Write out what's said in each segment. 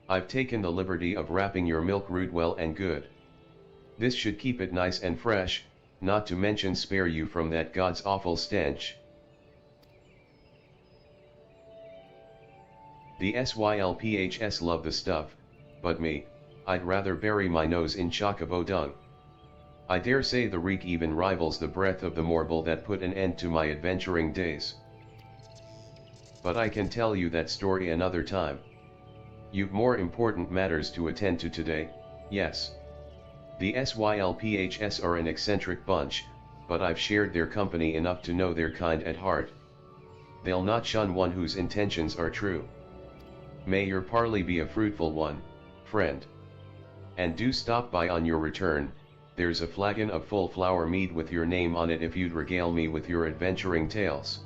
I've taken the liberty of wrapping your milk root well and good. This should keep it nice and fresh, not to mention spare you from that god's awful stench. The SYLPHS love the stuff, but me, I'd rather bury my nose in chocobo dung. I dare say the reek even rivals the breath of the morble that put an end to my adventuring days. But I can tell you that story another time. You've more important matters to attend to today, yes. The SYLPHS are an eccentric bunch, but I've shared their company enough to know they're kind at heart. They'll not shun one whose intentions are true. May your parley be a fruitful one, friend. And do stop by on your return, there's a flagon of full flower mead with your name on it if you'd regale me with your adventuring tales.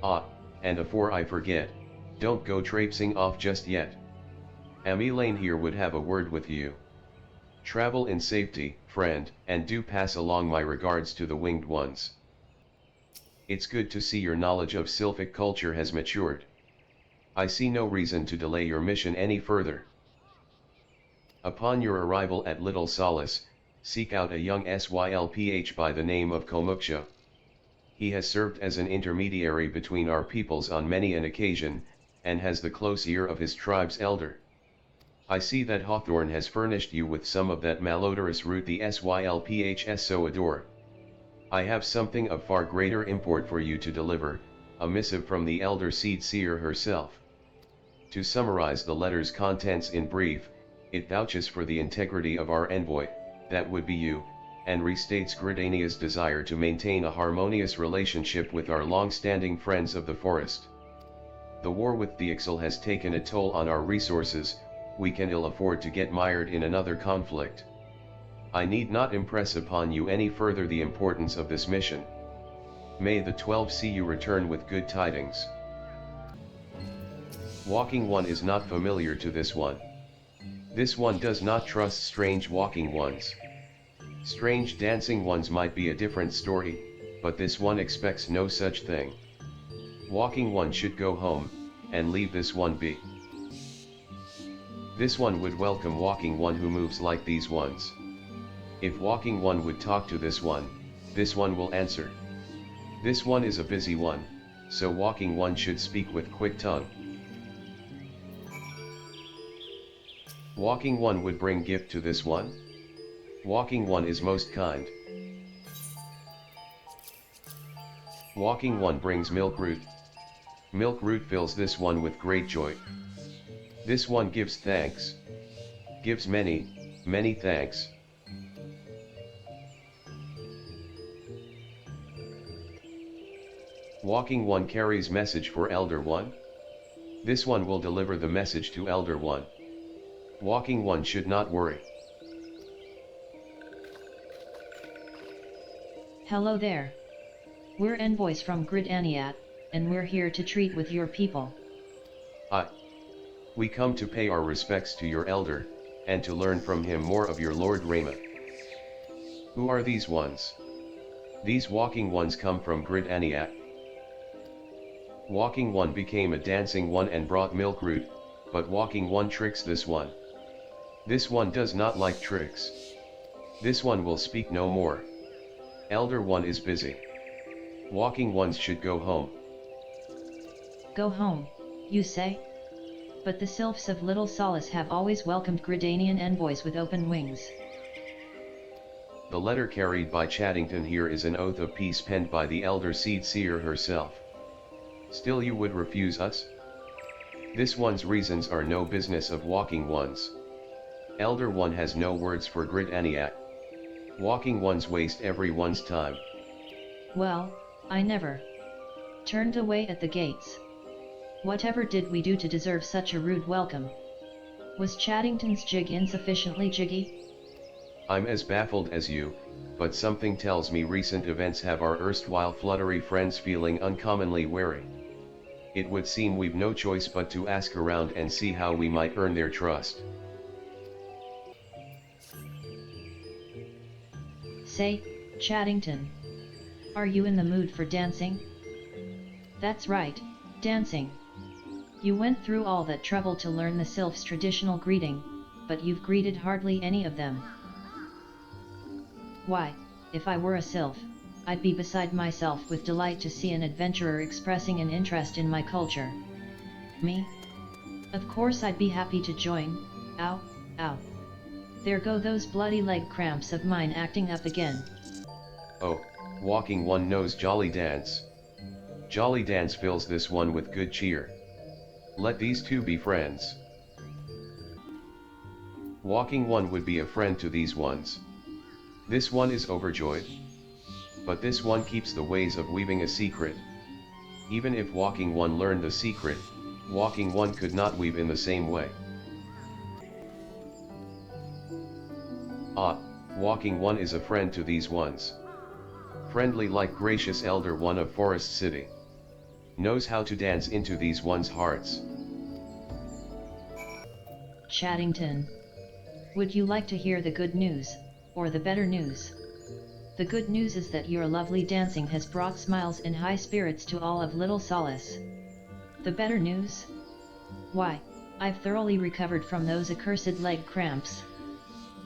Ah, and afore I forget, don't go traipsing off just yet. Elaine here would have a word with you. Travel in safety, friend, and do pass along my regards to the winged ones. It's good to see your knowledge of Sylphic culture has matured. I see no reason to delay your mission any further. Upon your arrival at Little Solace, seek out a young SYLPH by the name of Komuksha. He has served as an intermediary between our peoples on many an occasion, and has the close ear of his tribe's elder. I see that Hawthorne has furnished you with some of that malodorous root the SYLPHS so adore. I have something of far greater import for you to deliver, a missive from the elder seed seer herself. To summarize the letter's contents in brief, it vouches for the integrity of our envoy, that would be you, and restates Gridania's desire to maintain a harmonious relationship with our long-standing friends of the forest. The war with the Ixal has taken a toll on our resources, we can ill afford to get mired in another conflict. I need not impress upon you any further the importance of this mission. May the 12 see you return with good tidings. Walking one is not familiar to this one. This one does not trust strange walking ones. Strange dancing ones might be a different story, but this one expects no such thing. Walking one should go home, and leave this one be. This one would welcome walking one who moves like these ones. If walking one would talk to this one will answer. This one is a busy one, so walking one should speak with quick tongue. Walking one would bring gift to this one. Walking one is most kind. Walking one brings milk root. Milk root fills this one with great joy. This one gives thanks. Gives many, many thanks. Walking one carries message for Elder One. This one will deliver the message to Elder One. Walking one should not worry. Hello there. We're envoys from Gridaniat, and we're here to treat with your people. We come to pay our respects to your elder, and to learn from him more of your Lord Rama. Who are these ones? These walking ones come from Gridaniat. Walking one became a dancing one and brought milk root, but walking one tricks this one. This one does not like tricks. This one will speak no more. Elder one is busy. Walking ones should go home. Go home, you say? But the sylphs of Little Solace have always welcomed Gridanian envoys with open wings. The letter carried by Chaddington here is an oath of peace penned by the elder seed seer herself. Still you would refuse us? This one's reasons are no business of walking one's. Elder one has no words for Gridaniat. Walking ones waste everyone's time. Well, I never turned away at the gates. Whatever did we do to deserve such a rude welcome? Was Chaddington's jig insufficiently jiggy? I'm as baffled as you, but something tells me recent events have our erstwhile fluttery friends feeling uncommonly wary. It would seem we've no choice but to ask around and see how we might earn their trust. Say, Chaddington, are you in the mood for dancing? That's right, dancing. You went through all that trouble to learn the sylph's traditional greeting, but you've greeted hardly any of them. Why, if I were a sylph, I'd be beside myself with delight to see an adventurer expressing an interest in my culture. Me? Of course I'd be happy to join. Ow, ow. There go those bloody leg cramps of mine acting up again. Oh, Walking One knows Jolly Dance. Jolly Dance fills this one with good cheer. Let these two be friends. Walking One would be a friend to these ones. This one is overjoyed. But this one keeps the ways of weaving a secret. Even if Walking One learned the secret, Walking One could not weave in the same way. Ah, Walking One is a friend to these ones. Friendly like gracious Elder One of Forest City. Knows how to dance into these ones' hearts. Chaddington. Would you like to hear the good news, or the better news? The good news is that your lovely dancing has brought smiles and high spirits to all of Little Solace. The better news? Why, I've thoroughly recovered from those accursed leg cramps.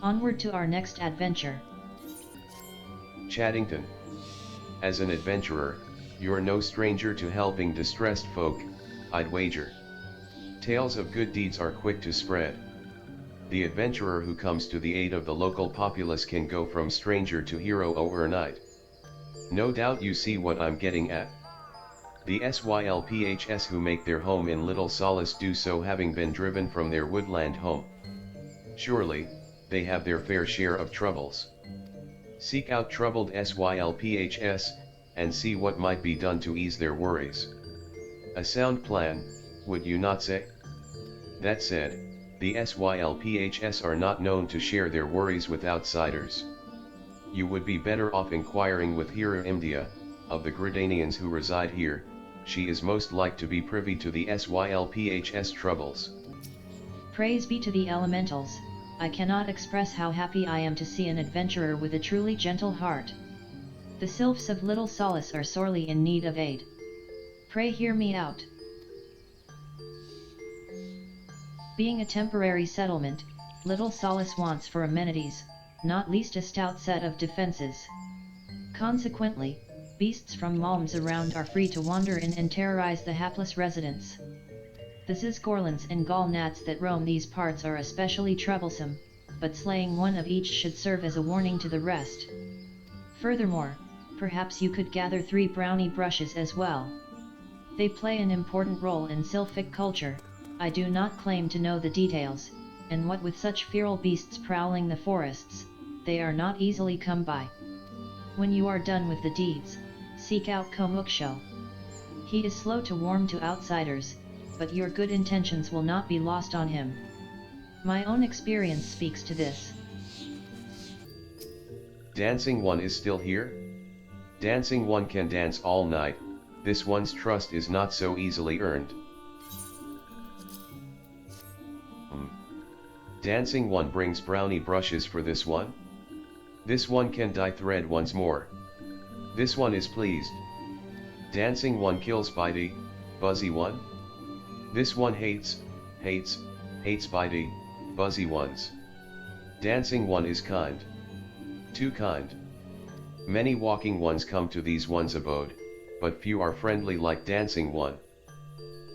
Onward to our next adventure. Chaddington. As an adventurer, you're no stranger to helping distressed folk, I'd wager. Tales of good deeds are quick to spread. The adventurer who comes to the aid of the local populace can go from stranger to hero overnight. No doubt you see what I'm getting at. The SYLPHS who make their home in Little Solace do so having been driven from their woodland home. Surely, they have their fair share of troubles. Seek out troubled SYLPHS, and see what might be done to ease their worries. A sound plan, would you not say? That said, the SYLPHS are not known to share their worries with outsiders. You would be better off inquiring with Hira Imdia, of the Gridanians who reside here. She is most like to be privy to the SYLPHS troubles. Praise be to the elementals. I cannot express how happy I am to see an adventurer with a truly gentle heart. The sylphs of Little Solace are sorely in need of aid. Pray hear me out. Being a temporary settlement, Little Solace wants for amenities, not least a stout set of defenses. Consequently, beasts from malms around are free to wander in and terrorize the hapless residents. The Zizgorlins and Gallnats that roam these parts are especially troublesome, but slaying one of each should serve as a warning to the rest. Furthermore, perhaps you could gather 3 brownie brushes as well. They play an important role in sylphic culture. I do not claim to know the details, and what with such feral beasts prowling the forests, they are not easily come by. When you are done with the deeds, seek out Komuksho. He is slow to warm to outsiders, but your good intentions will not be lost on him. My own experience speaks to this. Dancing One is still here? Dancing One can dance all night. This one's trust is not so easily earned. Dancing One brings brownie brushes for this one? This one can dye thread once more. This one is pleased. Dancing One kills Bitey, Buzzy One? This one hates Bitey, Buzzy Ones. Dancing One is kind. Too kind. Many walking ones come to these one's abode, but few are friendly like Dancing One.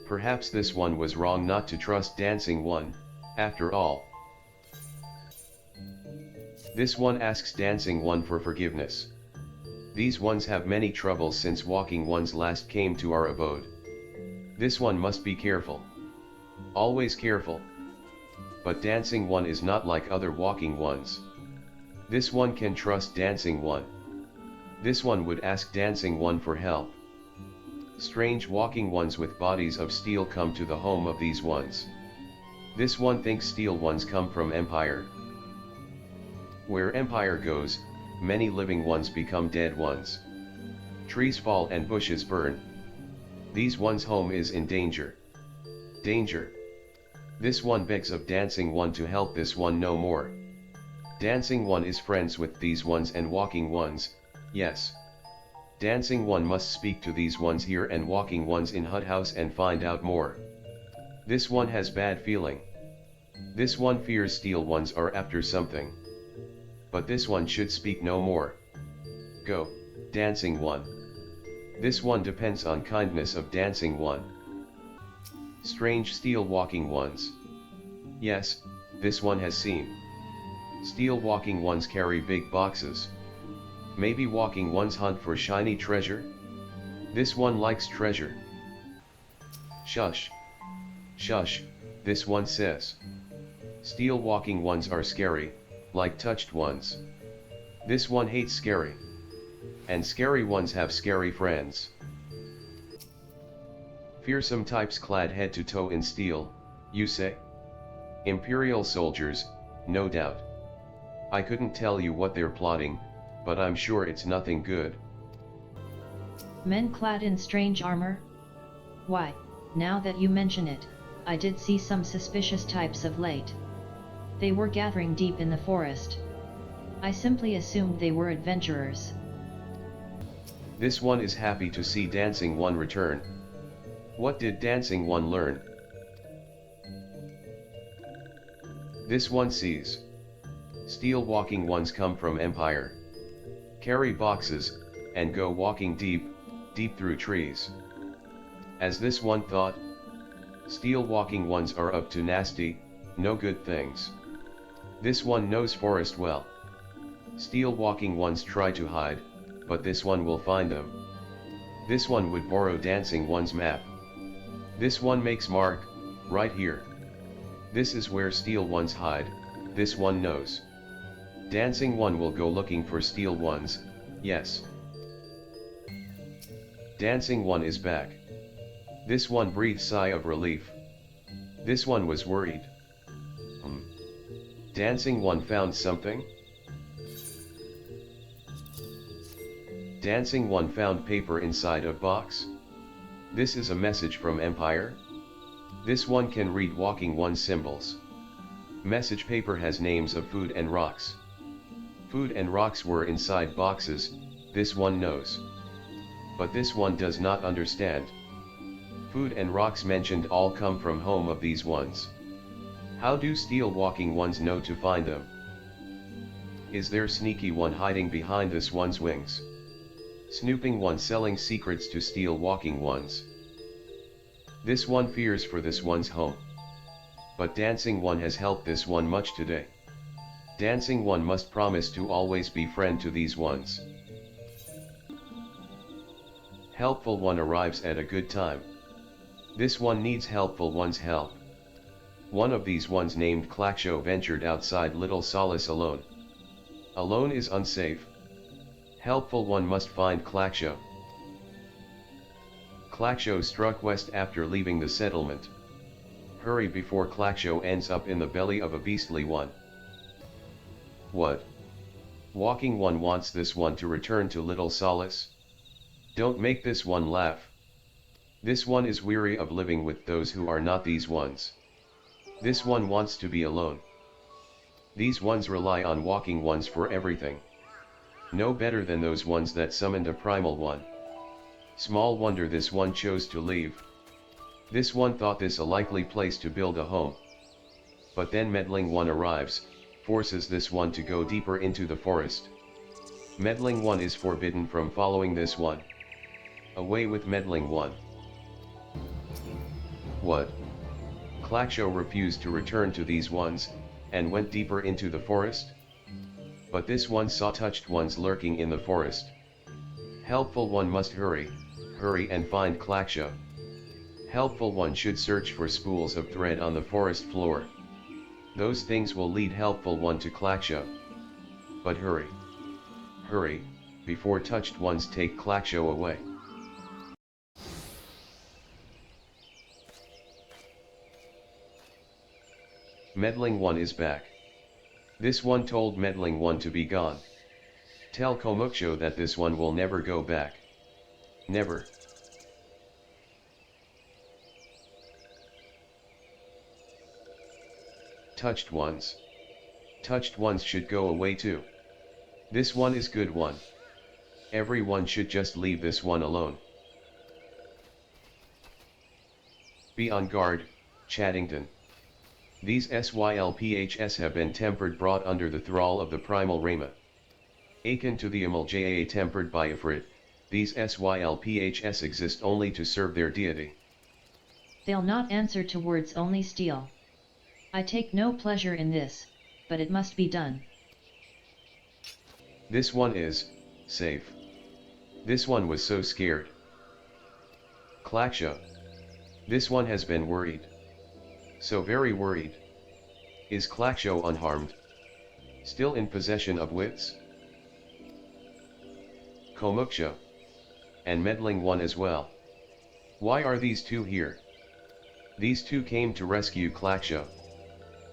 Perhaps this one was wrong not to trust Dancing One, after all. This one asks Dancing One for forgiveness. These ones have many troubles since walking ones last came to our abode. This one must be careful. Always careful. But Dancing One is not like other walking ones. This one can trust Dancing One. This one would ask Dancing One for help. Strange walking ones with bodies of steel come to the home of these ones. This one thinks steel ones come from Empire. Where Empire goes, many living ones become dead ones. Trees fall and bushes burn. These one's home is in danger. Danger. This one begs of Dancing One to help this one no more. Dancing One is friends with these ones and walking ones, yes. Dancing One must speak to these ones here and walking ones in hut house and find out more. This one has bad feeling. This one fears steel ones are after something. But this one should speak no more. Go, dancing one. This one depends on kindness of dancing one. Strange steel walking ones. Yes, this one has seen. Steel walking ones carry big boxes. Maybe walking ones hunt for shiny treasure? This one likes treasure. Shush. Shush, this one says. Steel walking ones are scary, like touched ones. This one hates scary. And scary ones have scary friends. Fearsome types clad head to toe in steel, you say? Imperial soldiers, no doubt. I couldn't tell you what they're plotting, but I'm sure it's nothing good. Men clad in strange armor? Why, now that you mention it, I did see some suspicious types of late. They were gathering deep in the forest. I simply assumed they were adventurers. This one is happy to see Dancing One return. What did Dancing One learn? This one sees. Steel walking ones come from Empire. Carry boxes, and go walking deep, deep through trees. As this one thought, steel walking ones are up to nasty, no good things. This one knows forest well. Steel walking ones try to hide, but this one will find them. This one would borrow Dancing One's map. This one makes mark, right here. This is where steel ones hide, this one knows. Dancing One will go looking for steel ones, yes. Dancing One is back. This one breathes sigh of relief. This one was worried. Dancing One found something? Dancing One found paper inside a box? This is a message from Empire? This one can read Walking One symbols. Message paper has names of food and rocks. Food and rocks were inside boxes, this one knows. But this one does not understand. Food and rocks mentioned all come from home of these ones. How do steel walking ones know to find them? Is there sneaky one hiding behind this one's wings? Snooping one selling secrets to steel walking ones. This one fears for this one's home. But Dancing One has helped this one much today. Dancing One must promise to always be friend to these ones. Helpful One arrives at a good time. This one needs Helpful One's help. One of these ones named Clackshow ventured outside Little Solace alone. Alone is unsafe. Helpful One must find Clackshow. Clackshow struck west after leaving the settlement. Hurry before Clackshow ends up in the belly of a beastly one. What? Walking One wants this one to return to Little Solace? Don't make this one laugh. This one is weary of living with those who are not these ones. This one wants to be alone. These ones rely on Walking Ones for everything. No better than those ones that summoned a primal one. Small wonder this one chose to leave. This one thought this a likely place to build a home. But then Meddling One arrives, forces this one to go deeper into the forest. Meddling One is forbidden from following this one. Away with Meddling One. What? Clackshow refused to return to these ones, and went deeper into the forest? But this one saw touched ones lurking in the forest. Helpful One must hurry and find Clackshow. Helpful One should search for spools of thread on the forest floor. Those things will lead Helpful One to Clackshow. But hurry, before touched ones take Clackshow away. Meddling One is back. This one told Meddling One to be gone. Tell Komuksho that this one will never go back. Never. Touched ones. Touched ones should go away too. This one is good one. Everyone should just leave this one alone. Be on guard, Chaddington. These SYLPHS have been tempered brought under the thrall of the primal Rama. Akin to the Amal-Jaa tempered by Ifrit, these SYLPHS exist only to serve their deity. They'll not answer to words, only steel. I take no pleasure in this, but it must be done. This one is safe. This one was so scared. Klaksha. This one has been worried. So very worried. Is Klaksho unharmed? Still in possession of wits? Komuksha. And meddling one as well. Why are these two here? These two came to rescue Klaksha.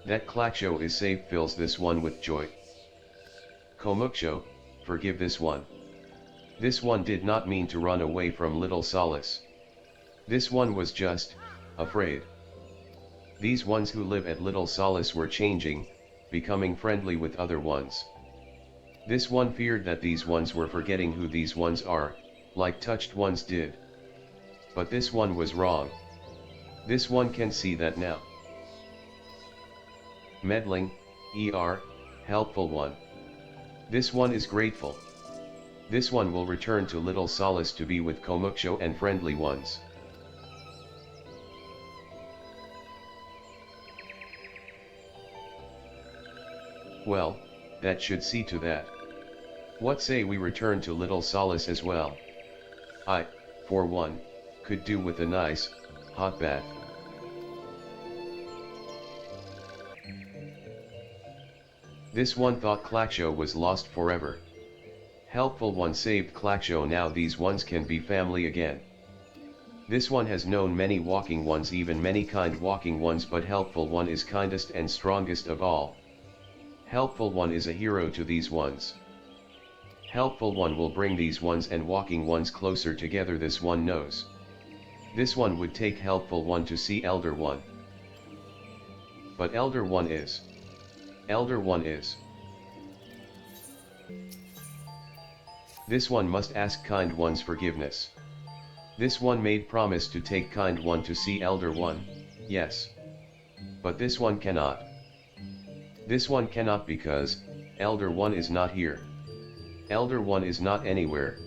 That Klaksho is safe fills this one with joy. Komuksho, forgive this one. This one did not mean to run away from Little Solace. This one was just afraid. These ones who live at Little Solace were changing, becoming friendly with other ones. This one feared that these ones were forgetting who these ones are, like touched ones did. But this one was wrong. This one can see that now. Meddling, helpful one. This one is grateful. This one will return to Little Solace to be with Komuksho and friendly ones. Well, that should see to that. What say we return to Little Solace as well? I, for one, could do with a nice, hot bath. This one thought Klaksho was lost forever. Helpful one saved Klaksho, now these ones can be family again. This one has known many walking ones, even many kind walking ones, but helpful one is kindest and strongest of all. Helpful one is a hero to these ones. Helpful one will bring these ones and walking ones closer together, this one knows. This one would take helpful one to see Elder One. But Elder One is. Elder One is. This one must ask kind one's forgiveness. This one made promise to take kind one to see Elder One, yes. But this one cannot. This one cannot because Elder One is not here. Elder One is not anywhere.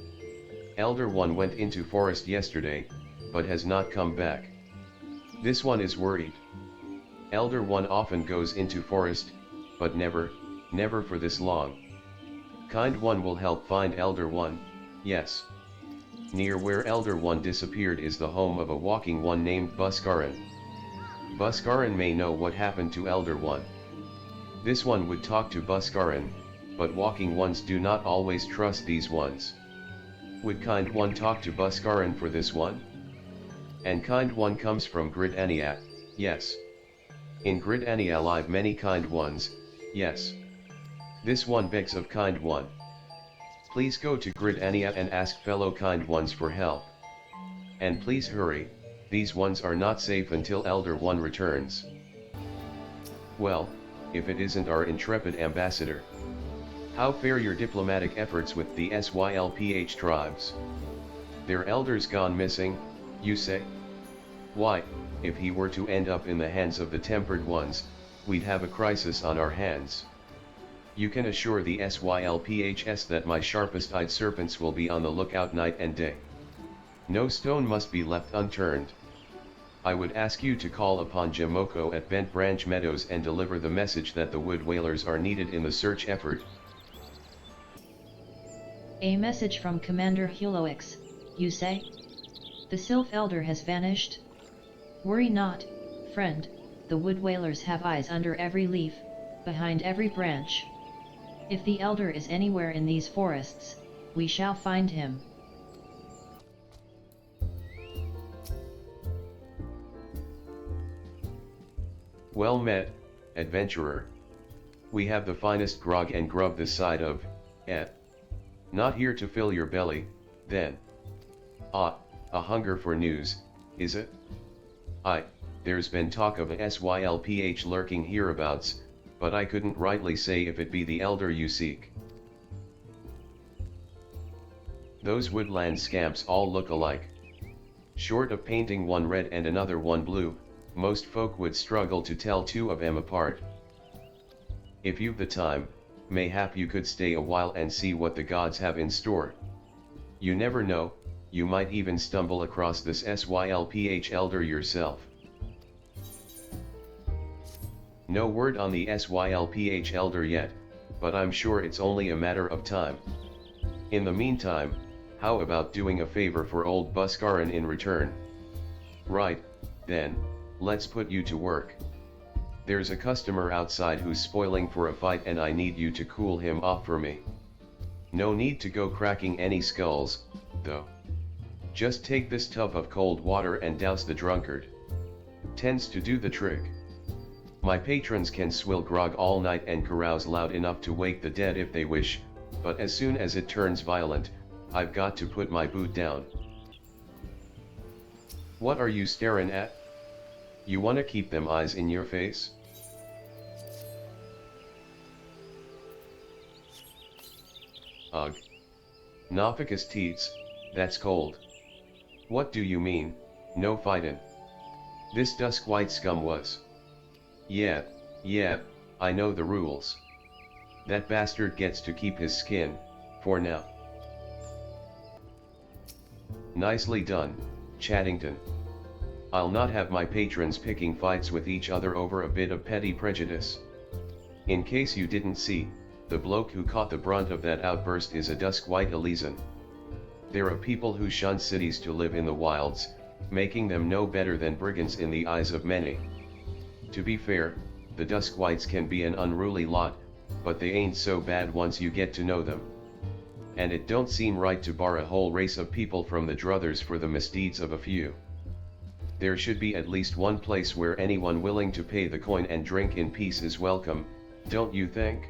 Elder One went into forest yesterday, but has not come back. This one is worried. Elder One often goes into forest, but never for this long. Kind one will help find Elder One, yes. Near where Elder One disappeared is the home of a walking one named Buskaran. Buskaran may know what happened to Elder One. This one would talk to Buskaran, but walking ones do not always trust these ones. Would kind one talk to Buskaran for this one? And kind one comes from Grid Aniat, yes. In Grid Ania live many kind ones, yes. This one begs of kind one. Please go to Grid Ania and ask fellow kind ones for help. And please hurry, these ones are not safe until Elder One returns. Well, if it isn't our intrepid ambassador. How fare your diplomatic efforts with the SYLPH tribes? Their elders gone missing, you say? Why, if he were to end up in the hands of the tempered ones, we'd have a crisis on our hands. You can assure the SYLPHS that my sharpest-eyed serpents will be on the lookout night and day. No stone must be left unturned. I would ask you to call upon Jamoko at Bent Branch Meadows and deliver the message that the wood whalers are needed in the search effort. A message from Commander Huloix, you say? The Sylph Elder has vanished? Worry not, friend, the wood whalers have eyes under every leaf, behind every branch. If the Elder is anywhere in these forests, we shall find him. Well met, adventurer. We have the finest grog and grub this side of, Not here to fill your belly, then. Ah, a hunger for news, is it? There's been talk of a SYLPH lurking hereabouts, but I couldn't rightly say if it be the elder you seek. Those woodland scamps all look alike. Short of painting one red and another one blue, most folk would struggle to tell two of them apart. If you've the time, mayhap you could stay a while and see what the gods have in store. You never know, you might even stumble across this SYLPH elder yourself. No word on the SYLPH elder yet, but I'm sure it's only a matter of time. In the meantime, how about doing a favor for old Buskaran in return? Right, then, let's put you to work. There's a customer outside who's spoiling for a fight and I need you to cool him off for me. No need to go cracking any skulls, though. Just take this tub of cold water and douse the drunkard. Tends to do the trick. My patrons can swill grog all night and carouse loud enough to wake the dead if they wish, but as soon as it turns violent, I've got to put my boot down. What are you staring at? You wanna keep them eyes in your face? Ugh. Nopicus teats, that's cold. What do you mean, no fightin'? This dusk white scum was. Yeah, I know the rules. That bastard gets to keep his skin, for now. Nicely done, Chaddington. I'll not have my patrons picking fights with each other over a bit of petty prejudice. In case you didn't see, the bloke who caught the brunt of that outburst is a dusk white Elysian. There are people who shun cities to live in the wilds, making them no better than brigands in the eyes of many. To be fair, the dusk whites can be an unruly lot, but they ain't so bad once you get to know them. And it don't seem right to bar a whole race of people from the druthers for the misdeeds of a few. There should be at least one place where anyone willing to pay the coin and drink in peace is welcome, don't you think?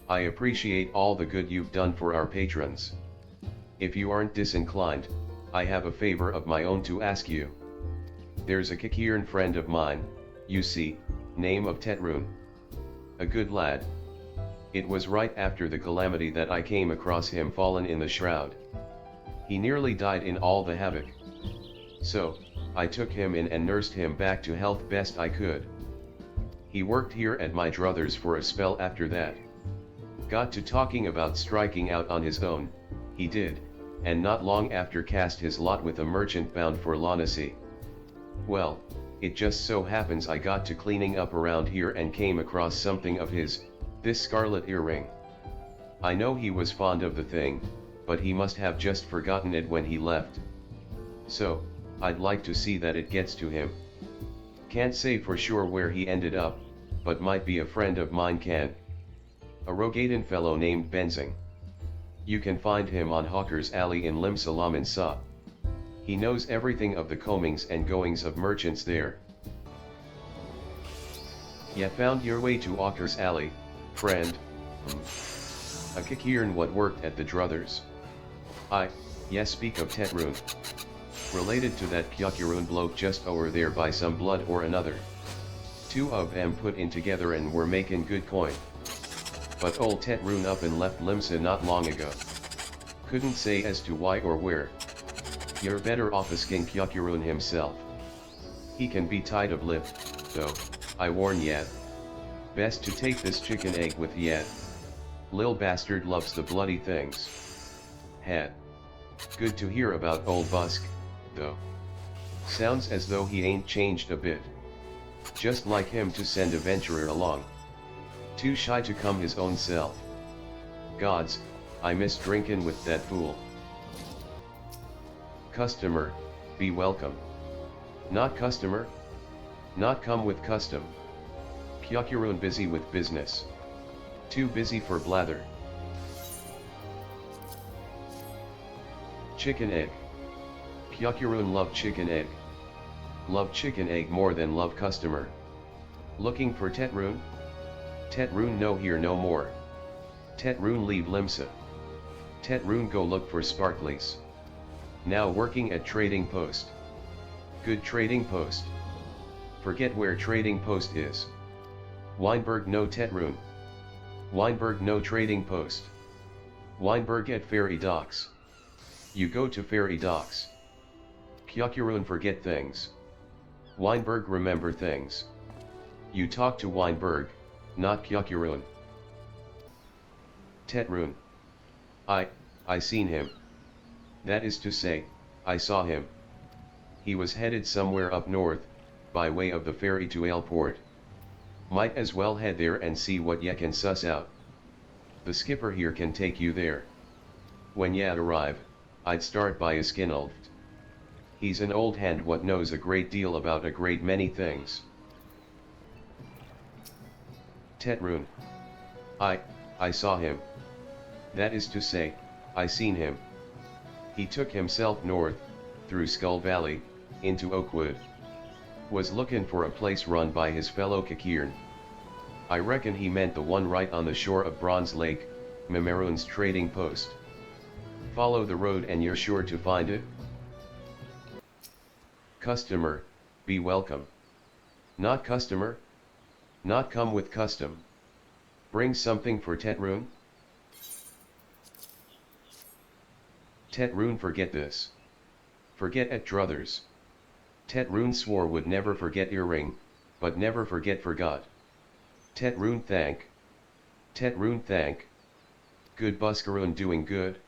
I appreciate all the good you've done for our patrons. If you aren't disinclined, I have a favor of my own to ask you. There's a Kikiran friend of mine, you see, name of Tetrun. A good lad. It was right after the calamity that I came across him fallen in the shroud. He nearly died in all the havoc. So, I took him in and nursed him back to health best I could. He worked here at my druthers for a spell after that. Got to talking about striking out on his own, he did, and not long after cast his lot with a merchant bound for Launacy. Well, it just so happens I got to cleaning up around here and came across something of his, this scarlet earring. I know he was fond of the thing, but he must have just forgotten it when he left. So, I'd like to see that it gets to him. Can't say for sure where he ended up, but might be a friend of mine can. A Rogadan fellow named Benzing. You can find him on Hawker's Alley in Lim Salam in Sa. He knows everything of the comings and goings of merchants there. Ya found your way to Hawker's Alley, friend? A Kikiran what worked at the druthers. Yes, speak of Tetrun. Related to that Kyakurun bloke just over there by some blood or another. Two of them put in together and were making good coin. But old Tetrun up and left Limsa not long ago. Couldn't say as to why or where. You're better off asking Kyakurun himself. He can be tight of lip, though, I warn ya. Best to take this chicken egg with ya. Lil bastard loves the bloody things. Had. Good to hear about old Busk, though. Sounds as though he ain't changed a bit. Just like him to send a venturer along. Too shy to come his own self. Gods, I miss drinkin' with that fool. Customer, be welcome. Not customer? Not come with custom. Kyakurun busy with business. Too busy for blather. Chicken egg. Kyakurun love chicken egg. Love chicken egg more than love customer. Looking for Tetrun? Tetrun no here no more. Tetrun leave Limsa. Tetrun go look for Sparklies. Now working at trading post. Good trading post. Forget where trading post is. Weinberg no Tetrun. Weinberg no trading post. Weinberg at ferry docks. You go to ferry docks. Kyokurun forget things. Weinberg remember things. You talk to Weinberg, not Kyokurun. Tetrun. I seen him. That is to say, I saw him. He was headed somewhere up north, by way of the ferry to Aleport. Might as well head there and see what ya can suss out. The skipper here can take you there. When ya arrive, I'd start by Iskinulft. He's an old hand what knows a great deal about a great many things. Tetrun. I saw him. That is to say, I seen him. He took himself north, through Skull Valley, into Oakwood. Was lookin' for a place run by his fellow Kakirn. I reckon he meant the one right on the shore of Bronze Lake, Memerun's trading post. Follow the road and you're sure to find it. Customer, be welcome. Not customer? Not come with custom. Bring something for Tetrun? Tetrun forget this. Forget at druthers. Tetrun swore would never forget earring, but never forget forgot. Tetrun thank. Tetrun thank. Good Buskarun doing good.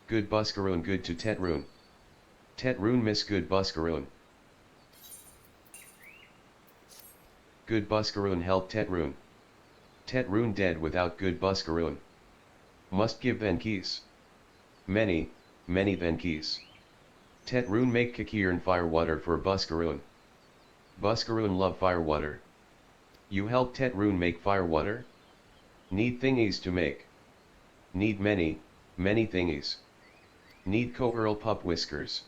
Good Buskarun good to Tetrun. Tetrun miss good Buskarun. Good Buskarun help Tetrun. Tetrun dead without good Buskarun. Must give then keys. Many then keys. Tetrun make Kakirn firewater for Buskarun. Buskarun love firewater. You help Tetrun make firewater? Need thingies to make. Need many thingies. Need co-earl pup whiskers.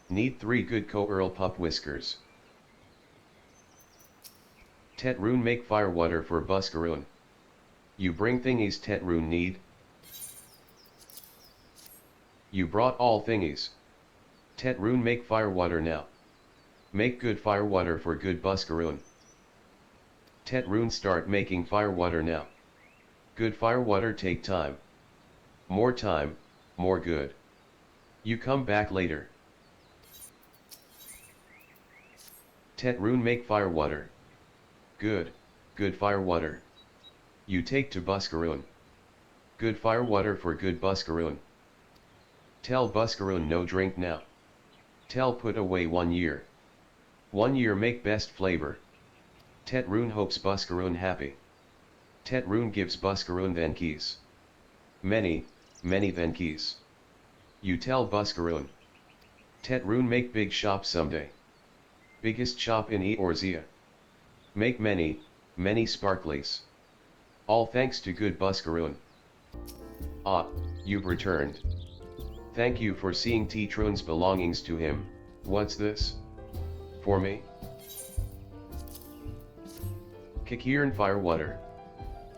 Need 3 good co-earl pup whiskers. Tetrun make firewater for Buskarun. You bring thingies Tetrun need. You brought all thingies. Tetrun make firewater now. Make good firewater for good Buskarun. Tetrun start making firewater now. Good firewater take time. More time, more good. You come back later. Tetrun make firewater. Good firewater. You take to Buskarun. Good firewater for good Buskarun. Tell Buskarun no drink now. Tell put away 1 year. 1 year make best flavor. Tetrun hopes Buskarun happy. Tetrun gives Buskarun then keys. Many then keys. You tell Buskarun. Tetrun make big shop someday. Biggest shop in Eorzea. Make many sparklies. All thanks to good Buskarun. Ah, you've returned. Thank you for seeing Tetrun's belongings to him. What's this? For me? Kakirn firewater.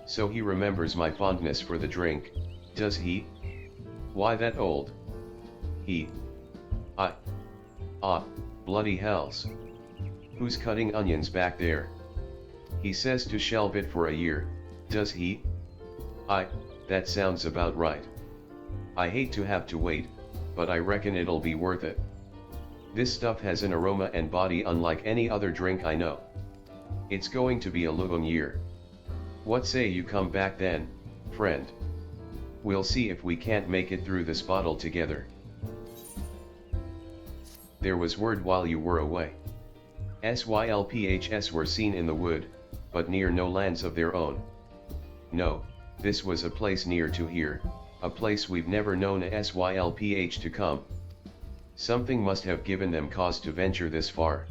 So he remembers my fondness for the drink, does he? Why that old? He. Bloody hells. Who's cutting onions back there? He says to shelve it for a year, does he? That sounds about right. I hate to have to wait, but I reckon it'll be worth it. This stuff has an aroma and body unlike any other drink I know. It's going to be a long year. What say you come back then, friend? We'll see if we can't make it through this bottle together. There was word while you were away. Sylphs were seen in the wood, but near no lands of their own. No, this was a place near to here, a place we've never known a Sylph to come. Something must have given them cause to venture this far.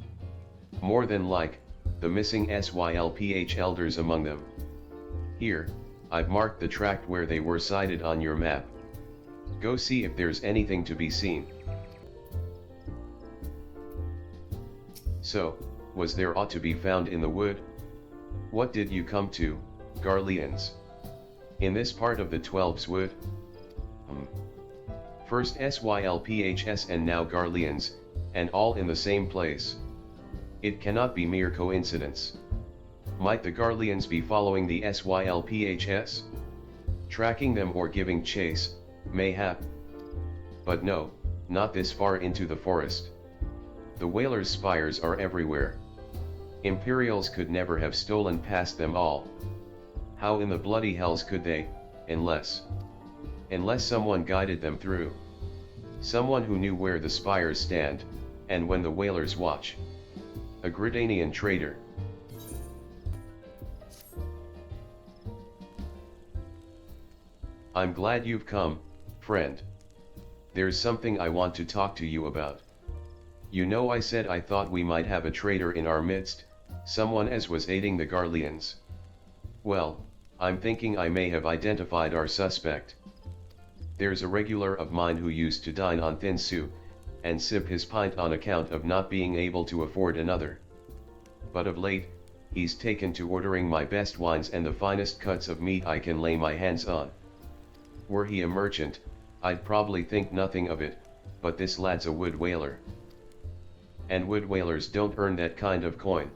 More than like, the missing Sylph elders among them. Here, I've marked the tract where they were sighted on your map. Go see if there's anything to be seen. So, was there aught to be found in the wood? What did you come to, Garleans? In this part of the Twelves wood? First Sylphs and now Garleans, and all in the same place. It cannot be mere coincidence. Might the Garleans be following the Sylphs? Tracking them or giving chase, mayhap. But no, not this far into the forest. The whalers' spires are everywhere. Imperials could never have stolen past them all. How in the bloody hells could they, unless someone guided them through? Someone who knew where the spires stand, and when the whalers watch. A Gridanian traitor. I'm glad you've come, friend. There's something I want to talk to you about. You know, I said I thought we might have a traitor in our midst, someone as was aiding the Garleans. Well, I'm thinking I may have identified our suspect. There's a regular of mine who used to dine on thin soup, and sip his pint on account of not being able to afford another. But of late, he's taken to ordering my best wines and the finest cuts of meat I can lay my hands on. Were he a merchant, I'd probably think nothing of it, but this lad's a wood whaler. And wood whalers don't earn that kind of coin.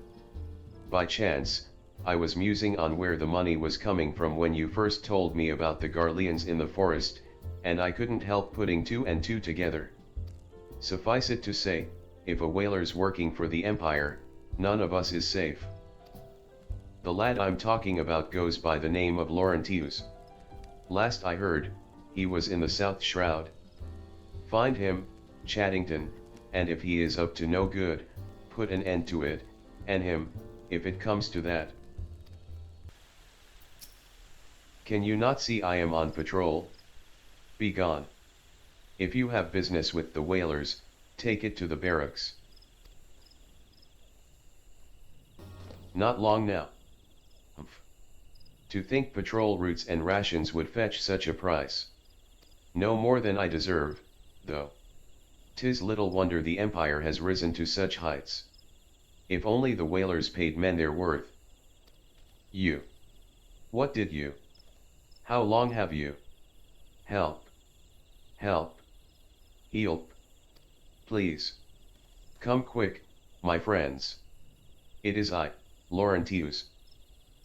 By chance, I was musing on where the money was coming from when you first told me about the Garleans in the forest, and I couldn't help putting two and two together. Suffice it to say, if a whaler's working for the Empire, none of us is safe. The lad I'm talking about goes by the name of Laurentius. Last I heard, he was in the South Shroud. Find him, Chaddington, and if he is up to no good, put an end to it, and him, if it comes to that. Can you not see I am on patrol? Be gone. If you have business with the whalers, take it to the barracks. Not long now. Humph. To think patrol routes and rations would fetch such a price. No more than I deserve, though. 'Tis little wonder the Empire has risen to such heights. If only the whalers paid men their worth. You. What did you? How long have you? Help. Help. Help. Please. Come quick, my friends. It is I, Laurentius.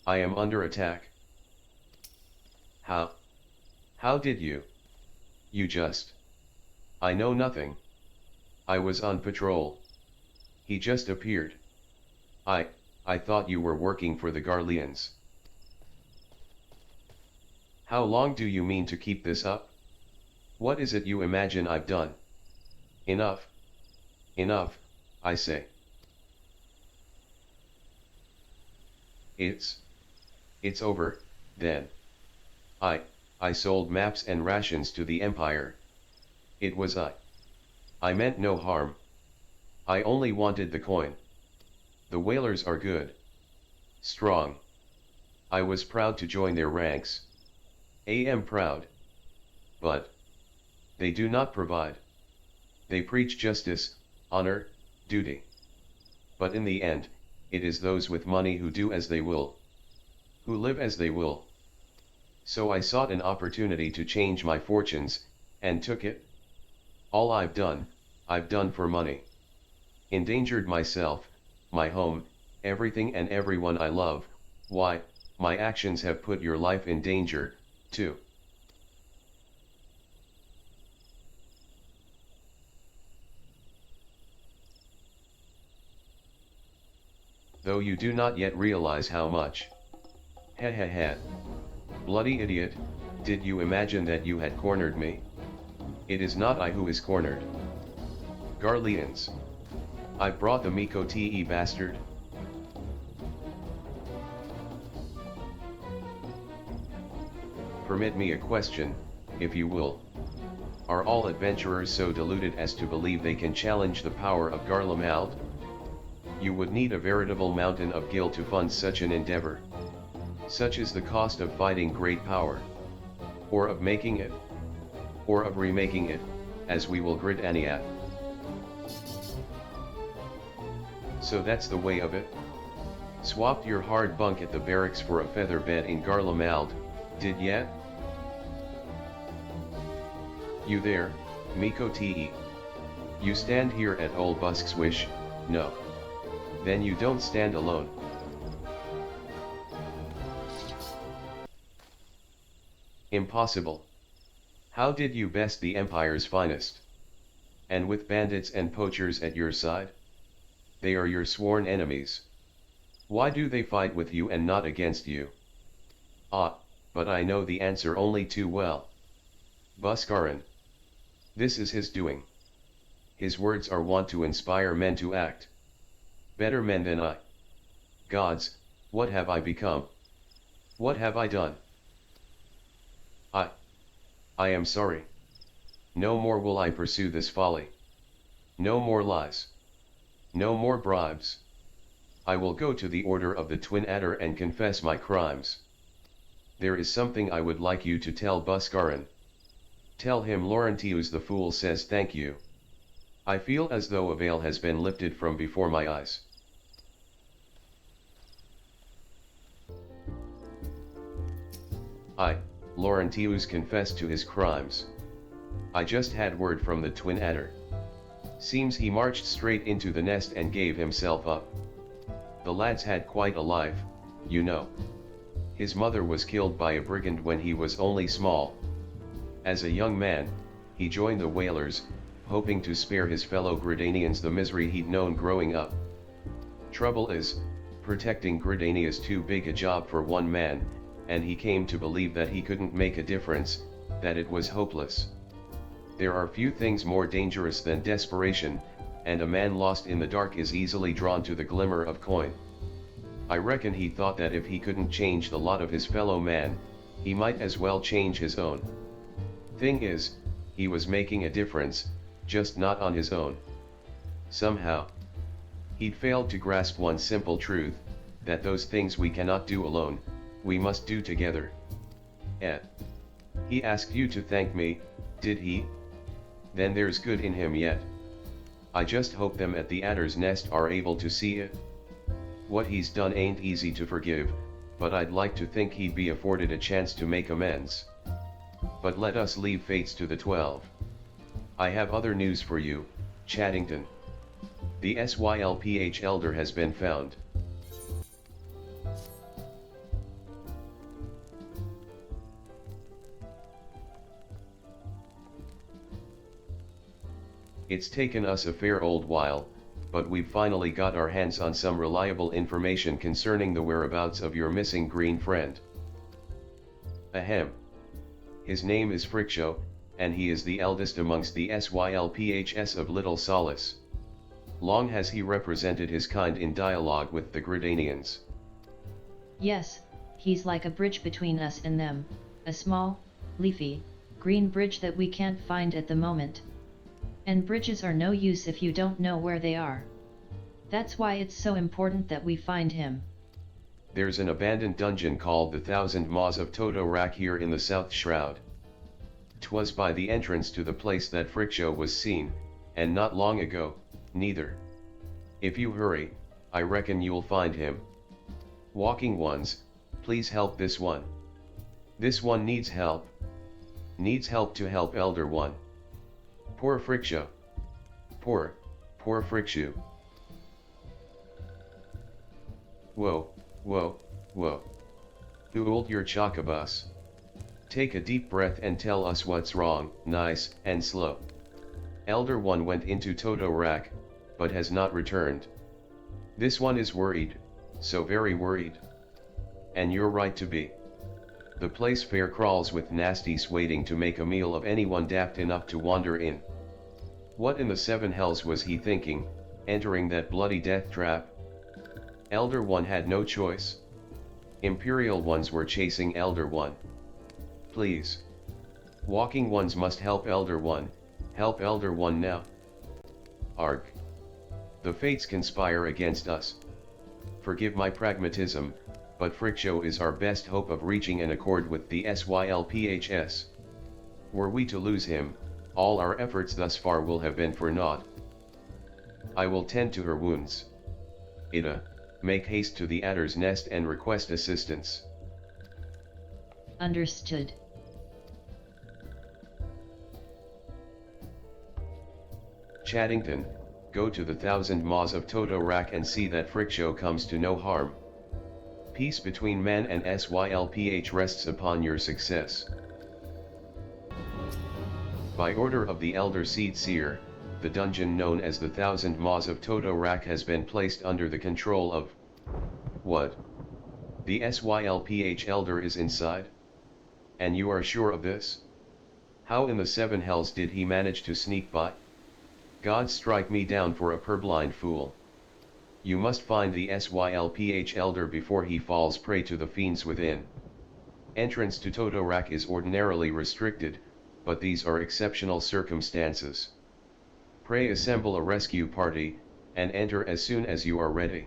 I am under attack. How did you? You just. I know nothing. I was on patrol. He just appeared. I thought you were working for the Garleans. How long do you mean to keep this up? What is it you imagine I've done? Enough. Enough, I say. It's over, then. I sold maps and rations to the Empire. It was I meant no harm. I only wanted the coin. The whalers are good. Strong. I was proud to join their ranks. Am proud. But they do not provide. They preach justice, honor, duty. But in the end, it is those with money who do as they will. Who live as they will. So I sought an opportunity to change my fortunes, and took it. All I've done for money. Endangered myself, my home, everything and everyone I love. Why, my actions have put your life in danger, too. Though you do not yet realize how much. Heh heh heh. Bloody idiot, did you imagine that you had cornered me? It is not I who is cornered. Garleans. I brought the Miko Te bastard. Permit me a question, if you will. Are all adventurers so deluded as to believe they can challenge the power of Garlemald? You would need a veritable mountain of gil to fund such an endeavor. Such is the cost of fighting great power. Or of making it. Or of remaking it, as we will grid Aniat. So that's the way of it? Swapped your hard bunk at the barracks for a feather bed in Garlemald, did ya? You there, Miko Te. You stand here at Old Busk's wish, no. Then you don't stand alone. Impossible. How did you best the Empire's finest? And with bandits and poachers at your side? They are your sworn enemies. Why do they fight with you and not against you? Ah, but I know the answer only too well. Bhaskaran. This is his doing. His words are wont to inspire men to act. Better men than I. Gods, what have I become? What have I done? I am sorry. No more will I pursue this folly. No more lies. No more bribes. I will go to the order of the Twin Adder and confess my crimes. There is something I would like you to tell Bhaskaran. Tell him Laurentius the Fool says thank you. I feel as though a veil has been lifted from before my eyes. Laurentius confessed to his crimes. I just had word from the Twin Adder. Seems he marched straight into the nest and gave himself up. The lad's had quite a life, you know. His mother was killed by a brigand when he was only small. As a young man, he joined the whalers, hoping to spare his fellow Gridanians the misery he'd known growing up. Trouble is, protecting Gridania's too big a job for one man, and he came to believe that he couldn't make a difference, that it was hopeless. There are few things more dangerous than desperation, and a man lost in the dark is easily drawn to the glimmer of coin. I reckon he thought that if he couldn't change the lot of his fellow man, he might as well change his own. Thing is, he was making a difference, just not on his own. Somehow, he'd failed to grasp one simple truth, that those things we cannot do alone, we must do together. He asked you to thank me, did he? Then there's good in him yet. I just hope them at the Adder's Nest are able to see it. What he's done ain't easy to forgive, but I'd like to think he'd be afforded a chance to make amends. But let us leave fates to the 12. I have other news for you, Chaddington. The SYLPH Elder has been found. It's taken us a fair old while, but we've finally got our hands on some reliable information concerning the whereabouts of your missing green friend. Ahem. His name is Friksho, and he is the eldest amongst the SYLPHs of Little Solace. Long has he represented his kind in dialogue with the Gridanians. Yes, he's like a bridge between us and them, a small, leafy, green bridge that we can't find at the moment. And bridges are no use if you don't know where they are. That's why it's so important that we find him. There's an abandoned dungeon called the 1000 Maws of Totorak here in the South Shroud. 'Twas by the entrance to the place that Friksho was seen, and not long ago, neither. If you hurry, I reckon you'll find him. Walking ones, please help this one. This one needs help. Needs help to help Elder One. Poor Friksho. Poor Frikshu. Whoa. Hold your chakabus. Take a deep breath and tell us what's wrong, nice and slow. Elder One went into Totorak, but has not returned. This one is worried, so very worried. And you're right to be. The place fair crawls with nasties waiting to make a meal of anyone daft enough to wander in. What in the seven hells was he thinking, entering that bloody death trap? Elder One had no choice. Imperial ones were chasing Elder One. Please. Walking ones must help Elder One now. Arg. The fates conspire against us. Forgive my pragmatism, but Friksho is our best hope of reaching an accord with the SYLPHs. Were we to lose him, all our efforts thus far will have been for naught. I will tend to her wounds. Ida, make haste to the Adder's Nest and request assistance. Understood. Chaddington, go to the 1000 Maws of Totorak and see that Friksho comes to no harm. Peace between man and SYLPH rests upon your success. By order of the Elder Seed Seer, the dungeon known as the Thousand Maws of Totorak has been placed under the control of... What? The Sylph Elder is inside? And you are sure of this? How in the seven hells did he manage to sneak by? God strike me down for a purblind fool. You must find the Sylph Elder before he falls prey to the fiends within. Entrance to Totorak is ordinarily restricted, but these are exceptional circumstances. Pray assemble a rescue party, and enter as soon as you are ready.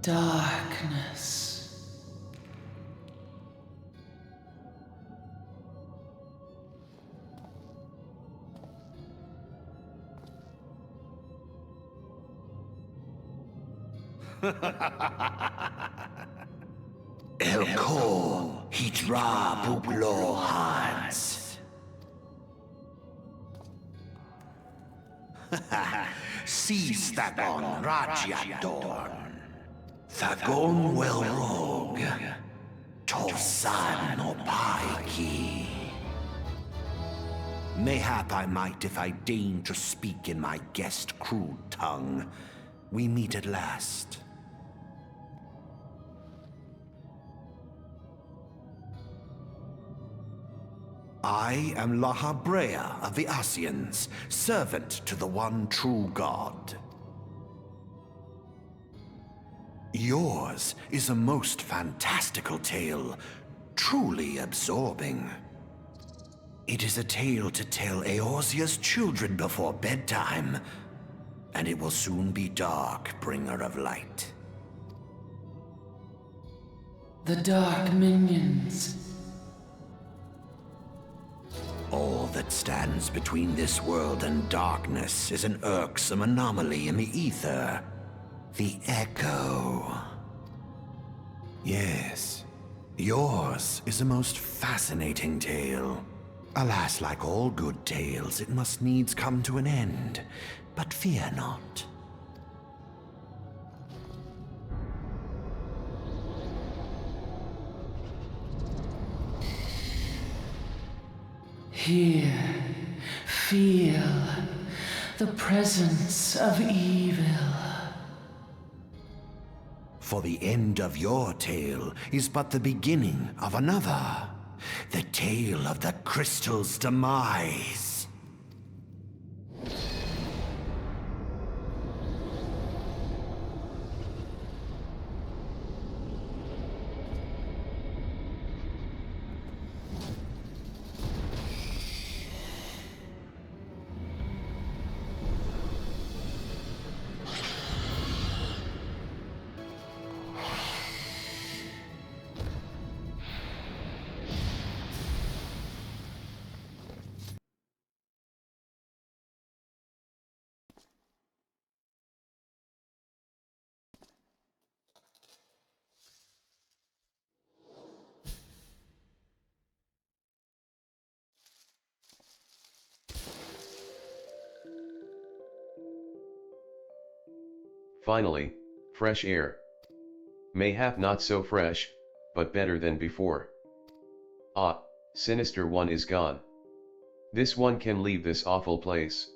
Darkness. Elko Hitra Buklo Hans. Seize that on Rajadorn. Thagon well rogue. Tosan no Paiki. Mayhap I might if I deign to speak in my guest crude tongue. We meet at last. I am Lahabrea of the Asians, servant to the one true God. Yours is a most fantastical tale, truly absorbing. It is a tale to tell Eorzea's children before bedtime, and it will soon be dark, bringer of light. The Dark Minions. All that stands between this world and darkness is an irksome anomaly in the ether. The Echo. Yes, yours is a most fascinating tale. Alas, like all good tales, it must needs come to an end. But fear not. Here, feel the presence of evil. For the end of your tale is but the beginning of another. The tale of the crystal's demise. Finally, fresh air. Mayhap not so fresh, but better than before. Ah, Sinister One is gone. This one can leave this awful place.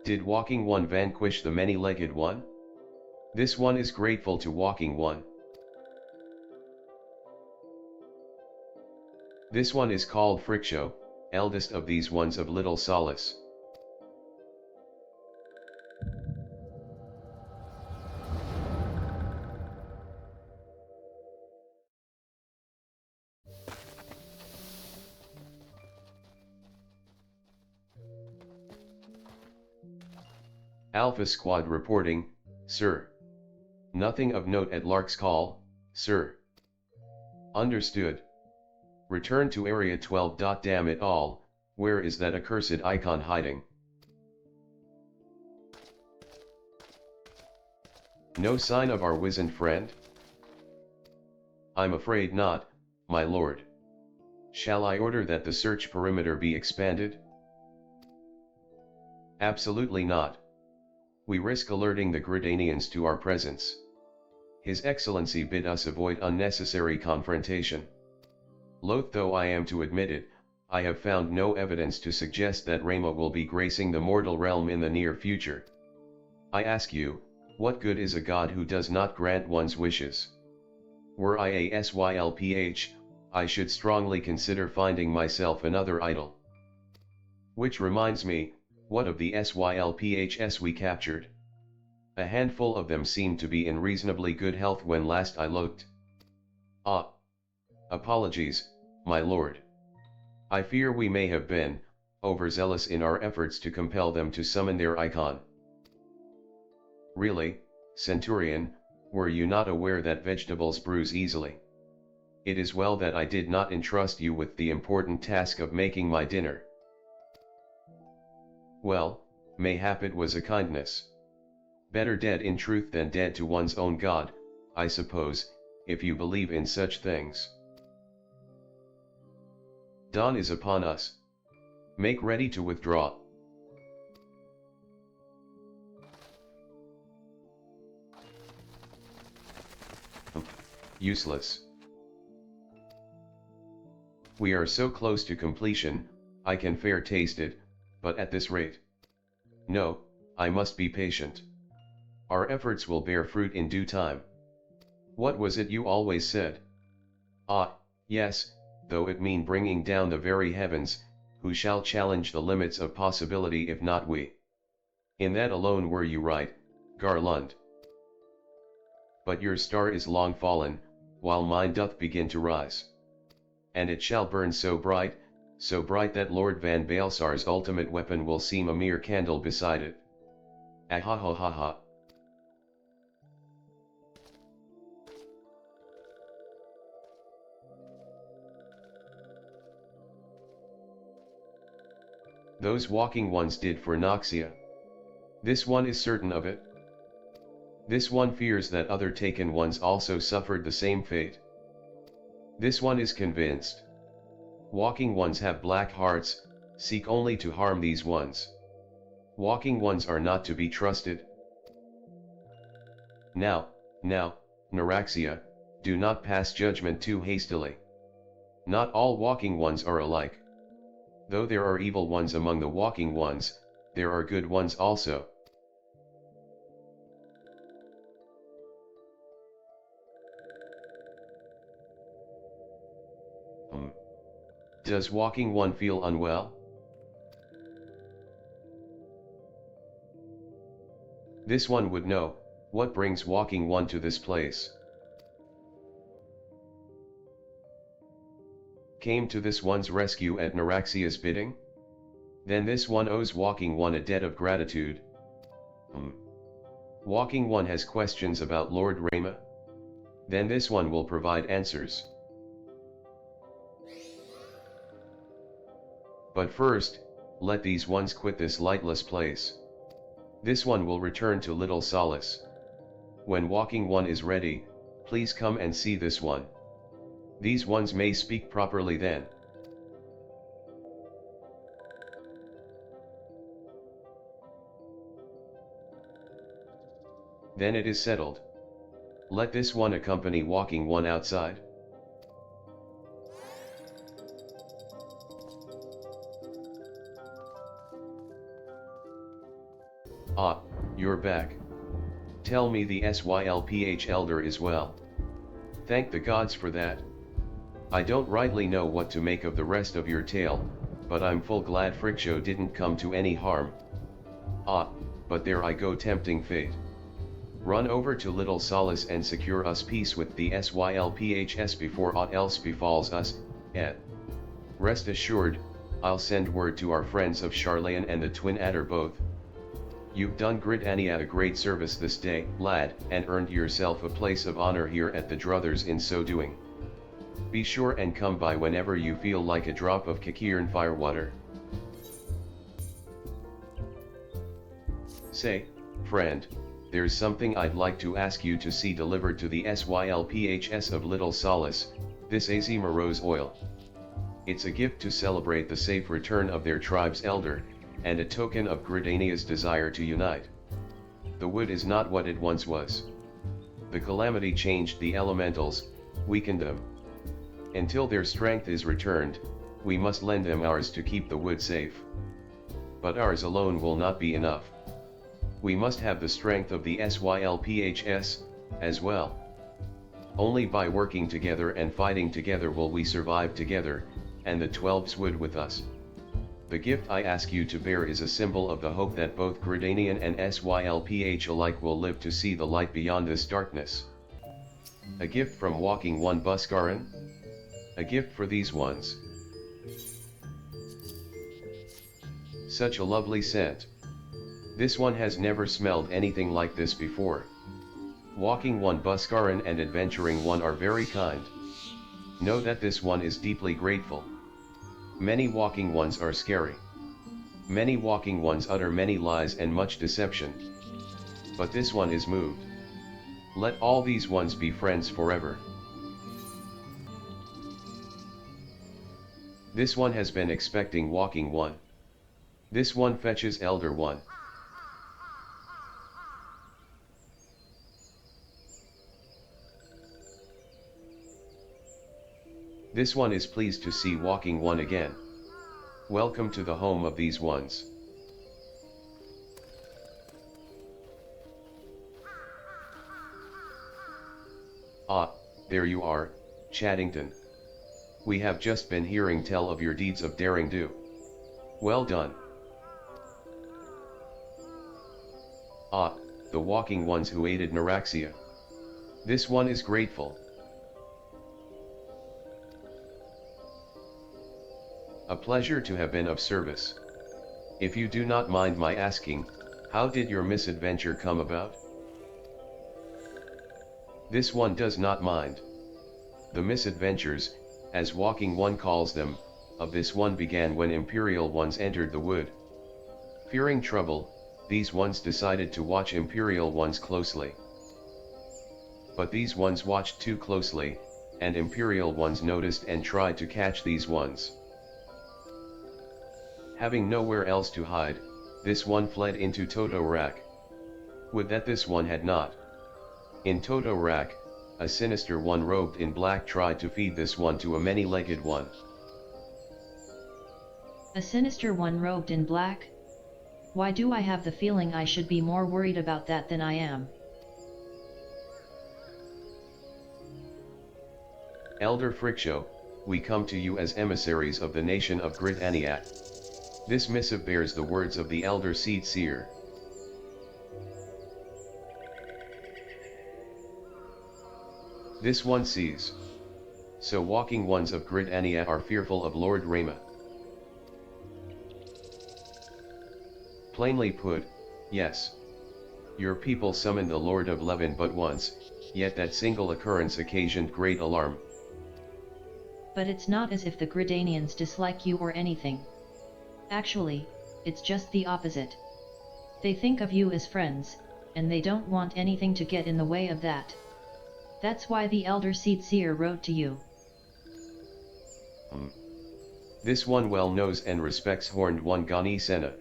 Did Walking One vanquish the many-legged one? This one is grateful to Walking One. This one is called Frickshow, eldest of these ones of little solace. Alpha Squad reporting, sir. Nothing of note at Lark's call, sir. Understood. Return to Area 12. Damn it all, where is that accursed icon hiding? No sign of our wizened friend? I'm afraid not, my lord. Shall I order that the search perimeter be expanded? Absolutely not. We risk alerting the Gridanians to our presence. His Excellency bid us avoid unnecessary confrontation. Loath though I am to admit it, I have found no evidence to suggest that Rama will be gracing the mortal realm in the near future. I ask you, what good is a god who does not grant one's wishes? Were I a SYLPH, I should strongly consider finding myself another idol. Which reminds me, what of the SYLPHs we captured? A handful of them seemed to be in reasonably good health when last I looked. Ah. Apologies, my lord. I fear we may have been overzealous in our efforts to compel them to summon their icon. Really, Centurion, were you not aware that vegetables bruise easily? It is well that I did not entrust you with the important task of making my dinner. Well, mayhap it was a kindness. Better dead in truth than dead to one's own god, I suppose, if you believe in such things. Dawn is upon us. Make ready to withdraw. Useless. We are so close to completion, I can fair taste it, but at this rate. No, I must be patient. Our efforts will bear fruit in due time. What was it you always said? Ah, yes, though it mean bringing down the very heavens, who shall challenge the limits of possibility if not we? In that alone were you right, Garlund. But your star is long fallen, while mine doth begin to rise. And it shall burn so bright that Lord Van Baelsar's ultimate weapon will seem a mere candle beside it. Ahahaha. Those walking ones did for Noxia. This one is certain of it. This one fears that other taken ones also suffered the same fate. This one is convinced. Walking ones have black hearts, seek only to harm these ones. Walking ones are not to be trusted. Now, Naraxia, do not pass judgment too hastily. Not all walking ones are alike. Though there are evil ones among the walking ones, there are good ones also. Does walking one feel unwell? This one would know, what brings walking one to this place. Came to this one's rescue at Naraxia's bidding? Then this one owes walking one a debt of gratitude. Walking one has questions about Lord Rama? Then this one will provide answers. But first, let these ones quit this lightless place. This one will return to Little Solace. When walking one is ready, please come and see this one. These ones may speak properly then. Then it is settled. Let this one accompany walking one outside. Ah, you're back. Tell me the SYLPH elder is well. Thank the gods for that. I don't rightly know what to make of the rest of your tale, but I'm full glad Frickshow didn't come to any harm. Ah, but there I go tempting fate. Run over to Little Solace and secure us peace with the SYLPHs before aught else befalls us, et. Rest assured, I'll send word to our friends of Charlayan and the Twin Adder both. You've done Gridania a great service this day, lad, and earned yourself a place of honor here at the Druthers in so doing. Be sure and come by whenever you feel like a drop of Kakirn firewater. Say, friend, there's something I'd like to ask you to see delivered to the SYLPHS of Little Solace, this Azima Rose oil. It's a gift to celebrate the safe return of their tribe's elder, and a token of Gridania's desire to unite. The wood is not what it once was. The calamity changed the elementals, weakened them. Until their strength is returned, we must lend them ours to keep the wood safe. But ours alone will not be enough. We must have the strength of the SYLPHS, as well. Only by working together and fighting together will we survive together, and the 12s would with us. The gift I ask you to bear is a symbol of the hope that both Gridanian and SYLPH alike will live to see the light beyond this darkness. A gift from Walking One Buskaran? A gift for these ones. Such a lovely scent. This one has never smelled anything like this before. Walking One Buskaran and Adventuring One are very kind. Know that this one is deeply grateful. Many walking ones are scary. Many walking ones utter many lies and much deception. But this one is moved. Let all these ones be friends forever. This one has been expecting Walking One. This one fetches Elder One. This one is pleased to see Walking One again. Welcome to the home of these ones. Ah, there you are, Chaddington. We have just been hearing tell of your deeds of daring do. Well done. Ah, the walking ones who aided Naraxia. This one is grateful. A pleasure to have been of service. If you do not mind my asking, how did your misadventure come about? This one does not mind. The misadventures, as Walking One calls them, of this one began when Imperial ones entered the wood. Fearing trouble, these ones decided to watch Imperial ones closely. But these ones watched too closely, and Imperial ones noticed and tried to catch these ones. Having nowhere else to hide, this one fled into Toto-Rak. Would that this one had not. In Toto-Rak, a sinister one robed in black tried to feed this one to a many-legged one. A sinister one robed in black? Why do I have the feeling I should be more worried about that than I am? Elder Friksho, we come to you as emissaries of the nation of Gridaniat. This missive bears the words of the Elder Seed Seer. This one sees. So walking ones of Gridania are fearful of Lord Rama. Plainly put, yes. Your people summoned the Lord of Levin but once, yet that single occurrence occasioned great alarm. But it's not as if the Gridanians dislike you or anything. Actually, it's just the opposite. They think of you as friends, and they don't want anything to get in the way of that. That's why the Elder Seed Seer wrote to you. This one well knows and respects Horned One Gani Sena.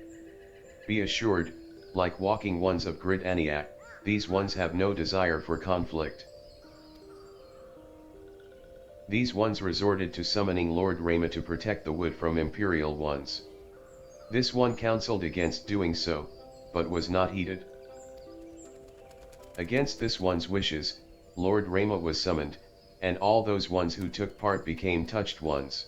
Be assured, like walking ones of Gridaniac, these ones have no desire for conflict. These ones resorted to summoning Lord Rama to protect the wood from Imperial ones. This one counseled against doing so, but was not heeded. Against this one's wishes, Lord Rama was summoned, and all those ones who took part became touched ones.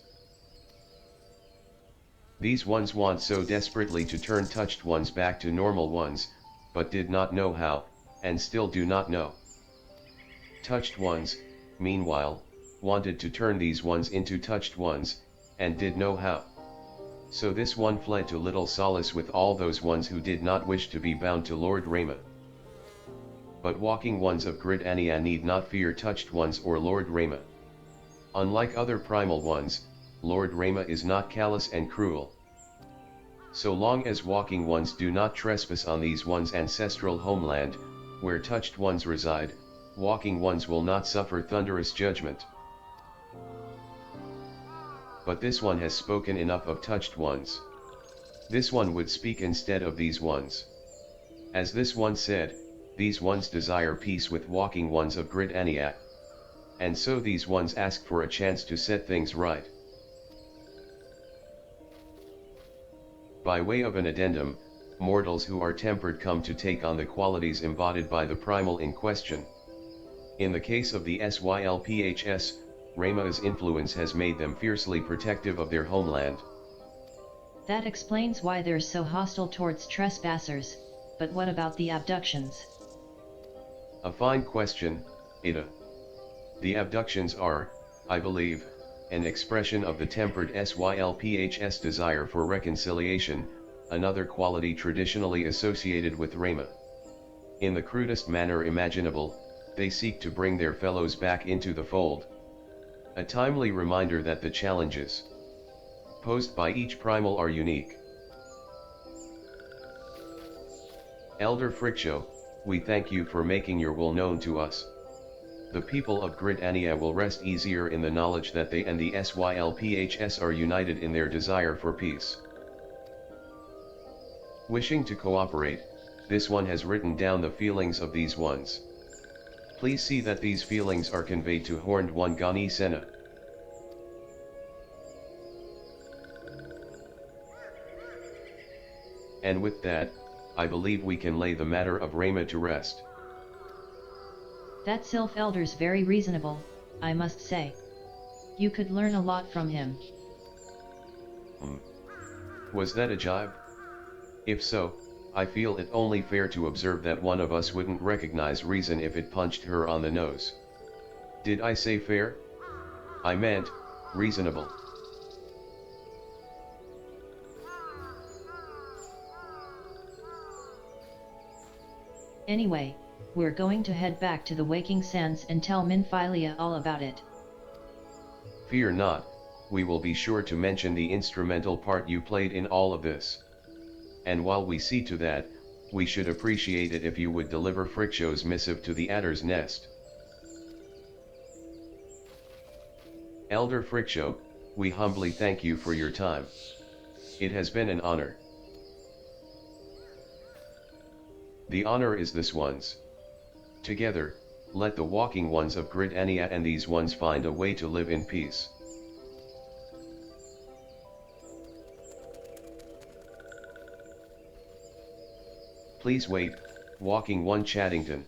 These ones want so desperately to turn touched ones back to normal ones, but did not know how, and still do not know. Touched ones, meanwhile, wanted to turn these ones into touched ones, and did know how. So this one fled to little solace with all those ones who did not wish to be bound to Lord Rama. But walking ones of Grid Ania need not fear touched ones or Lord Rama. Unlike other primal ones, Lord Rama is not callous and cruel. So long as walking ones do not trespass on these ones' ancestral homeland, where touched ones reside, walking ones will not suffer thunderous judgment. But this one has spoken enough of touched ones. This one would speak instead of these ones. As this one said, these ones desire peace with walking ones of Grid Ania. And so these ones ask for a chance to set things right. By way of an addendum, mortals who are tempered come to take on the qualities embodied by the primal in question. In the case of the SYLPHS, Rama's influence has made them fiercely protective of their homeland. That explains why they're so hostile towards trespassers, but what about the abductions? A fine question, Ada. The abductions are, I believe, an expression of the tempered SYLPHS desire for reconciliation, another quality traditionally associated with Rama. In the crudest manner imaginable, they seek to bring their fellows back into the fold. A timely reminder that the challenges posed by each primal are unique. Elder Friksho, we thank you for making your will known to us. The people of Grid Ania will rest easier in the knowledge that they and the SYLPHS are united in their desire for peace. Wishing to cooperate, this one has written down the feelings of these ones. Please see that these feelings are conveyed to Horned One Gani Sena. And with that, I believe we can lay the matter of Rama to rest. That Sylph Elder's very reasonable, I must say. You could learn a lot from him. Was that a jibe? If so, I feel it only fair to observe that one of us wouldn't recognize reason if it punched her on the nose. Did I say fair? I meant, reasonable. Anyway, we're going to head back to the Waking Sands and tell Minfilia all about it. Fear not, we will be sure to mention the instrumental part you played in all of this. And while we see to that, we should appreciate it if you would deliver Friksho's missive to the Adder's Nest. Elder Friksho, we humbly thank you for your time. It has been an honor. The honor is this one's. Together, let the walking ones of Grid Ania and these ones find a way to live in peace. Please wait, Walking One Chaddington.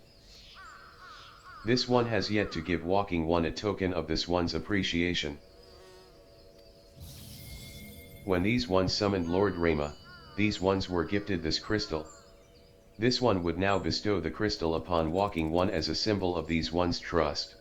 This one has yet to give Walking One a token of this one's appreciation. When these ones summoned Lord Rama, these ones were gifted this crystal. This one would now bestow the crystal upon Walking One as a symbol of these ones' trust.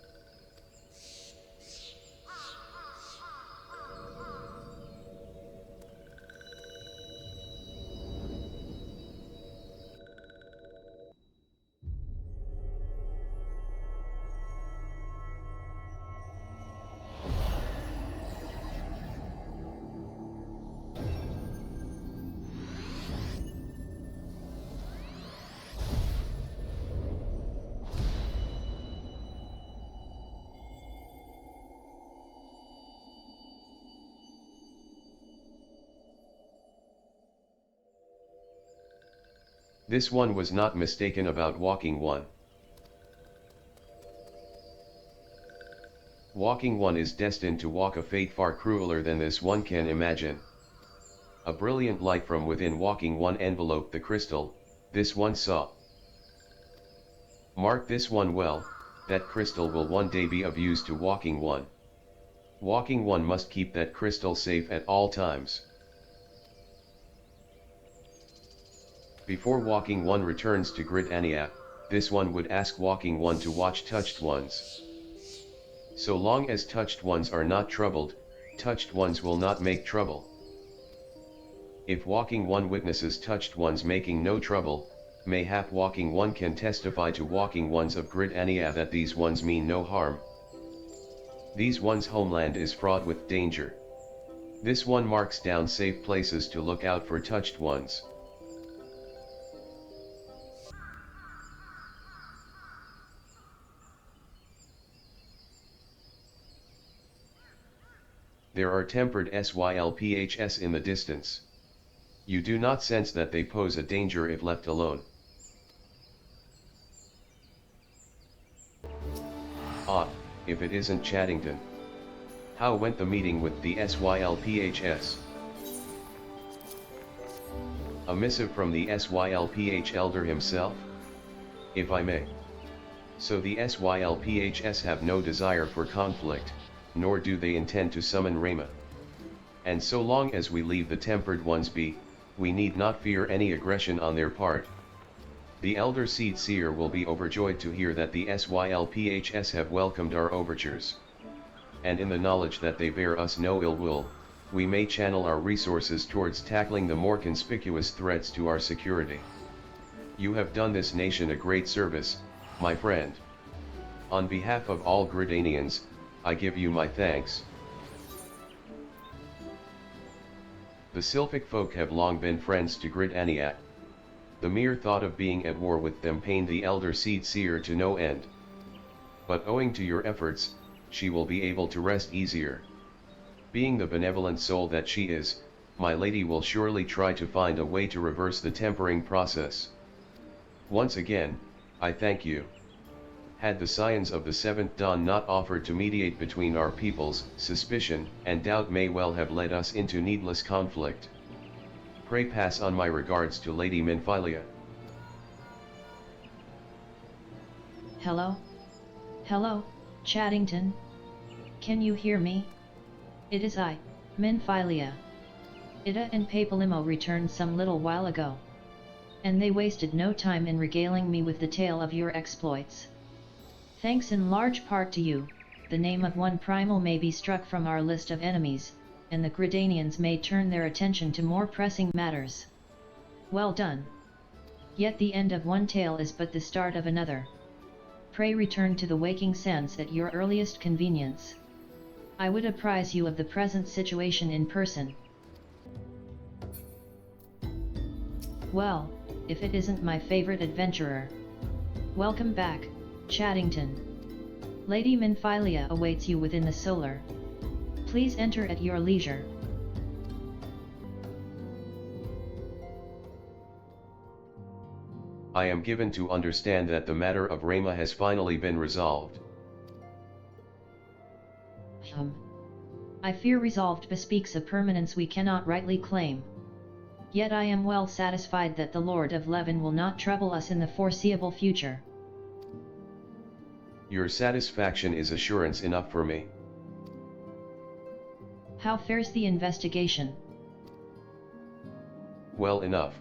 This one was not mistaken about Walking One. Walking One is destined to walk a fate far crueler than this one can imagine. A brilliant light from within Walking One enveloped the crystal, this one saw. Mark this one well, that crystal will one day be of use to Walking One. Walking One must keep that crystal safe at all times. Before Walking One returns to Grid Ania, this one would ask Walking One to watch touched ones. So long as touched ones are not troubled, touched ones will not make trouble. If walking one witnesses touched ones making no trouble, mayhap walking one can testify to walking ones of Gridania that these ones mean no harm. These ones' homeland is fraught with danger. This one marks down safe places to look out for touched ones. There are tempered SYLPHS in the distance. You do not sense that they pose a danger if left alone. Ah, if it isn't Chaddington. How went the meeting with the SYLPHS? A missive from the SYLPH elder himself? If I may. So the SYLPHS have no desire for conflict, nor do they intend to summon Rama. And so long as we leave the tempered ones be, we need not fear any aggression on their part. The Elder Seed Seer will be overjoyed to hear that the SYLPHS have welcomed our overtures. And in the knowledge that they bear us no ill will, we may channel our resources towards tackling the more conspicuous threats to our security. You have done this nation a great service, my friend. On behalf of all Gridanians, I give you my thanks. The Sylphic folk have long been friends to Gridania. The mere thought of being at war with them pained the Elder Seed Seer to no end. But owing to your efforts, she will be able to rest easier. Being the benevolent soul that she is, my lady will surely try to find a way to reverse the tempering process. Once again, I thank you. Had the scions of the Seventh Dawn not offered to mediate between our peoples, suspicion and doubt may well have led us into needless conflict. Pray pass on my regards to Lady Minphilia. Hello? Hello, Chaddington? Can you hear me? It is I, Minphilia. Ida and Papalimo returned some little while ago. And they wasted no time in regaling me with the tale of your exploits. Thanks in large part to you, the name of one primal may be struck from our list of enemies, and the Gridanians may turn their attention to more pressing matters. Well done. Yet the end of one tale is but the start of another. Pray return to the waking sands at your earliest convenience. I would apprise you of the present situation in person. Well, if it isn't my favorite adventurer. Welcome back, Chaddington. Lady Minphilia awaits you within the solar. Please enter at your leisure. I am given to understand that the matter of Rama has finally been resolved. I fear resolved bespeaks a permanence we cannot rightly claim. Yet I am well satisfied that the Lord of Levin will not trouble us in the foreseeable future. Your satisfaction is assurance enough for me. How fares the investigation? Well enough.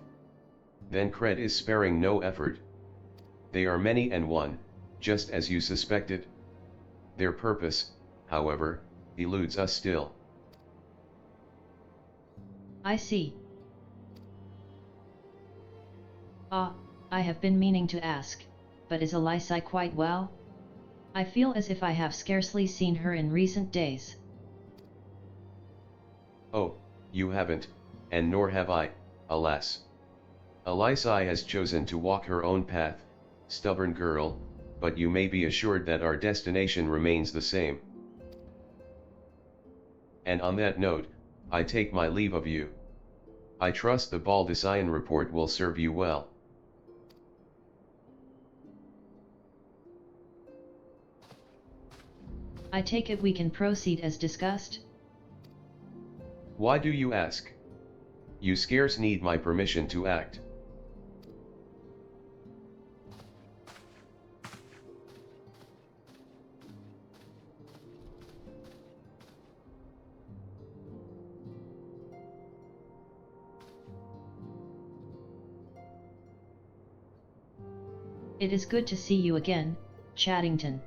Then Cred is sparing no effort. They are many and one, just as you suspected. Their purpose, however, eludes us still. I see. I have been meaning to ask, but is Elysai quite well? I feel as if I have scarcely seen her in recent days. Oh, you haven't, and nor have I, alas. Elysai has chosen to walk her own path, stubborn girl, but you may be assured that our destination remains the same. And on that note, I take my leave of you. I trust the Baldician report will serve you well. I take it we can proceed as discussed? Why do you ask? You scarce need my permission to act. It is good to see you again, Chaddington.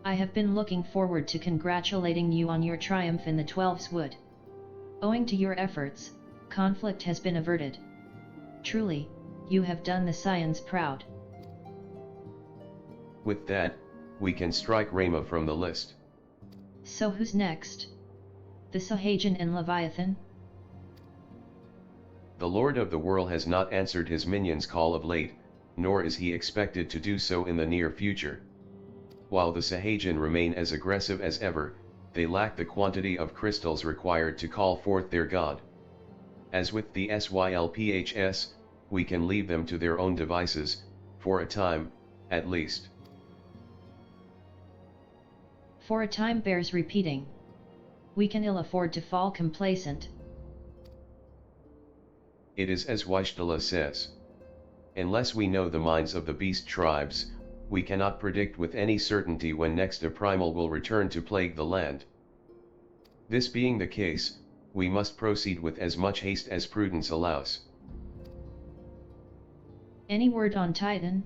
I have been looking forward to congratulating you on your triumph in the Twelves Wood. Owing to your efforts, conflict has been averted. Truly, you have done the Scions proud. With that, we can strike Rama from the list. So who's next? The Sahagin and Leviathan? The Lord of the World has not answered his minions' call of late, nor is he expected to do so in the near future. While the Sahagin remain as aggressive as ever, they lack the quantity of crystals required to call forth their god. As with the SYLPHS, we can leave them to their own devices, for a time, at least. For a time bears repeating. We can ill afford to fall complacent. It is as Waishtala says. Unless we know the minds of the beast tribes, we cannot predict with any certainty when next a primal will return to plague the land. This being the case, we must proceed with as much haste as prudence allows. Any word on Titan?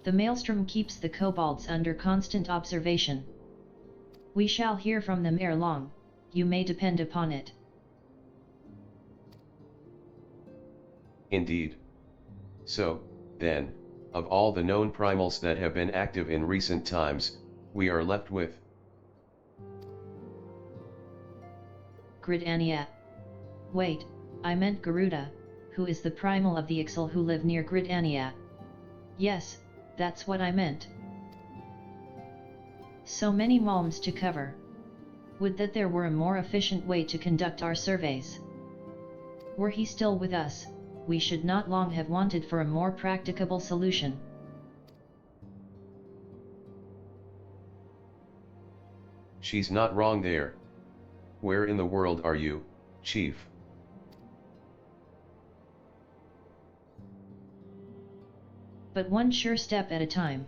The Maelstrom keeps the kobolds under constant observation. We shall hear from them ere long, you may depend upon it. Indeed. So, then, of all the known primals that have been active in recent times, we are left with Gridania. Wait, I meant Garuda, who is the primal of the Ixal who live near Gridania. Yes, that's what I meant. So many malms to cover. Would that there were a more efficient way to conduct our surveys. Were he still with us, we should not long have wanted for a more practicable solution. She's not wrong there. Where in the world are you, Chief? But one sure step at a time.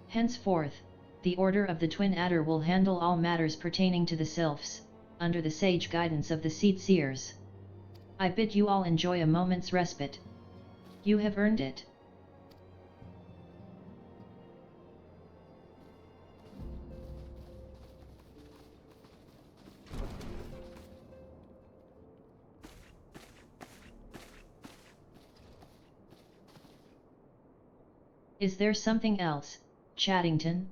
Henceforth, the Order of the Twin Adder will handle all matters pertaining to the Sylphs, under the sage guidance of the Seed Seers. I bid you all enjoy a moment's respite. You have earned it. Is there something else, Chaddington?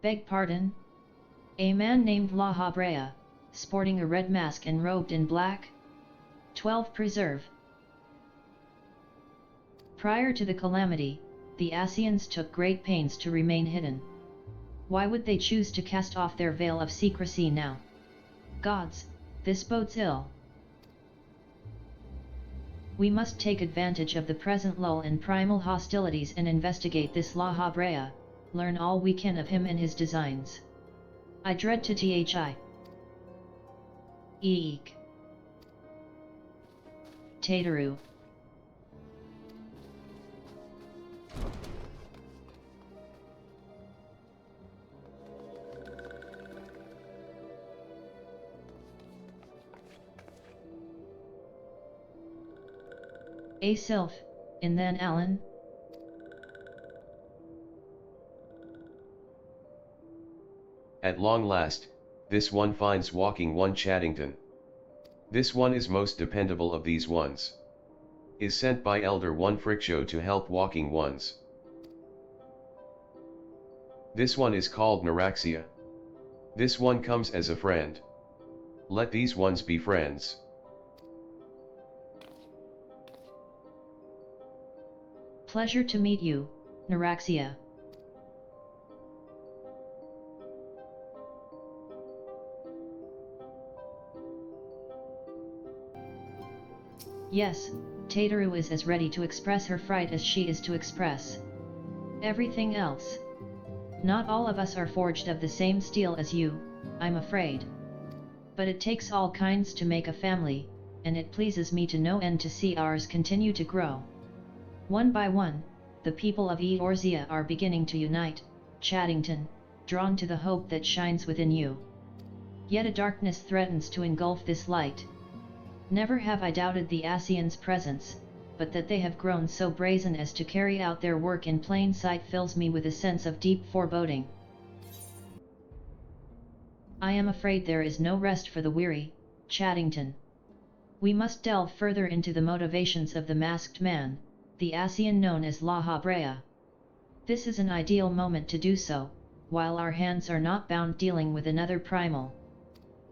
Beg pardon? A man named La Habrea, sporting a red mask and robed in black? 12 Preserve. Prior to the calamity, the Ascians took great pains to remain hidden. Why would they choose to cast off their veil of secrecy now? Gods, this bodes ill. We must take advantage of the present lull in primal hostilities and investigate this La Habrea, learn all we can of him and his designs. I dread to thi. Eek. Tateru. A Sylph, and then Alan? At long last, this one finds walking one Chaddington. This one is most dependable of these ones. Is sent by Elder one Frickshow to help walking ones. This one is called Naraxia. This one comes as a friend. Let these ones be friends. Pleasure to meet you, Naraxia. Yes, Tateru is as ready to express her fright as she is to express everything else. Not all of us are forged of the same steel as you, I'm afraid. But it takes all kinds to make a family, and it pleases me to no end to see ours continue to grow. One by one, the people of Eorzea are beginning to unite, Chaddington, drawn to the hope that shines within you. Yet a darkness threatens to engulf this light. Never have I doubted the Asians' presence, but that they have grown so brazen as to carry out their work in plain sight fills me with a sense of deep foreboding. I am afraid there is no rest for the weary, Chaddington. We must delve further into the motivations of the masked man, the Asian known as La Habrea. This is an ideal moment to do so, while our hands are not bound dealing with another primal.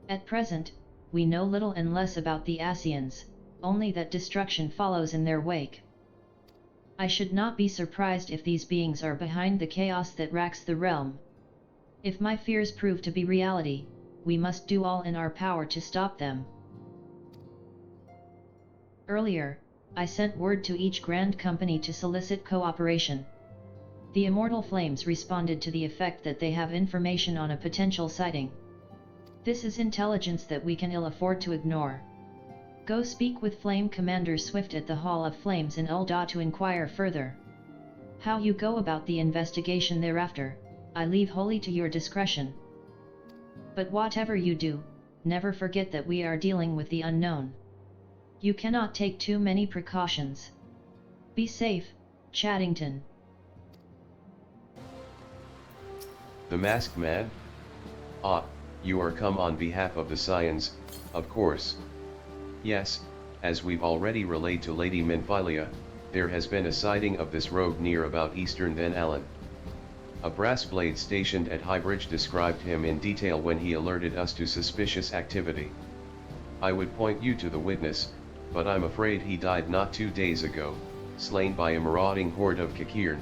At present, we know little and less about the Asians, only that destruction follows in their wake. I should not be surprised if these beings are behind the chaos that racks the realm. If my fears prove to be reality, we must do all in our power to stop them. Earlier, I sent word to each Grand Company to solicit cooperation. The Immortal Flames responded to the effect that they have information on a potential sighting. This is intelligence that we can ill afford to ignore. Go speak with Flame Commander Swift at the Hall of Flames in Ul'dah to inquire further. How you go about the investigation thereafter, I leave wholly to your discretion. But whatever you do, never forget that we are dealing with the unknown. You cannot take too many precautions. Be safe, Chaddington. The Masked Man? Ah, you are come on behalf of the Scions, of course. Yes, as we've already relayed to Lady Minfilia, there has been a sighting of this rogue near about Eastern Den Allen. A brass blade stationed at Highbridge described him in detail when he alerted us to suspicious activity. I would point you to the witness, but I'm afraid he died not 2 days ago, slain by a marauding horde of Kakirn.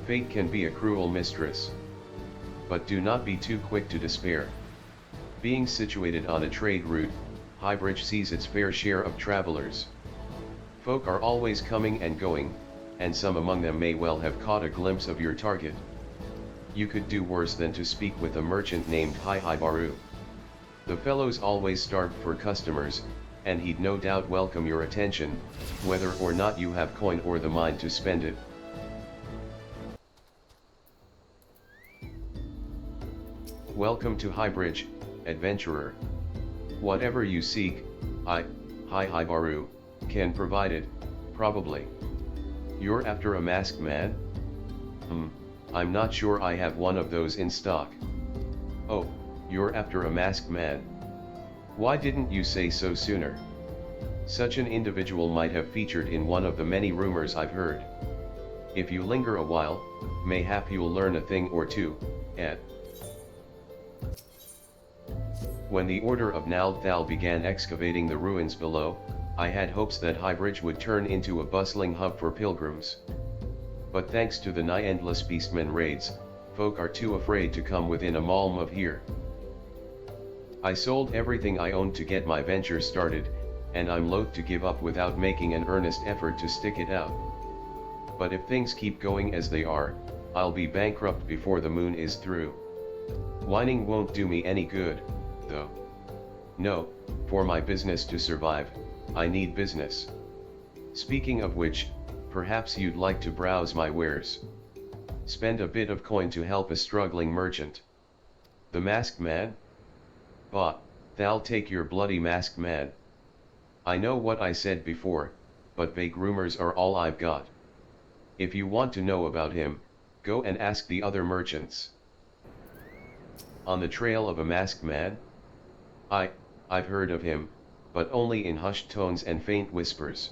Fate can be a cruel mistress. But do not be too quick to despair. Being situated on a trade route, Highbridge sees its fair share of travelers. Folk are always coming and going, and some among them may well have caught a glimpse of your target. You could do worse than to speak with a merchant named Baru. The fellow's always starved for customers, and he'd no doubt welcome your attention, whether or not you have coin or the mind to spend it. Welcome to Highbridge, adventurer. Whatever you seek, Baru, can provide it, probably. You're after a masked man? I'm not sure I have one of those in stock. Oh, you're after a masked man. Why didn't you say so sooner? Such an individual might have featured in one of the many rumors I've heard. If you linger a while, mayhap you'll learn a thing or two, Ed. When the Order of Nald Thal began excavating the ruins below, I had hopes that Highbridge would turn into a bustling hub for pilgrims. But thanks to the nigh endless beastmen raids, folk are too afraid to come within a malm of here. I sold everything I owned to get my venture started, and I'm loath to give up without making an earnest effort to stick it out. But if things keep going as they are, I'll be bankrupt before the moon is through. Whining won't do me any good, though. No, for my business to survive, I need business. Speaking of which, perhaps you'd like to browse my wares. Spend a bit of coin to help a struggling merchant. The Masked Man? Bah, thou'll take your bloody Masked Man. I know what I said before, but vague rumors are all I've got. If you want to know about him, go and ask the other merchants. On the trail of a masked man? I've heard of him, but only in hushed tones and faint whispers.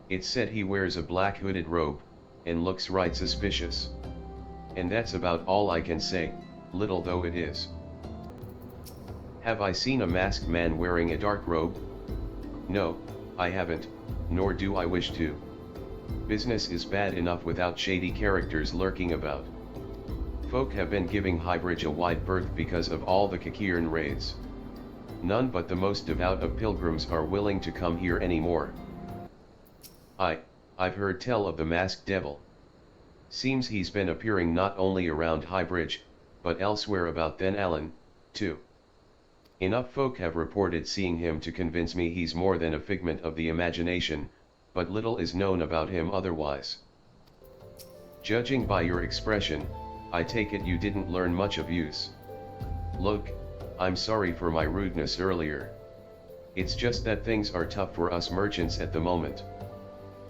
It's said he wears a black hooded robe, and looks right suspicious. And that's about all I can say, little though it is. Have I seen a masked man wearing a dark robe? No, I haven't, nor do I wish to. Business is bad enough without shady characters lurking about. Folk have been giving Highbridge a wide berth because of all the Kakirn raids. None but the most devout of pilgrims are willing to come here anymore. I've heard tell of the masked devil. Seems he's been appearing not only around Highbridge, but elsewhere about Den Allen, too. Enough folk have reported seeing him to convince me he's more than a figment of the imagination, but little is known about him otherwise. Judging by your expression, I take it you didn't learn much of use. Look, I'm sorry for my rudeness earlier. It's just that things are tough for us merchants at the moment.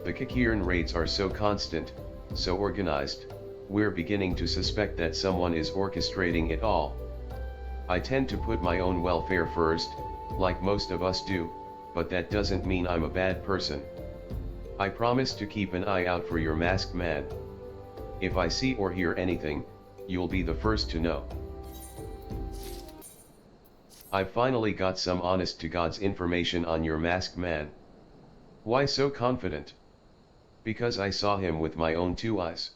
The Kikiran raids are so constant, so organized, we're beginning to suspect that someone is orchestrating it all. I tend to put my own welfare first, like most of us do, but that doesn't mean I'm a bad person. I promise to keep an eye out for your masked man. If I see or hear anything, you'll be the first to know. I've finally got some honest to God's information on your masked man. Why so confident? Because I saw him with my own two eyes.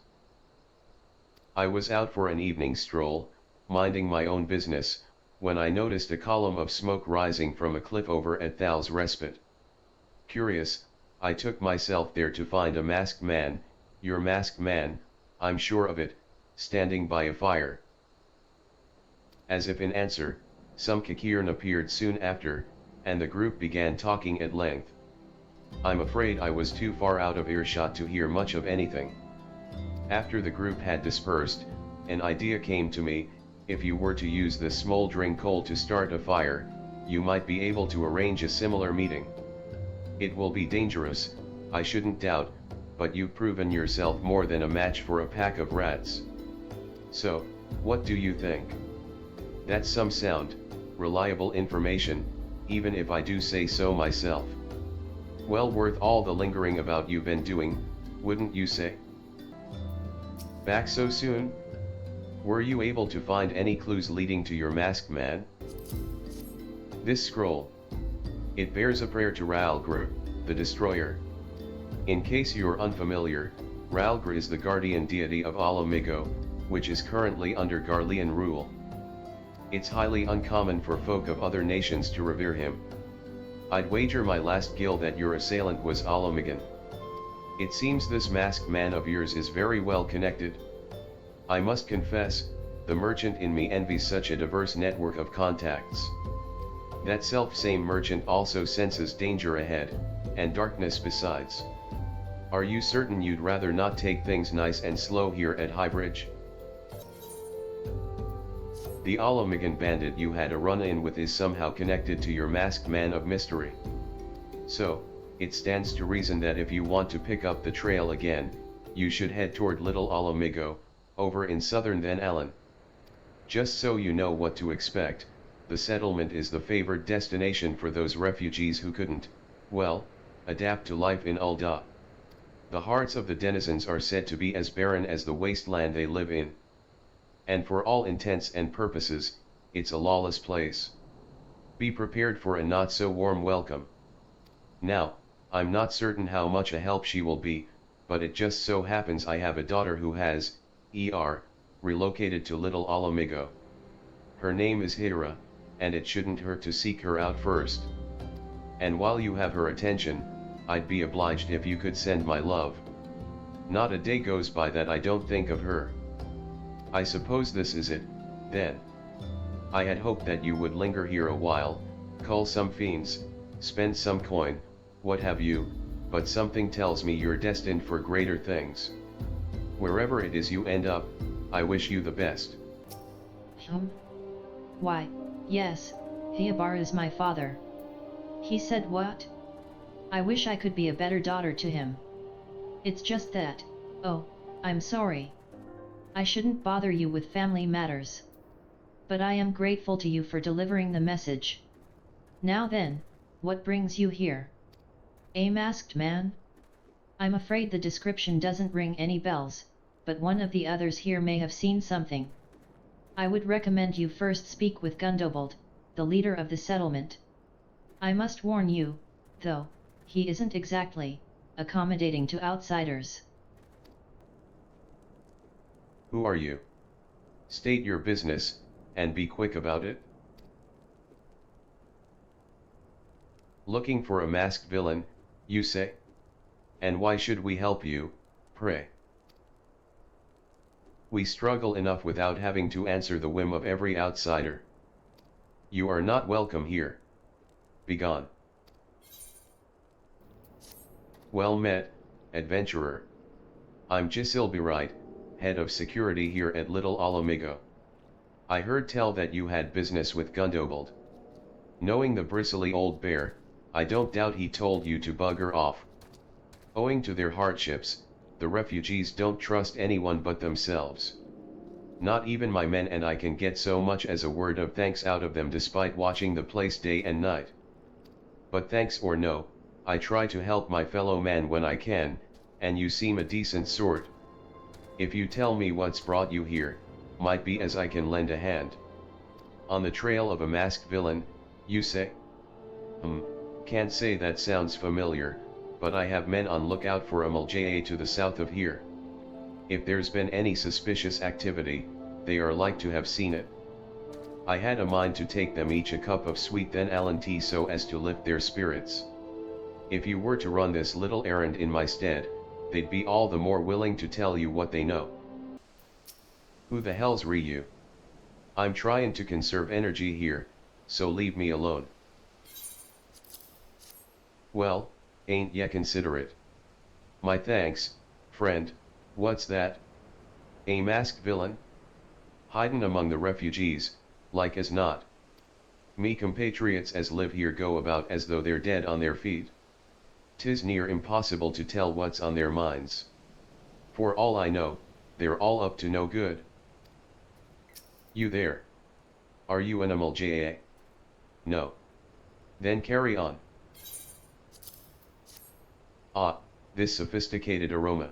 I was out for an evening stroll, minding my own business, when I noticed a column of smoke rising from a cliff over at Thal's Respite. Curious, I took myself there to find a masked man, your masked man, I'm sure of it, standing by a fire. As if in answer, some Kikiran appeared soon after, and the group began talking at length. I'm afraid I was too far out of earshot to hear much of anything. After the group had dispersed, an idea came to me: if you were to use the smoldering coal to start a fire, you might be able to arrange a similar meeting. It will be dangerous, I shouldn't doubt, but you've proven yourself more than a match for a pack of rats. So, what do you think? That's some sound, reliable information, even if I do say so myself. Well worth all the lingering about you've been doing, wouldn't you say? Back so soon? Were you able to find any clues leading to your masked man? This scroll. It bears a prayer to Ralgr, the Destroyer. In case you're unfamiliar, Ralgr is the guardian deity of Alamigo, which is currently under Garlean rule. It's highly uncommon for folk of other nations to revere him. I'd wager my last gill that your assailant was Alamigan. It seems this masked man of yours is very well connected. I must confess, the merchant in me envies such a diverse network of contacts. That self-same merchant also senses danger ahead, and darkness besides. Are you certain you'd rather not take things nice and slow here at Highbridge? The Alamigan bandit you had a run-in with is somehow connected to your masked man of mystery. So, it stands to reason that if you want to pick up the trail again, you should head toward Little Alamigo, over in southern Van Allen. Just so you know what to expect, the settlement is the favored destination for those refugees who couldn't, well, adapt to life in Ul'dah. The hearts of the denizens are said to be as barren as the wasteland they live in. And for all intents and purposes, it's a lawless place. Be prepared for a not so warm welcome. Now, I'm not certain how much a help she will be, but it just so happens I have a daughter who has, relocated to Little Alamigo. Her name is Hira, and it shouldn't hurt to seek her out first. And while you have her attention, I'd be obliged if you could send my love. Not a day goes by that I don't think of her. I suppose this is it, then. I had hoped that you would linger here a while, cull some fiends, spend some coin, what have you, but something tells me you're destined for greater things. Wherever it is you end up, I wish you the best. Why, yes, Hiabar is my father. He said what? I wish I could be a better daughter to him. It's just that, oh, I'm sorry. I shouldn't bother you with family matters. But I am grateful to you for delivering the message. Now then, what brings you here? A masked man? I'm afraid the description doesn't ring any bells, but one of the others here may have seen something. I would recommend you first speak with Gundobold, the leader of the settlement. I must warn you, though, he isn't exactly accommodating to outsiders. Who are you? State your business, and be quick about it. Looking for a masked villain, you say? And why should we help you, pray? We struggle enough without having to answer the whim of every outsider. You are not welcome here. Begone. Well met, adventurer. I'm Gisilbirite, head of security here at Little Alamigo. I heard tell that you had business with Gundobold. Knowing the bristly old bear, I don't doubt he told you to bugger off. Owing to their hardships, the refugees don't trust anyone but themselves. Not even my men and I can get so much as a word of thanks out of them despite watching the place day and night. But thanks or no, I try to help my fellow man when I can, and you seem a decent sort. If you tell me what's brought you here, might be as I can lend a hand. On the trail of a masked villain, you say? Can't say that sounds familiar, but I have men on lookout for a Mulja to the south of here. If there's been any suspicious activity, they are like to have seen it. I had a mind to take them each a cup of sweet then Allen tea so as to lift their spirits. If you were to run this little errand in my stead, they'd be all the more willing to tell you what they know. Who the hell's you? I'm trying to conserve energy here, so leave me alone. Well, ain't ya considerate? My thanks, friend. What's that? A masked villain? Hidin' among the refugees, like as not. Me compatriots as live here go about as though they're dead on their feet. 'Tis near impossible to tell what's on their minds. For all I know, they're all up to no good. You there? Are you an Mulja? No. Then carry on. Ah, this sophisticated aroma.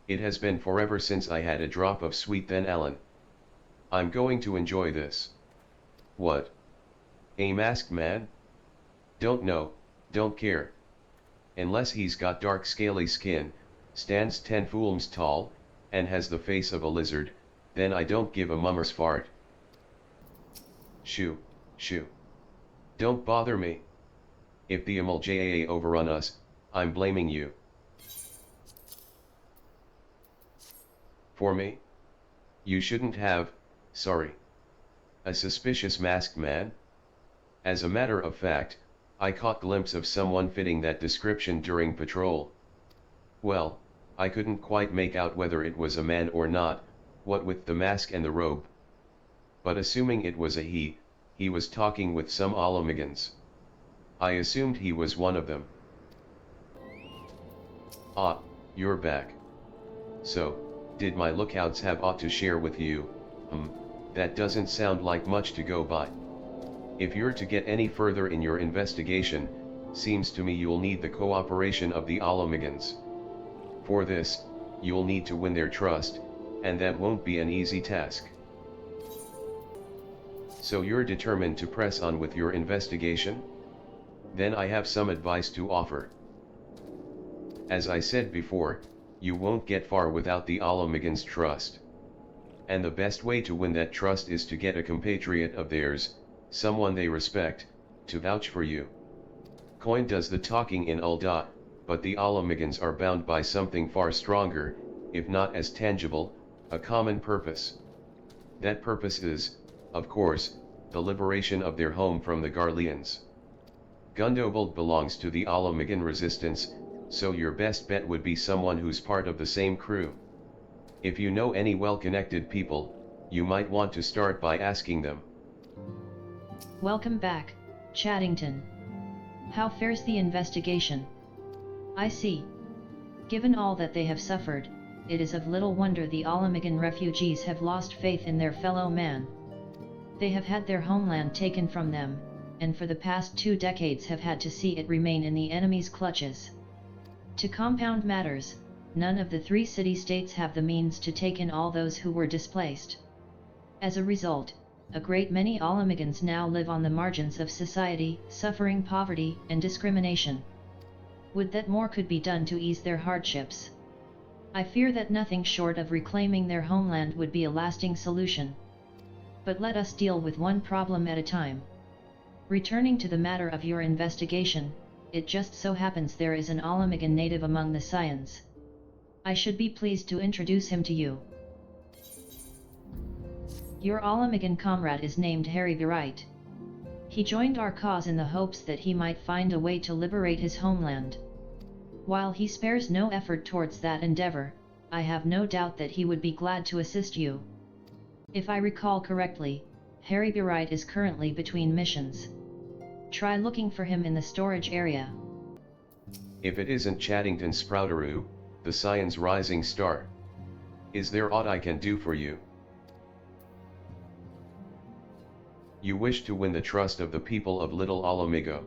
It has been forever since I had a drop of sweet then Allen. I'm going to enjoy this. What? A masked man? Don't know, don't care. Unless he's got dark scaly skin, stands 10 foolms tall, and has the face of a lizard, then I don't give a mummer's fart. Shoo, shoo. Don't bother me. If the Mulja overrun us, I'm blaming you. For me? You shouldn't have, sorry. A suspicious masked man? As a matter of fact, I caught glimpse of someone fitting that description during patrol. Well, I couldn't quite make out whether it was a man or not, what with the mask and the robe. But assuming it was a he was talking with some Alamigans. I assumed he was one of them. Ah, you're back. So, did my lookouts have aught to share with you? That doesn't sound like much to go by. If you're to get any further in your investigation, seems to me you'll need the cooperation of the Alamigans. For this, you'll need to win their trust, and that won't be an easy task. So you're determined to press on with your investigation? Then I have some advice to offer. As I said before, you won't get far without the Alamigans' trust. And the best way to win that trust is to get a compatriot of theirs, someone they respect, to vouch for you. Coin does the talking in Ulda, but the Alamigans are bound by something far stronger, if not as tangible, a common purpose. That purpose is, of course, the liberation of their home from the Garleans. Gundobald belongs to the Alamigan resistance, so your best bet would be someone who's part of the same crew. If you know any well-connected people, you might want to start by asking them. Welcome back, Chaddington. How fares the investigation? I see. Given all that they have suffered, it is of little wonder the Alamigan refugees have lost faith in their fellow man. They have had their homeland taken from them, and for the past 2 decades have had to see it remain in the enemy's clutches. To compound matters, none of the 3 city-states have the means to take in all those who were displaced. As a result, a great many Alamigans now live on the margins of society, suffering poverty and discrimination. Would that more could be done to ease their hardships. I fear that nothing short of reclaiming their homeland would be a lasting solution. But let us deal with one problem at a time. Returning to the matter of your investigation, it just so happens there is an Alamigan native among the Scions. I should be pleased to introduce him to you. Your Alamigan comrade is named Harry Wright. He joined our cause in the hopes that he might find a way to liberate his homeland. While he spares no effort towards that endeavor, I have no doubt that he would be glad to assist you. If I recall correctly, Harry Wright is currently between missions. Try looking for him in the storage area. If it isn't Chaddington Sprouteroo, the Scion's rising star. Is there aught I can do for you? You wish to win the trust of the people of Little Alamigo.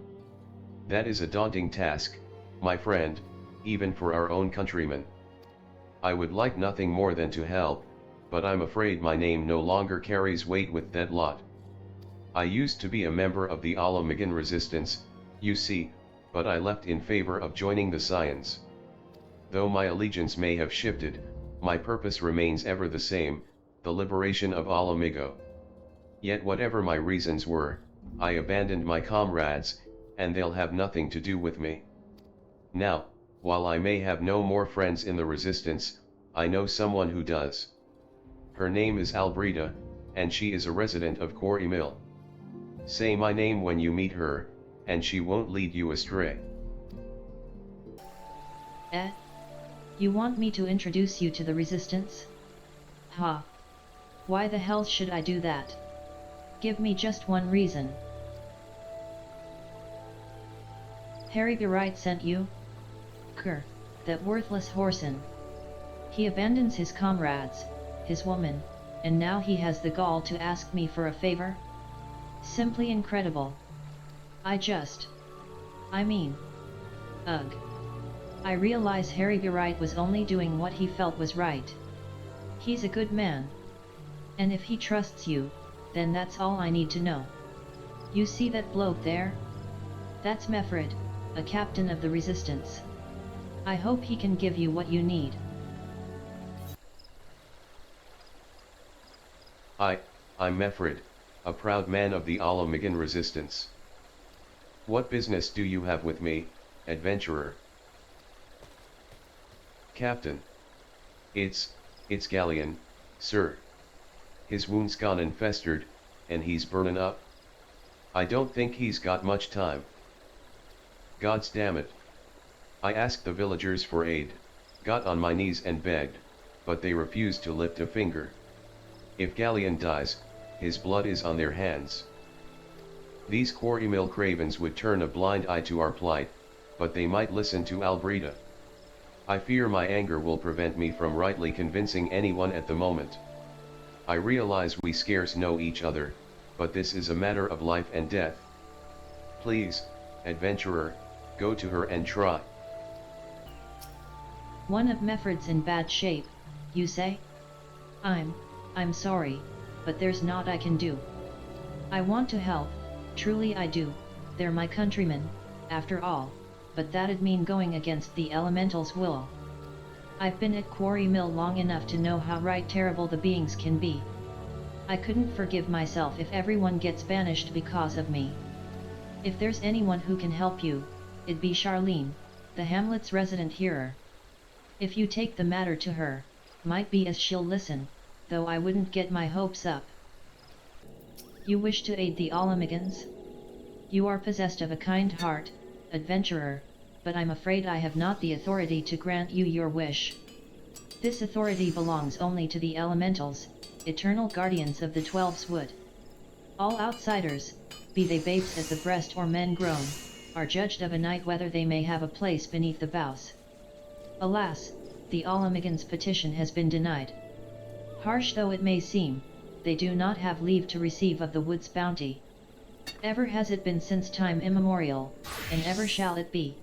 That is a daunting task, my friend, even for our own countrymen. I would like nothing more than to help, but I'm afraid my name no longer carries weight with that lot. I used to be a member of the Alamigan resistance, you see, but I left in favor of joining the Scions. Though my allegiance may have shifted, my purpose remains ever the same, the liberation of Alamigo. Yet whatever my reasons were, I abandoned my comrades, and they'll have nothing to do with me. Now, while I may have no more friends in the resistance, I know someone who does. Her name is Albreda, and she is a resident of Quarry Mill. Say my name when you meet her, and she won't lead you astray. Eh? You want me to introduce you to the resistance? Ha! Why the hell should I do that? Give me just one reason. Harry Wright sent you? Kerr, that worthless whoreson. He abandons his comrades, his woman, and now he has the gall to ask me for a favor? Simply incredible. Ugh. I realize Harry Wright was only doing what he felt was right. He's a good man. And if he trusts you, then that's all I need to know. You see that bloke there? That's Mefred, a captain of the resistance. I hope he can give you what you need. I'm Mefred, a proud man of the Alamigan resistance. What business do you have with me, adventurer? Captain. It's Galleon, sir. His wound's gone and festered, and he's burnin' up. I don't think he's got much time. God's damn it. I asked the villagers for aid, got on my knees and begged, but they refused to lift a finger. If Galleon dies, his blood is on their hands. These Quarry Mill cravens would turn a blind eye to our plight, but they might listen to Albreda. I fear my anger will prevent me from rightly convincing anyone at the moment. I realize we scarce know each other, but this is a matter of life and death. Please, adventurer, go to her and try. One of Mefred's in bad shape, you say? I'm sorry, but there's naught I can do. I want to help, truly I do, they're my countrymen, after all, but that'd mean going against the elemental's will. I've been at Quarry Mill long enough to know how right terrible the beings can be. I couldn't forgive myself if everyone gets banished because of me. If there's anyone who can help you, it'd be Charlene, the hamlet's resident hearer. If you take the matter to her, might be as she'll listen, though I wouldn't get my hopes up. You wish to aid the Alamigans? You are possessed of a kind heart, adventurer, but I'm afraid I have not the authority to grant you your wish. This authority belongs only to the elementals, eternal guardians of the Twelves Wood. All outsiders, be they babes at the breast or men grown, are judged of a night whether they may have a place beneath the boughs. Alas, the Alamigans' petition has been denied. Harsh though it may seem, they do not have leave to receive of the wood's bounty. Ever has it been since time immemorial, and ever shall it be.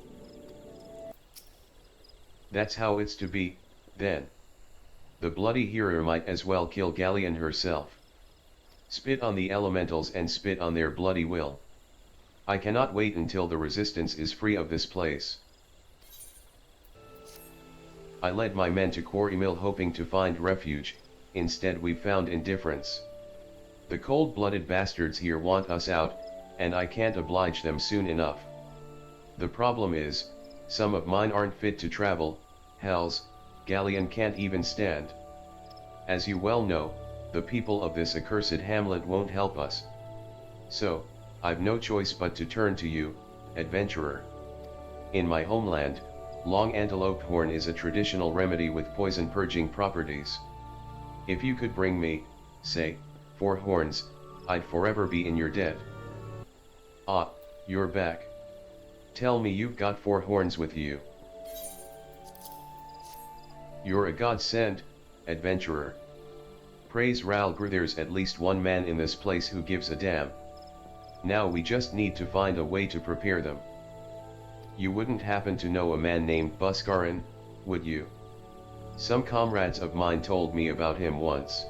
That's how it's to be, then. The bloody hearer might as well kill Galleon herself. Spit on the elementals and spit on their bloody will. I cannot wait until the resistance is free of this place. I led my men to Quarry Mill hoping to find refuge, instead we found indifference. The cold-blooded bastards here want us out, and I can't oblige them soon enough. The problem is, some of mine aren't fit to travel, hells, Galleon can't even stand. As you well know, the people of this accursed hamlet won't help us. So, I've no choice but to turn to you, adventurer. In my homeland, long antelope horn is a traditional remedy with poison purging properties. If you could bring me, say, 4 horns, I'd forever be in your debt. Ah, You're back. Tell me you've got 4 horns with you. You're a godsend, adventurer. Praise Ralgr, there's at least one man in this place who gives a damn. Now we just need to find a way to prepare them. You wouldn't happen to know a man named Buskarin, would you? Some comrades of mine told me about him once.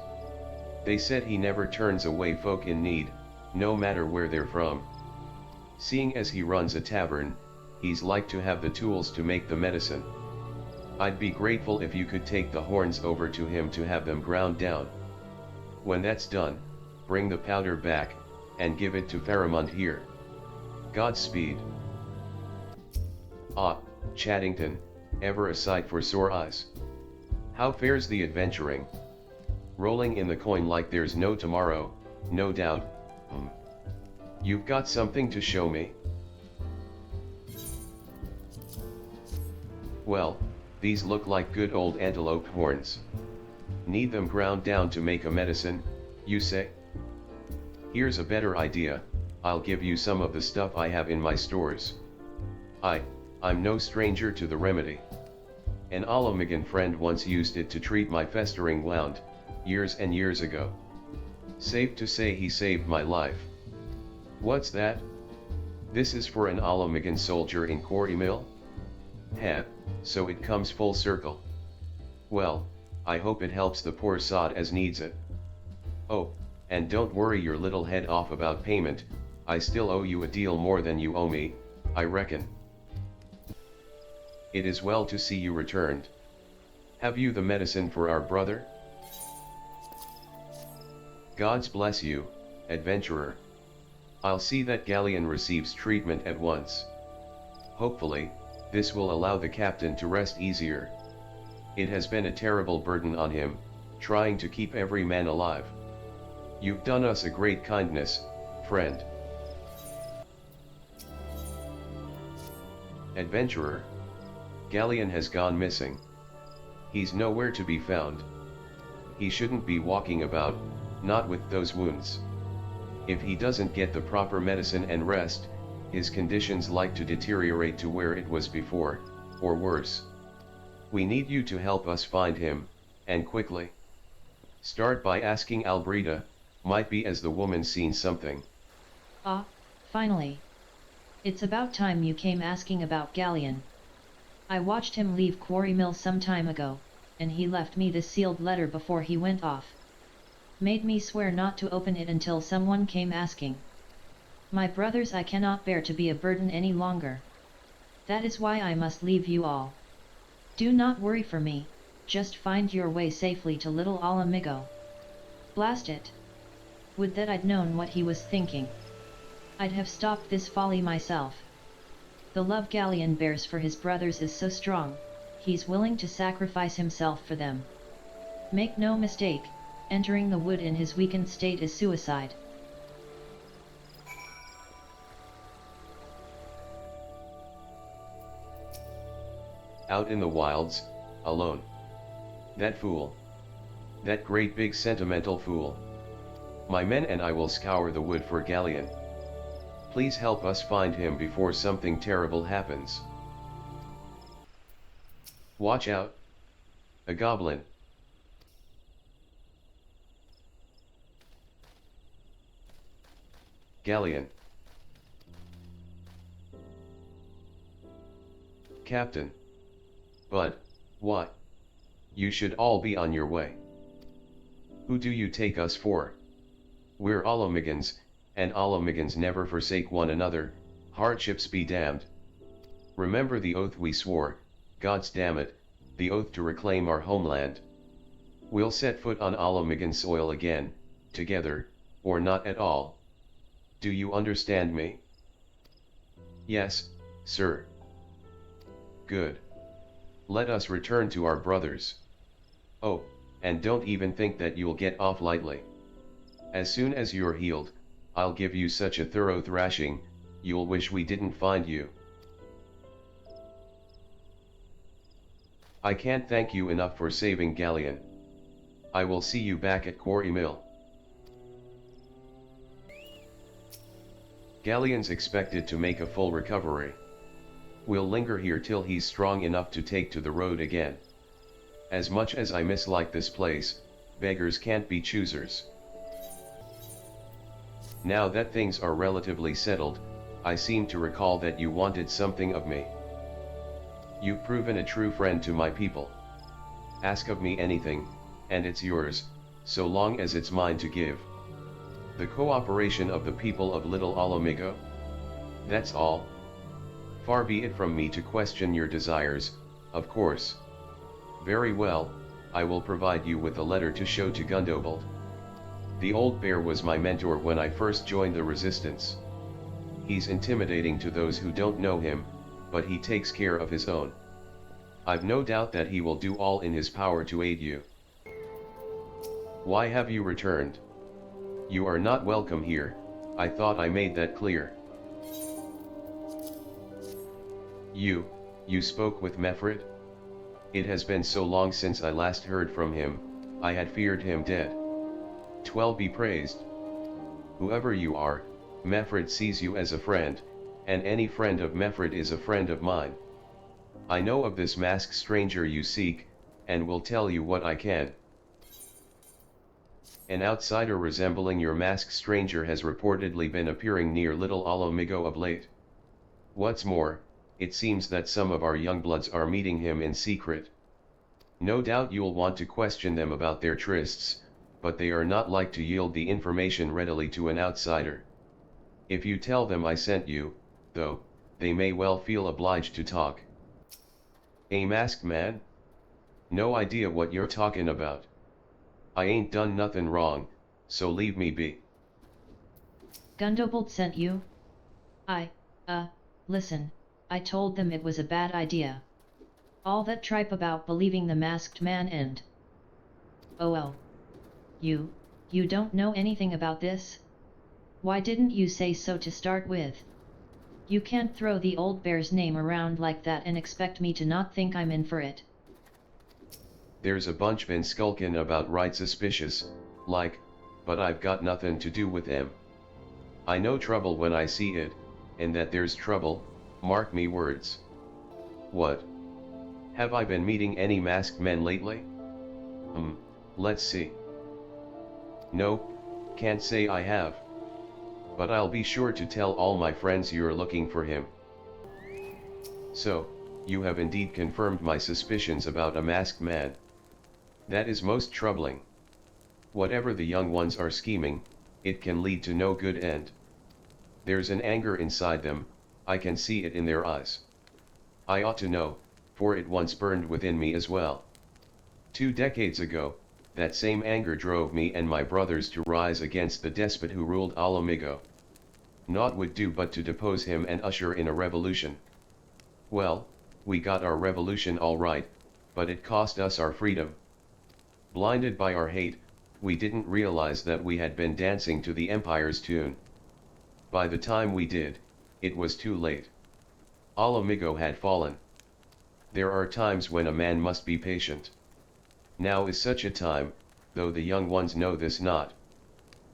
They said he never turns away folk in need, no matter where they're from. Seeing as he runs a tavern, he's like to have the tools to make the medicine. I'd be grateful if you could take the horns over to him to have them ground down. When that's done, bring the powder back, and give it to Pharamond here. Godspeed. Ah, Chaddington, ever a sight for sore eyes. How fares the adventuring? Rolling in the coin like there's no tomorrow, no doubt. You've got something to show me? Well, these look like good old antelope horns. Need them ground down to make a medicine, you say? Here's a better idea, I'll give you some of the stuff I have in my stores. I'm no stranger to the remedy. An Alamigan friend once used it to treat my festering wound, years and years ago. Safe to say he saved my life. What's that? This is for an Alamigan soldier in Corymil? Heh, so it comes full circle. Well, I hope it helps the poor sod as needs it. Oh, and don't worry your little head off about payment, I still owe you a deal more than you owe me, I reckon. It is well to see you returned. Have you the medicine for our brother? Gods bless you, adventurer. I'll see that Galleon receives treatment at once. Hopefully, this will allow the captain to rest easier. It has been a terrible burden on him, trying to keep every man alive. You've done us a great kindness, friend. Adventurer. Galleon has gone missing. He's nowhere to be found. He shouldn't be walking about, not with those wounds. If he doesn't get the proper medicine and rest, his condition's like to deteriorate to where it was before, or worse. We need you to help us find him, and quickly. Start by asking Albreda, might be as the woman's seen something. Ah, finally. It's about time you came asking about Galleon. I watched him leave Quarry Mill some time ago, and he left me this sealed letter before he went off. Made me swear not to open it until someone came asking. My brothers, I cannot bear to be a burden any longer. That is why I must leave you all. Do not worry for me, just find your way safely to little Alamigo. Blast it! Would that I'd known what he was thinking. I'd have stopped this folly myself. The love Galleon bears for his brothers is so strong, he's willing to sacrifice himself for them. Make no mistake, entering the wood in his weakened state is suicide. Out in the wilds, alone. That fool. That great big sentimental fool. My men and I will scour the wood for Galleon. Please help us find him before something terrible happens. Watch out. A goblin. Galleon. Captain. But, what? You should all be on your way. Who do you take us for? We're Allamigans, and Allamigans never forsake one another, hardships be damned. Remember the oath we swore, gods damn it, the oath to reclaim our homeland. We'll set foot on Allamigan soil again, together, or not at all. Do you understand me? Yes, sir. Good. Let us return to our brothers. Oh, and don't even think that you'll get off lightly. As soon as you're healed, I'll give you such a thorough thrashing, you'll wish we didn't find you. I can't thank you enough for saving Galleon. I will see you back at Quarry Mill. Galleon's expected to make a full recovery. We'll linger here till he's strong enough to take to the road again. As much as I mislike this place, beggars can't be choosers. Now that things are relatively settled, I seem to recall that you wanted something of me. You've proven a true friend to my people. Ask of me anything, and it's yours, so long as it's mine to give. The cooperation of the people of Little Alamigo? That's all. Far be it from me to question your desires, of course. Very well, I will provide you with a letter to show to Gundobald. The old bear was my mentor when I first joined the resistance. He's intimidating to those who don't know him, but he takes care of his own. I've no doubt that he will do all in his power to aid you. Why have you returned? You are not welcome here, I thought I made that clear. You spoke with Mefred? It has been so long since I last heard from him, I had feared him dead. 'Twell be praised. Whoever you are, Mefred sees you as a friend, and any friend of Mefred is a friend of mine. I know of this masked stranger you seek, and will tell you what I can. An outsider resembling your masked stranger has reportedly been appearing near Little Alamigo of late. What's more, it seems that some of our youngbloods are meeting him in secret. No doubt you'll want to question them about their trysts, but they are not like to yield the information readily to an outsider. If you tell them I sent you, though, they may well feel obliged to talk. A masked man? No idea what you're talking about. I ain't done nothing wrong, so leave me be. Gundobald sent you? Listen, I told them it was a bad idea. All that tripe about believing the masked man and... Oh well. You don't know anything about this? Why didn't you say so to start with? You can't throw the old bear's name around like that and expect me to not think I'm in for it. There's a bunch been skulkin' about right suspicious, like, but I've got nothing to do with them. I know trouble when I see it, and that there's trouble, mark me words. What? Have I been meeting any masked men lately? Let's see. Nope, can't say I have. But I'll be sure to tell all my friends you're looking for him. So, you have indeed confirmed my suspicions about a masked man. That is most troubling. Whatever the young ones are scheming, it can lead to no good end. There's an anger inside them, I can see it in their eyes. I ought to know, for it once burned within me as well. 2 decades ago, that same anger drove me and my brothers to rise against the despot who ruled Alamigo. Naught would do but to depose him and usher in a revolution. Well, we got our revolution all right, but it cost us our freedom. Blinded by our hate, we didn't realize that we had been dancing to the Empire's tune. By the time we did, it was too late. Alamigo had fallen. There are times when a man must be patient. Now is such a time, though the young ones know this not.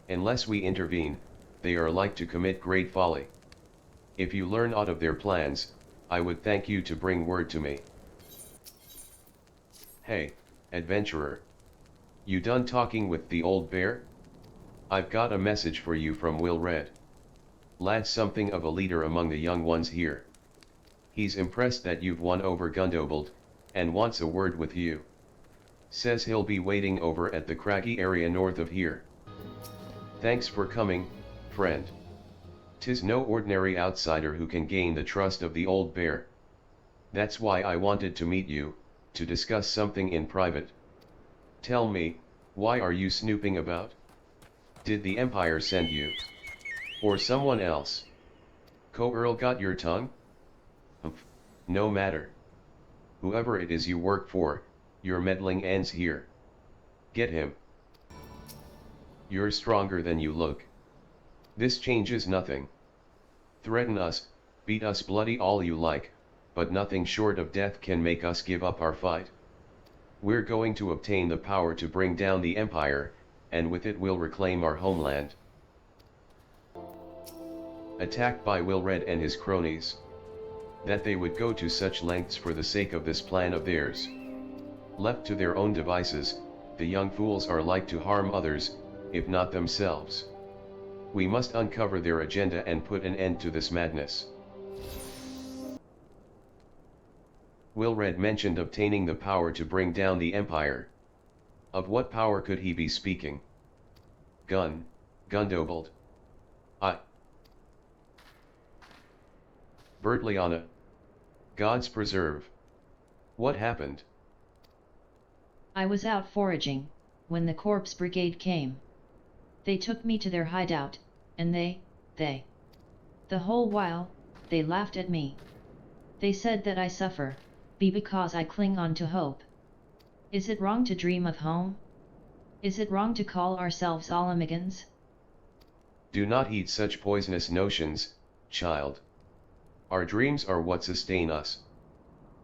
Unless we intervene, they are like to commit great folly. If you learn aught of their plans, I would thank you to bring word to me. Hey, adventurer. You done talking with the old bear? I've got a message for you from Will Red. Lad's something of a leader among the young ones here. He's impressed that you've won over Gundobald, and wants a word with you. Says he'll be waiting over at the craggy area north of here. Thanks for coming, friend. 'Tis no ordinary outsider who can gain the trust of the old bear. That's why I wanted to meet you, to discuss something in private. Tell me, why are you snooping about? Did the Empire send you? Or someone else? Co-Earl got your tongue? No matter. Whoever it is you work for, your meddling ends here. Get him. You're stronger than you look. This changes nothing. Threaten us, beat us bloody all you like, but nothing short of death can make us give up our fight. We're going to obtain the power to bring down the Empire, and with it we'll reclaim our homeland. attacked by Will Red and his cronies. That they would go to such lengths for the sake of this plan of theirs. Left to their own devices, the young fools are like to harm others, if not themselves. We must uncover their agenda and put an end to this madness. Will Red mentioned obtaining the power to bring down the Empire. Of what power could he be speaking? Gundobold. Bertliana. Gods preserve. What happened? I was out foraging, when the corpse brigade came. They took me to their hideout, and the whole while, they laughed at me. They said that I suffer, because I cling on to hope. Is it wrong to dream of home? Is it wrong to call ourselves Alamigans? Do not heed such poisonous notions, child. Our dreams are what sustain us.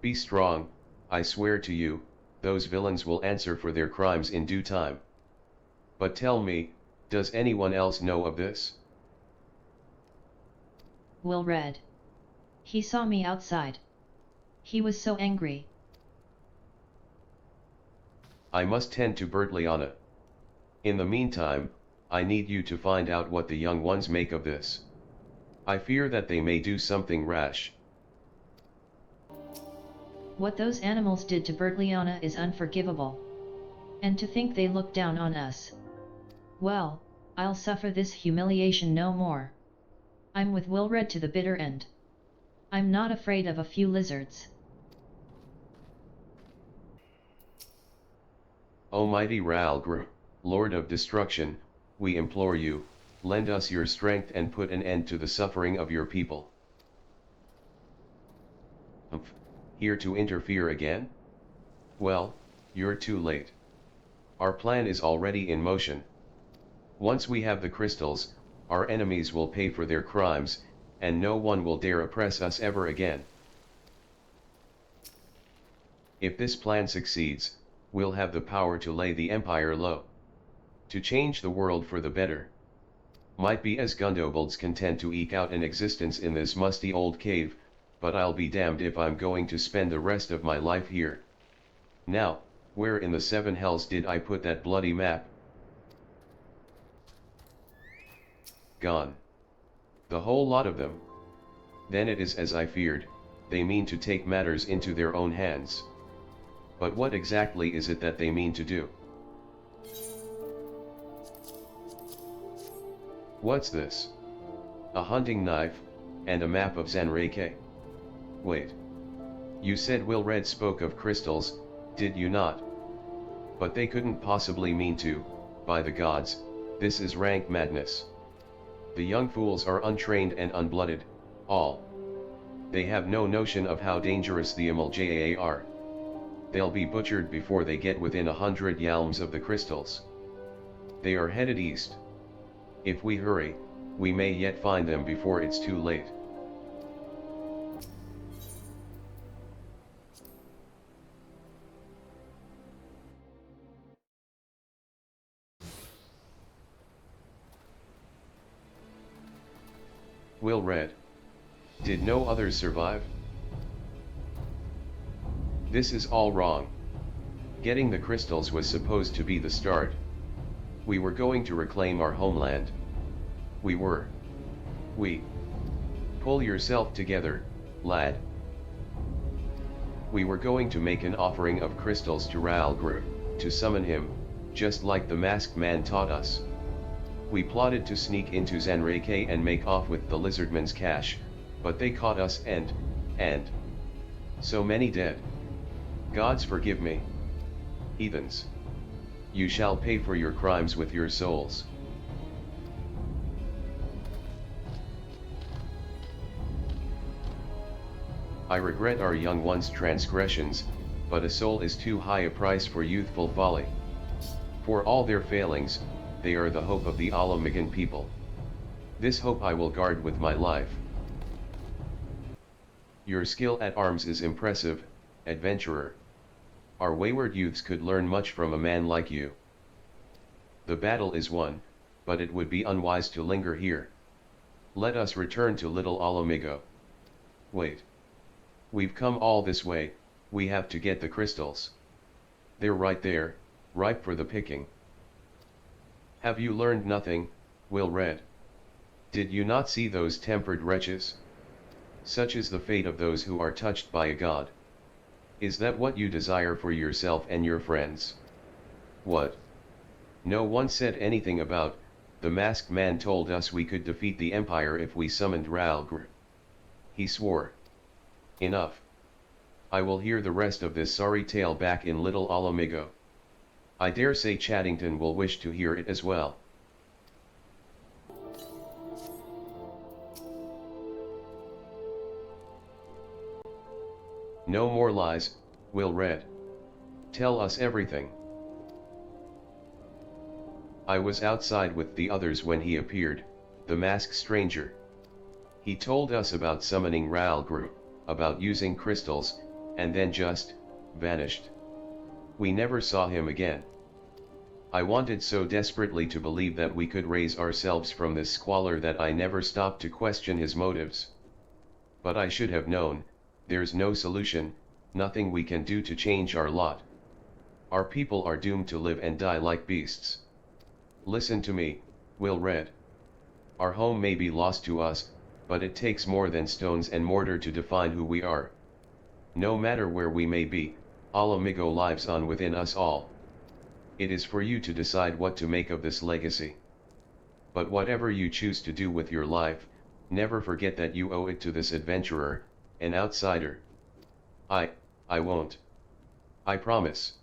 Be strong, I swear to you, those villains will answer for their crimes in due time. But tell me, does anyone else know of this? Will Red. He saw me outside. He was so angry. I must tend to Bertliana. In the meantime, I need you to find out what the young ones make of this. I fear that they may do something rash. What those animals did to Bertliana is unforgivable. And to think they look down on us. Well, I'll suffer this humiliation no more. I'm with Will Red to the bitter end. I'm not afraid of a few lizards. Almighty Ralgr, Lord of Destruction, we implore you, lend us your strength and put an end to the suffering of your people. Here to interfere again? Well, you're too late. Our plan is already in motion. Once we have the crystals, our enemies will pay for their crimes, and no one will dare oppress us ever again. If this plan succeeds, we'll have the power to lay the Empire low. To change the world for the better. Might be as Gundobold's content to eke out an existence in this musty old cave, but I'll be damned if I'm going to spend the rest of my life here. Now, where in the seven hells did I put that bloody map? Gone. The whole lot of them. Then it is as I feared, they mean to take matters into their own hands. But what exactly is it that they mean to do? What's this? A hunting knife, and a map of Zanreke? Wait. You said Will Red spoke of crystals, did you not? But they couldn't possibly mean to, by the gods, this is rank madness. The young fools are untrained and unblooded, all. They have no notion of how dangerous the Imulja are. They'll be butchered before they get within 100 yalms of the crystals. They are headed east. If we hurry, we may yet find them before it's too late. Will Red. Did no others survive? This is all wrong. Getting the crystals was supposed to be the start. We were going to reclaim our homeland. We. Pull yourself together, lad. We were going to make an offering of crystals to Ralgr, to summon him, just like the masked man taught us. We plotted to sneak into Zanreke and make off with the lizardman's cash, but they caught us and so many dead. Gods forgive me. Heathens. You shall pay for your crimes with your souls. I regret our young ones' transgressions, but a soul is too high a price for youthful folly. For all their failings, they are the hope of the Alamigan people. This hope I will guard with my life. Your skill at arms is impressive, adventurer. Our wayward youths could learn much from a man like you. The battle is won, but it would be unwise to linger here. Let us return to Little Alamigo. Wait. We've come all this way, we have to get the crystals. They're right there, ripe for the picking. Have you learned nothing, Will Red? Did you not see those tempered wretches? Such is the fate of those who are touched by a god. Is that what you desire for yourself and your friends? What? No one said anything about, the masked man told us we could defeat the Empire if we summoned Ralgr. He swore. Enough. I will hear the rest of this sorry tale back in Little Alamigo. I dare say Chaddington will wish to hear it as well. No more lies, Will Red. Tell us everything. I was outside with the others when he appeared, the masked stranger. He told us about summoning Ralgr, about using crystals, and then just vanished. We never saw him again. I wanted so desperately to believe that we could raise ourselves from this squalor that I never stopped to question his motives. But I should have known, there's no solution, nothing we can do to change our lot. Our people are doomed to live and die like beasts. Listen to me, Will Red. Our home may be lost to us, but it takes more than stones and mortar to define who we are. No matter where we may be, Alamigo lives on within us all. It is for you to decide what to make of this legacy. But whatever you choose to do with your life, never forget that you owe it to this adventurer, an outsider. I won't. I promise.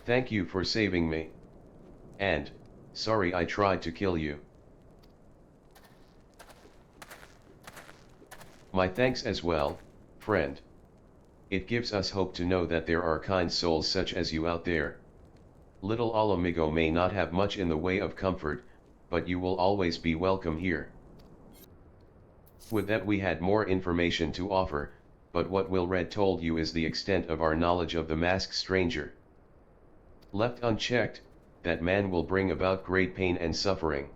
Thank you for saving me. And, sorry I tried to kill you. My thanks as well, friend. It gives us hope to know that there are kind souls such as you out there. Little Alamigo may not have much in the way of comfort, but you will always be welcome here. Would that we had more information to offer, but what Will Red told you is the extent of our knowledge of the masked stranger. Left unchecked, that man will bring about great pain and suffering.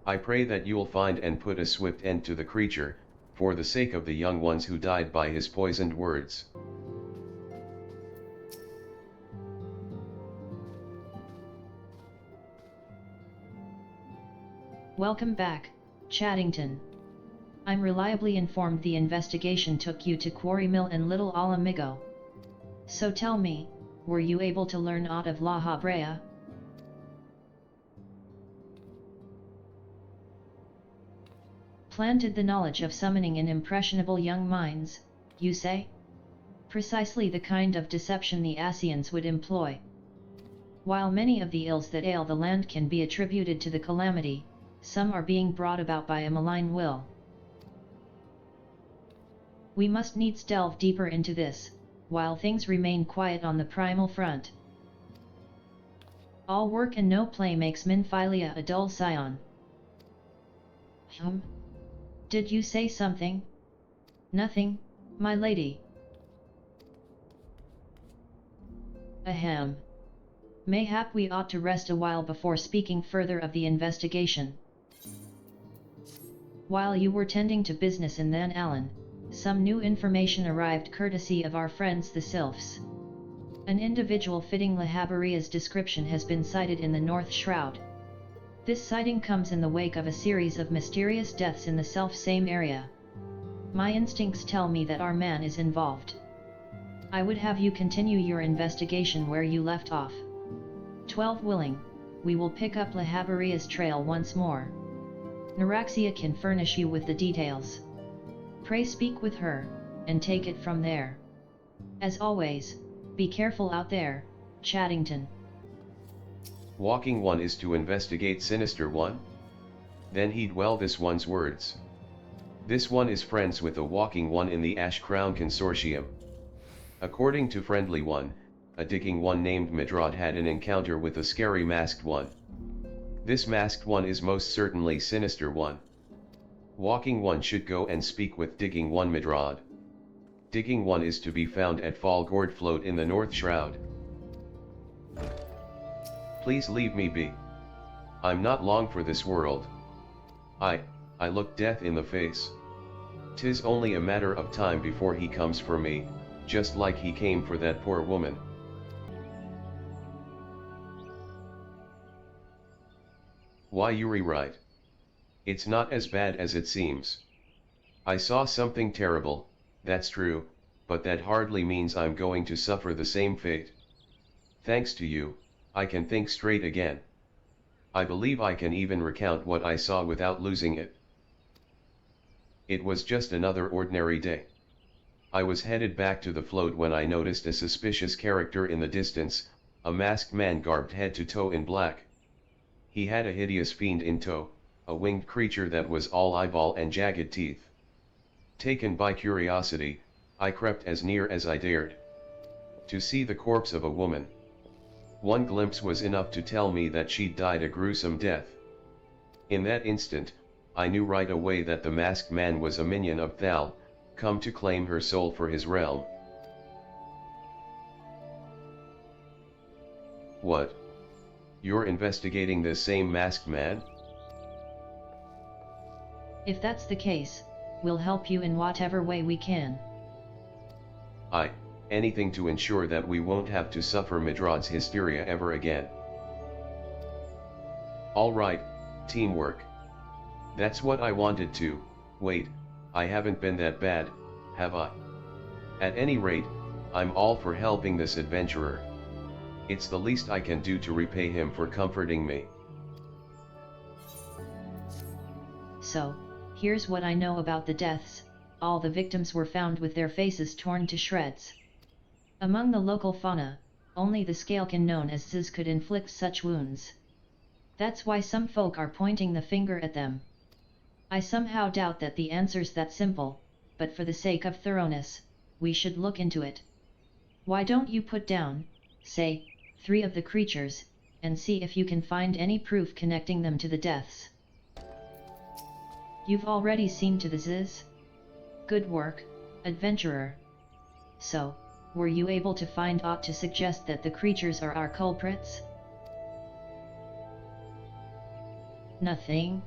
I pray that you'll find and put a swift end to the creature, for the sake of the young ones who died by his poisoned words. Welcome back, Chaddington. I'm reliably informed the investigation took you to Quarry Mill and Little Alamigo. So tell me, were you able to learn aught of La Habrea? Planted the knowledge of summoning in impressionable young minds, you say? Precisely the kind of deception the Asians would employ. While many of the ills that ail the land can be attributed to the calamity, some are being brought about by a malign will. We must needs delve deeper into this, while things remain quiet on the primal front. All work and no play makes Minphilia a dull scion. Did you say something? Nothing, my lady. Ahem. Mayhap we ought to rest a while before speaking further of the investigation. While you were tending to business in Then Allen, some new information arrived courtesy of our friends the Sylphs. An individual fitting Lahabaria's description has been sighted in the North Shroud. This sighting comes in the wake of a series of mysterious deaths in the self-same area. My instincts tell me that our man is involved. I would have you continue your investigation where you left off. 12 willing, we will pick up Lahabaria's trail once more. Neuraxia can furnish you with the details. Pray speak with her, and take it from there. As always, be careful out there, Chaddington. Walking One is to investigate Sinister One? Then heed well this one's words. This one is friends with the Walking One in the Ash Crown Consortium. According to Friendly One, a digging one named Midrad had an encounter with a scary masked one. This masked one is most certainly Sinister One. Walking One should go and speak with Digging One Midrad. Digging One is to be found at Fall Gourd Float in the North Shroud. Please leave me be. I'm not long for this world. I looked death in the face. 'Tis only a matter of time before he comes for me, just like he came for that poor woman. Why, Yuri, right. It's not as bad as it seems. I saw something terrible, that's true, but that hardly means I'm going to suffer the same fate. Thanks to you, I can think straight again. I believe I can even recount what I saw without losing it. It was just another ordinary day. I was headed back to the float when I noticed a suspicious character in the distance, a masked man garbed head to toe in black. He had a hideous fiend in tow, a winged creature that was all eyeball and jagged teeth. Taken by curiosity, I crept as near as I dared. To see the corpse of a woman. One glimpse was enough to tell me that she'd died a gruesome death. In that instant, I knew right away that the masked man was a minion of Thal, come to claim her soul for his realm. What? You're investigating this same masked man? If that's the case, we'll help you in whatever way we can. Anything to ensure that we won't have to suffer Midrod's hysteria ever again. Alright, teamwork. That's what I wanted to. Wait, I haven't been that bad, have I? At any rate, I'm all for helping this adventurer. It's the least I can do to repay him for comforting me. So, here's what I know about the deaths. All the victims were found with their faces torn to shreds. Among the local fauna, only the scalekin known as Ziz could inflict such wounds. That's why some folk are pointing the finger at them. I somehow doubt that the answer's that simple, but for the sake of thoroughness, we should look into it. Why don't you put down, say, 3 of the creatures, and see if you can find any proof connecting them to the deaths. You've already seen to the Ziz? Good work, adventurer. So, were you able to find aught to suggest that the creatures are our culprits? Nothing?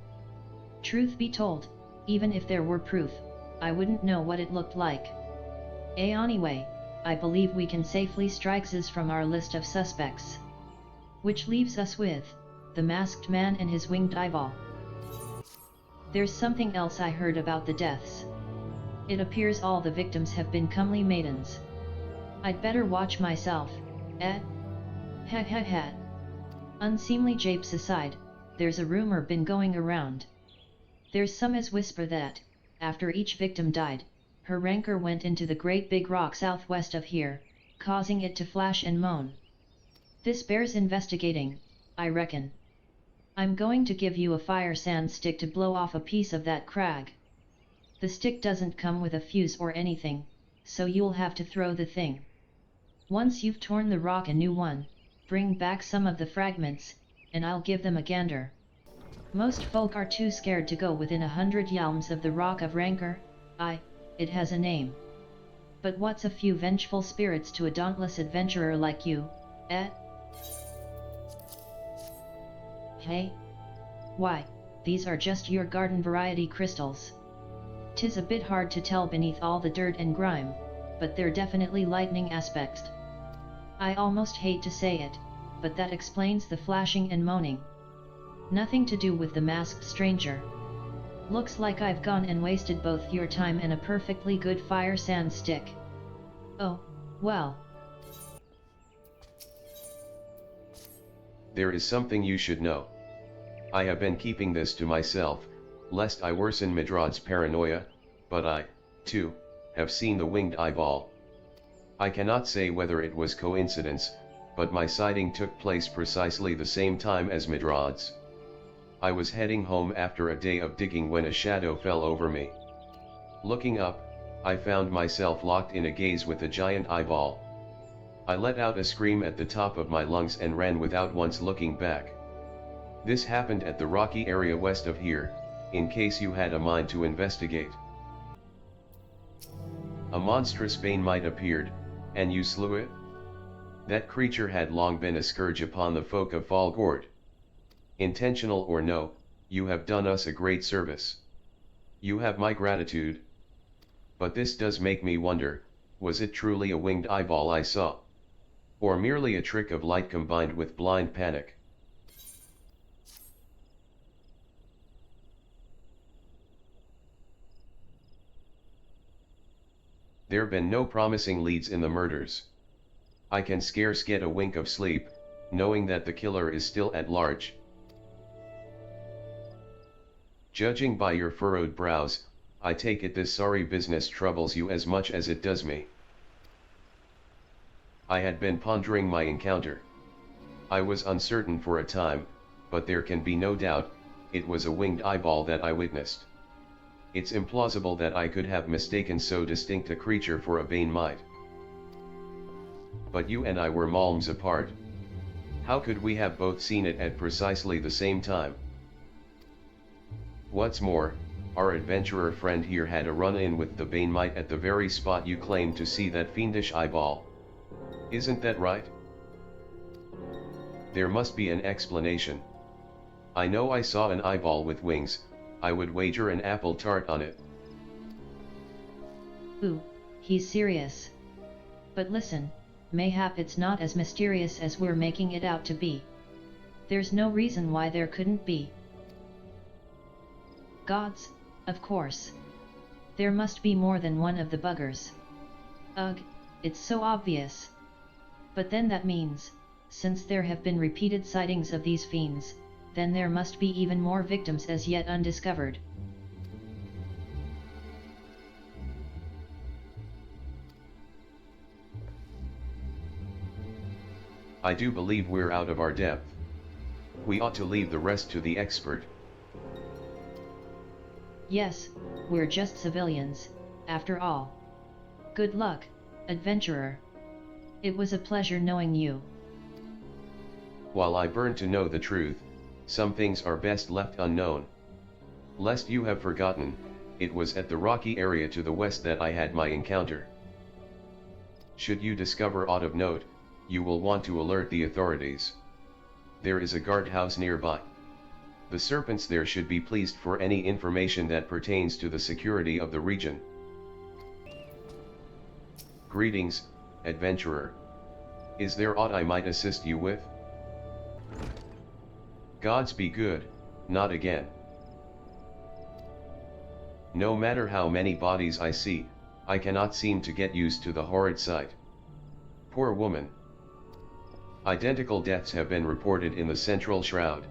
Truth be told, even if there were proof, I wouldn't know what it looked like. Anyway, I believe we can safely strike Ziz from our list of suspects. Which leaves us with the masked man and his winged eyeball. There's something else I heard about the deaths. It appears all the victims have been comely maidens. I'd better watch myself, eh? Ha ha ha. Unseemly japes aside, there's a rumor been going around. There's some as whisper that, after each victim died, her rancor went into the great big rock southwest of here, causing it to flash and moan. This bears investigating, I reckon. I'm going to give you a fire sand stick to blow off a piece of that crag. The stick doesn't come with a fuse or anything, so you'll have to throw the thing. Once you've torn the rock a new one, bring back some of the fragments, and I'll give them a gander. Most folk are too scared to go within 100 yalms of the Rock of Rancor. It has a name. But what's a few vengeful spirits to a dauntless adventurer like you, eh? Hey? Why, these are just your garden variety crystals. 'Tis a bit hard to tell beneath all the dirt and grime, but they're definitely lightning aspects. I almost hate to say it, but that explains the flashing and moaning. Nothing to do with the masked stranger. Looks like I've gone and wasted both your time and a perfectly good fire sand stick. Oh, well. There is something you should know. I have been keeping this to myself, lest I worsen Midrod's paranoia, but I, too, have seen the winged eyeball. I cannot say whether it was coincidence, but my sighting took place precisely the same time as Midrod's. I was heading home after a day of digging when a shadow fell over me. Looking up, I found myself locked in a gaze with the giant eyeball. I let out a scream at the top of my lungs and ran without once looking back. This happened at the rocky area west of here, in case you had a mind to investigate. A monstrous bane mite appeared, and you slew it? That creature had long been a scourge upon the folk of Falgord. Intentional or no, you have done us a great service. You have my gratitude. But this does make me wonder, was it truly a winged eyeball I saw? Or merely a trick of light combined with blind panic? There've been no promising leads in the murders. I can scarce get a wink of sleep, knowing that the killer is still at large. Judging by your furrowed brows, I take it this sorry business troubles you as much as it does me. I had been pondering my encounter. I was uncertain for a time, but there can be no doubt, it was a winged eyeball that I witnessed. It's implausible that I could have mistaken so distinct a creature for a Bane mite. But you and I were malms apart. How could we have both seen it at precisely the same time? What's more, our adventurer friend here had a run-in with the Bane mite at the very spot you claimed to see that fiendish eyeball. Isn't that right? There must be an explanation. I know I saw an eyeball with wings. I would wager an apple tart on it. Ooh, he's serious. But listen, mayhap it's not as mysterious as we're making it out to be. There's no reason why there couldn't be. Gods, of course. There must be more than one of the buggers. Ugh, it's so obvious. But then that means, since there have been repeated sightings of these fiends, then there must be even more victims as yet undiscovered. I do believe we're out of our depth. We ought to leave the rest to the expert. Yes, we're just civilians, after all. Good luck, adventurer. It was a pleasure knowing you. While I burn to know the truth, some things are best left unknown. Lest you have forgotten, it was at the rocky area to the west that I had my encounter. Should you discover aught of note, you will want to alert the authorities. There is a guardhouse nearby. The serpents there should be pleased for any information that pertains to the security of the region. Greetings, adventurer. Is there aught I might assist you with? Gods be good, not again. No matter how many bodies I see, I cannot seem to get used to the horrid sight. Poor woman. Identical deaths have been reported in the central shroud.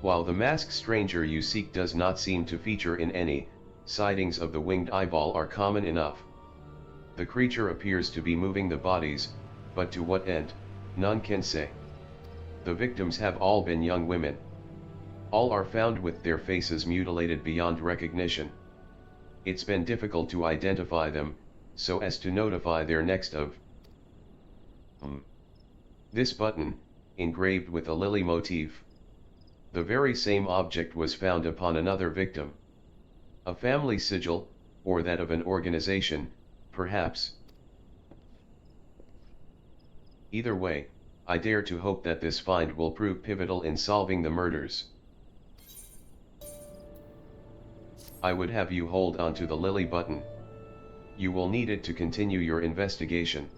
While the masked stranger you seek does not seem to feature in any, sightings of the winged eyeball are common enough. The creature appears to be moving the bodies, but to what end, none can say. The victims have all been young women. All are found with their faces mutilated beyond recognition. It's been difficult to identify them, so as to notify their next of. This button, engraved with a lily motif. The very same object was found upon another victim. A family sigil, or that of an organization, perhaps. Either way, I dare to hope that this find will prove pivotal in solving the murders. I would have you hold on to the lily button. You will need it to continue your investigation.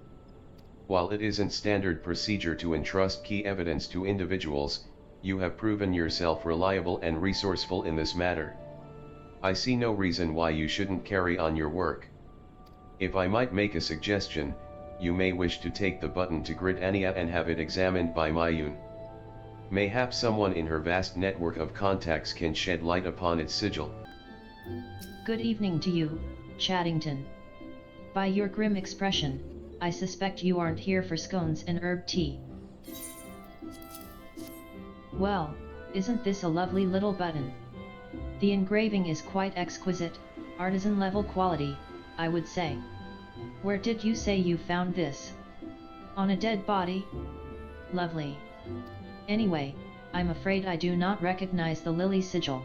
While it isn't standard procedure to entrust key evidence to individuals, you have proven yourself reliable and resourceful in this matter. I see no reason why you shouldn't carry on your work. If I might make a suggestion, you may wish to take the button to Gridania and have it examined by Mayun. Mayhap someone in her vast network of contacts can shed light upon its sigil. Good evening to you, Chaddington. By your grim expression, I suspect you aren't here for scones and herb tea. Well, isn't this a lovely little button? The engraving is quite exquisite, artisan level quality, I would say. Where did you say you found this? On a dead body? Lovely. Anyway, I'm afraid I do not recognize the lily sigil.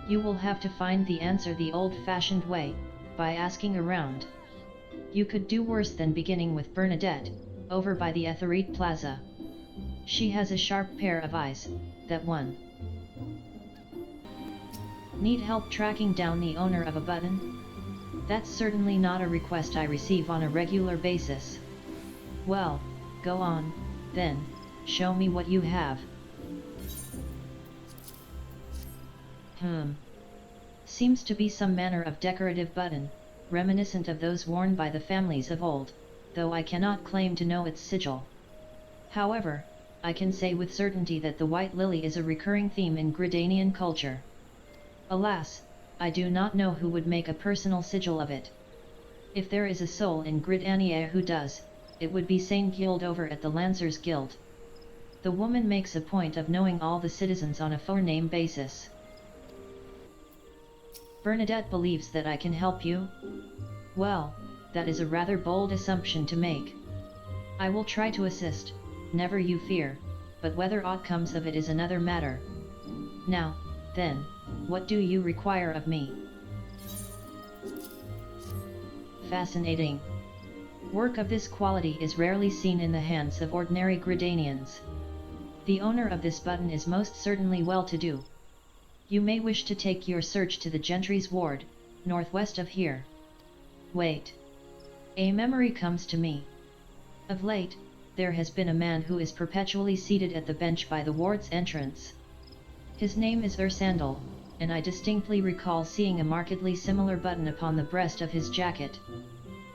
You will have to find the answer the old-fashioned way, by asking around. You could do worse than beginning with Bernadette, over by the Etherite Plaza. She has a sharp pair of eyes, that one. Need help tracking down the owner of a button? That's certainly not a request I receive on a regular basis. Well, go on, then, show me what you have. Seems to be some manner of decorative button, reminiscent of those worn by the families of old, though I cannot claim to know its sigil. However, I can say with certainty that the white lily is a recurring theme in Gridanian culture. Alas, I do not know who would make a personal sigil of it. If there is a soul in Gridania who does, it would be Saint Guild over at the Lancers Guild. The woman makes a point of knowing all the citizens on a forename basis. Bernadette believes that I can help you? Well, that is a rather bold assumption to make. I will try to assist, never you fear, but whether aught comes of it is another matter. Now, then, what do you require of me? Fascinating. Work of this quality is rarely seen in the hands of ordinary Gridanians. The owner of this button is most certainly well-to-do. You may wish to take your search to the Gentry's Ward, northwest of here. Wait. A memory comes to me. Of late, there has been a man who is perpetually seated at the bench by the ward's entrance. His name is Ursandal, and I distinctly recall seeing a markedly similar button upon the breast of his jacket.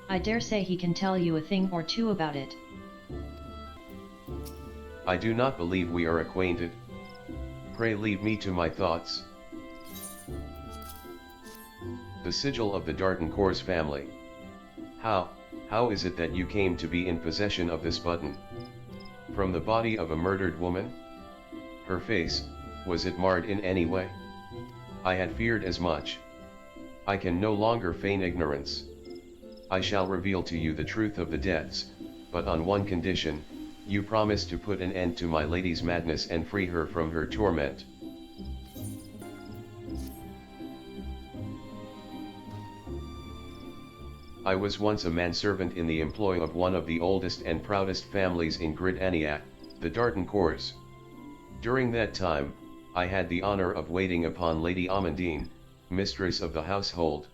I dare say he can tell you a thing or two about it. I do not believe we are acquainted. Pray leave me to my thoughts. The sigil of the Dartoncourts family. How is it that you came to be in possession of this button? From the body of a murdered woman? Her face, was it marred in any way? I had feared as much. I can no longer feign ignorance. I shall reveal to you the truth of the deaths, but on one condition: you promise to put an end to my lady's madness and free her from her torment. I was once a manservant in the employ of one of the oldest and proudest families in Gridania, the Dartoncourts. During that time, I had the honor of waiting upon Lady Amandine, mistress of the household.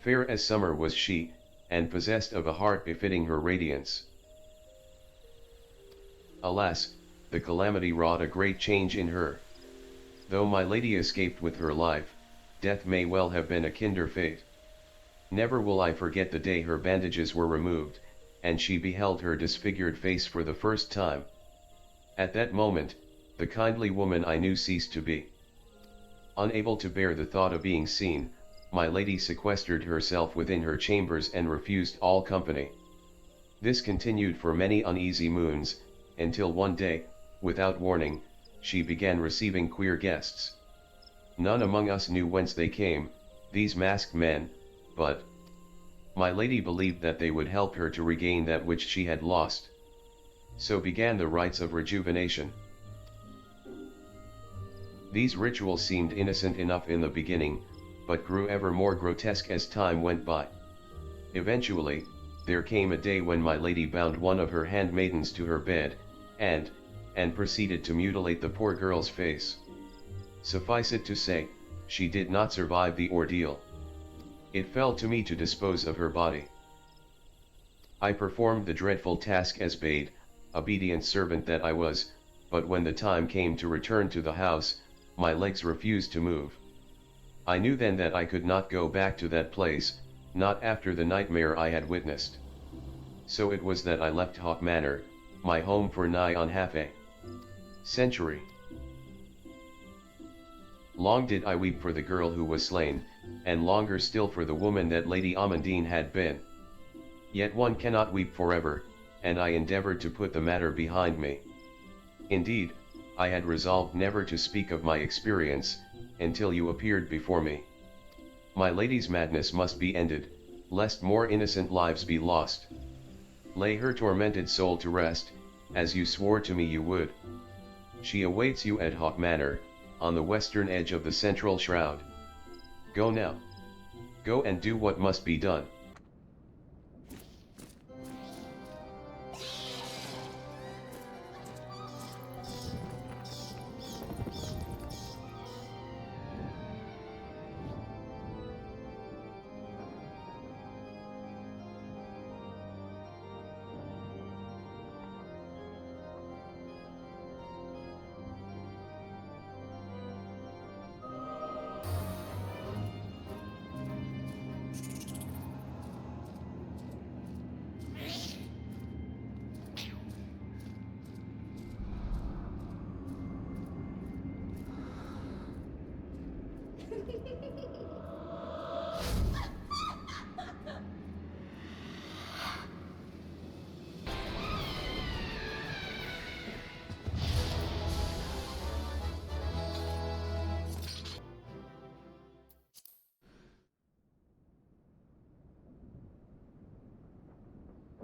Fair as summer was she, and possessed of a heart befitting her radiance. Alas, the calamity wrought a great change in her. Though my lady escaped with her life, death may well have been a kinder fate. Never will I forget the day her bandages were removed, and she beheld her disfigured face for the first time. At that moment, the kindly woman I knew ceased to be. Unable to bear the thought of being seen, my lady sequestered herself within her chambers and refused all company. This continued for many uneasy moons, until one day, without warning, she began receiving queer guests. None among us knew whence they came, these masked men, but my lady believed that they would help her to regain that which she had lost. So began the rites of rejuvenation. These rituals seemed innocent enough in the beginning, but grew ever more grotesque as time went by. Eventually, there came a day when my lady bound one of her handmaidens to her bed, and proceeded to mutilate the poor girl's face. Suffice it to say, she did not survive the ordeal. It fell to me to dispose of her body. I performed the dreadful task as bade, obedient servant that I was, but when the time came to return to the house, my legs refused to move. I knew then that I could not go back to that place, not after the nightmare I had witnessed. So it was that I left Hawk Manor, my home, for nigh on half a century. Long did I weep for the girl who was slain, and longer still for the woman that Lady Amandine had been. Yet one cannot weep forever, and I endeavored to put the matter behind me. Indeed, I had resolved never to speak of my experience, until you appeared before me. My lady's madness must be ended, lest more innocent lives be lost. Lay her tormented soul to rest, as you swore to me you would. She awaits you at Hawk Manor, on the western edge of the central shroud. Go now. Go and do what must be done.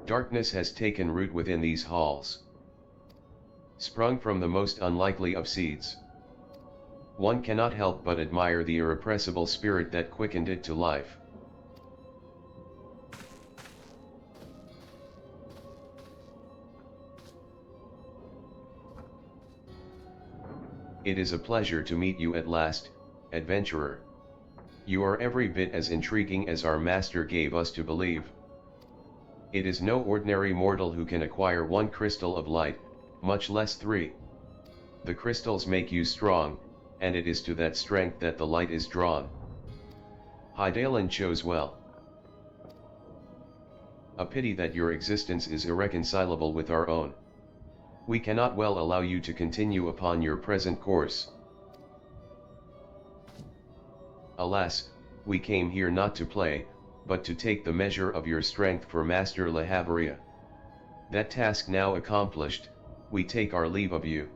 Darkness has taken root within these halls, sprung from the most unlikely of seeds. One cannot help but admire the irrepressible spirit that quickened it to life. It is a pleasure to meet you at last, adventurer. You are every bit as intriguing as our master gave us to believe. It is no ordinary mortal who can acquire one crystal of light, much less 3. The crystals make you strong, and it is to that strength that the light is drawn. Hydaelyn chose well. A pity that your existence is irreconcilable with our own. We cannot well allow you to continue upon your present course. Alas, we came here not to play, but to take the measure of your strength for Master Lahaveria. That task now accomplished, we take our leave of you.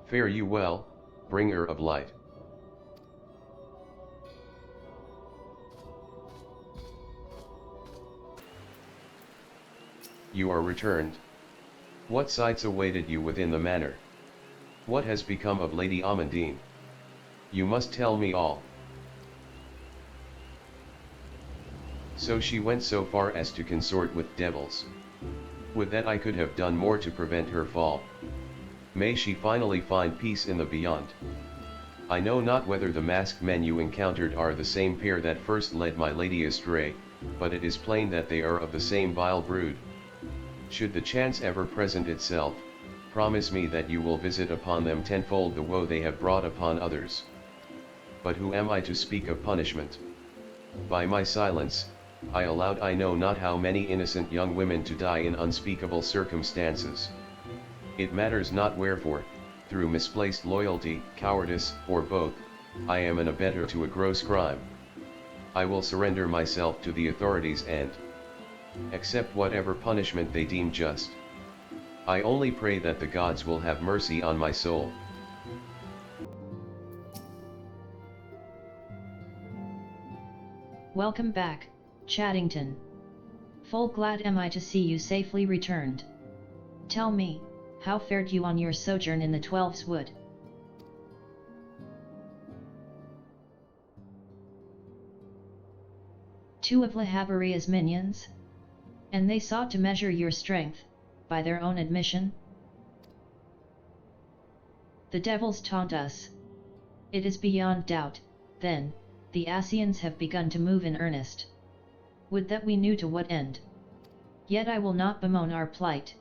Fare you well, bringer of light. You are returned. What sights awaited you within the manor? What has become of Lady Amandine? You must tell me all. So she went so far as to consort with devils. Would that I could have done more to prevent her fall. May she finally find peace in the beyond. I know not whether the masked men you encountered are the same pair that first led my lady astray, but it is plain that they are of the same vile brood. Should the chance ever present itself, promise me that you will visit upon them tenfold the woe they have brought upon others. But who am I to speak of punishment? By my silence, I allowed I know not how many innocent young women to die in unspeakable circumstances. It matters not wherefore, through misplaced loyalty, cowardice, or both, I am an abettor to a gross crime. I will surrender myself to the authorities and accept whatever punishment they deem just. I only pray that the gods will have mercy on my soul. Welcome back, Chaddington. Full glad am I to see you safely returned. Tell me, how fared you on your sojourn in the Twelves Wood? Two of Lahaveria's minions? And they sought to measure your strength, by their own admission? The devils taunt us. It is beyond doubt, then, the Ascians have begun to move in earnest. Would that we knew to what end. Yet I will not bemoan our plight.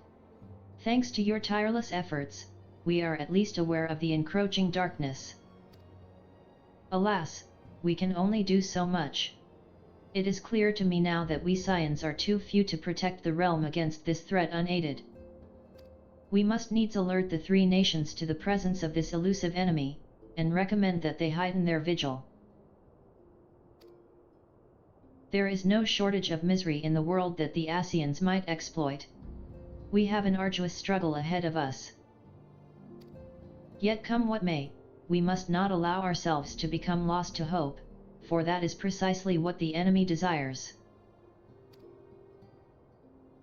Thanks to your tireless efforts, we are at least aware of the encroaching darkness. Alas, we can only do so much. It is clear to me now that we Scions are too few to protect the realm against this threat unaided. We must needs alert the 3 nations to the presence of this elusive enemy, and recommend that they heighten their vigil. There is no shortage of misery in the world that the Ascians might exploit. We have an arduous struggle ahead of us. Yet come what may, we must not allow ourselves to become lost to hope, for that is precisely what the enemy desires.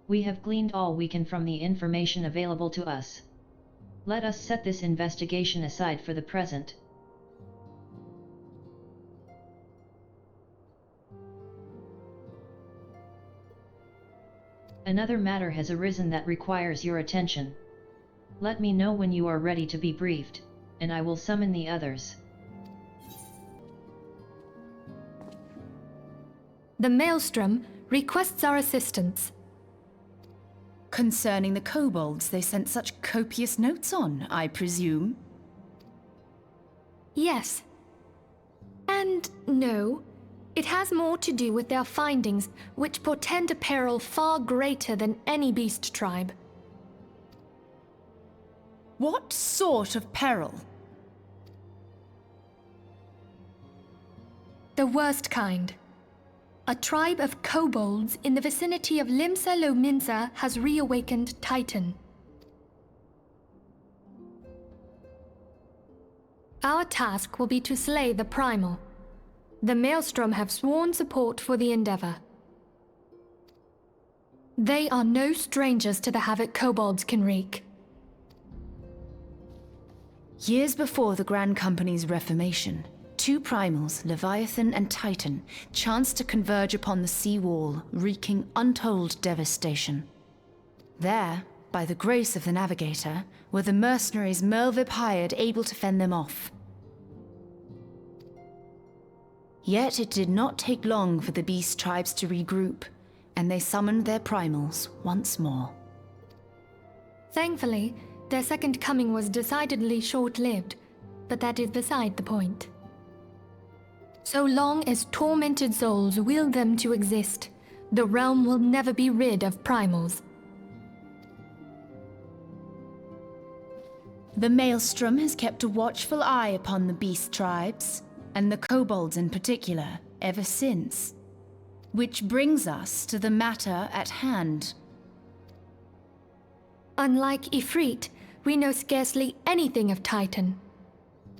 We have gleaned all we can from the information available to us. Let us set this investigation aside for the present. Another matter has arisen that requires your attention. Let me know when you are ready to be briefed, and I will summon the others. The Maelstrom requests our assistance. Concerning the kobolds they sent such copious notes on, I presume? Yes. And no. It has more to do with their findings, which portend a peril far greater than any beast tribe. What sort of peril? The worst kind. A tribe of kobolds in the vicinity of Limsa Lominsa has reawakened Titan. Our task will be to slay the primal. The Maelstrom have sworn support for the endeavor. They are no strangers to the havoc kobolds can wreak. Years before the Grand Company's reformation, two primals, Leviathan and Titan, chanced to converge upon the sea wall, wreaking untold devastation. There, by the grace of the Navigator, were the mercenaries Merlvip hired able to fend them off. Yet it did not take long for the beast tribes to regroup, and they summoned their primals once more. Thankfully, their second coming was decidedly short-lived, but that is beside the point. So long as tormented souls will them to exist, the realm will never be rid of primals. The Maelstrom has kept a watchful eye upon the beast tribes, and the kobolds in particular, ever since. Which brings us to the matter at hand. Unlike Ifrit, we know scarcely anything of Titan.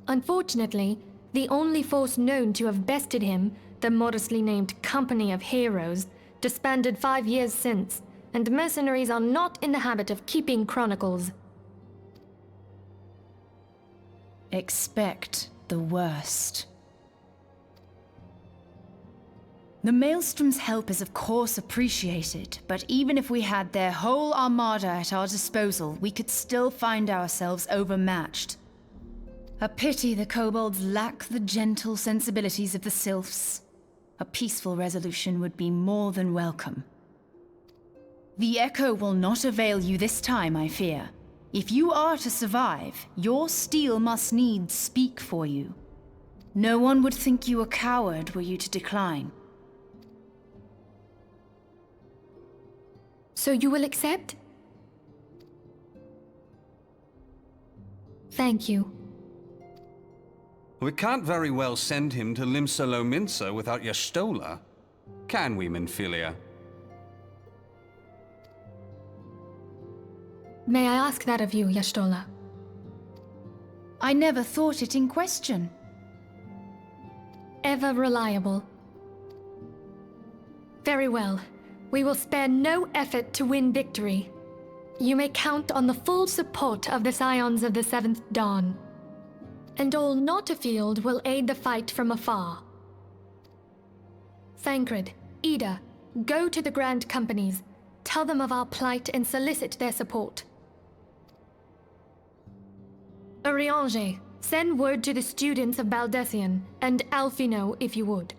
Unfortunately, the only force known to have bested him, the modestly named Company of Heroes, disbanded 5 years since, and mercenaries are not in the habit of keeping chronicles. Expect the worst. The Maelstrom's help is of course appreciated, but even if we had their whole armada at our disposal, we could still find ourselves overmatched. A pity the kobolds lack the gentle sensibilities of the sylphs. A peaceful resolution would be more than welcome. The echo will not avail you this time, I fear. If you are to survive, your steel must needs speak for you. No one would think you a coward were you to decline. So you will accept? Thank you. We can't very well send him to Limsa without Y'shtola, can we, Minfilia? May I ask that of you, Y'shtola? I never thought it in question. Ever reliable. Very well. We will spare no effort to win victory. You may count on the full support of the Scions of the Seventh Dawn. And all not afield will aid the fight from afar. Thancred, Ida, go to the Grand Companies, tell them of our plight and solicit their support. Urianger, send word to the students of Baldessian, and Alfino if you would.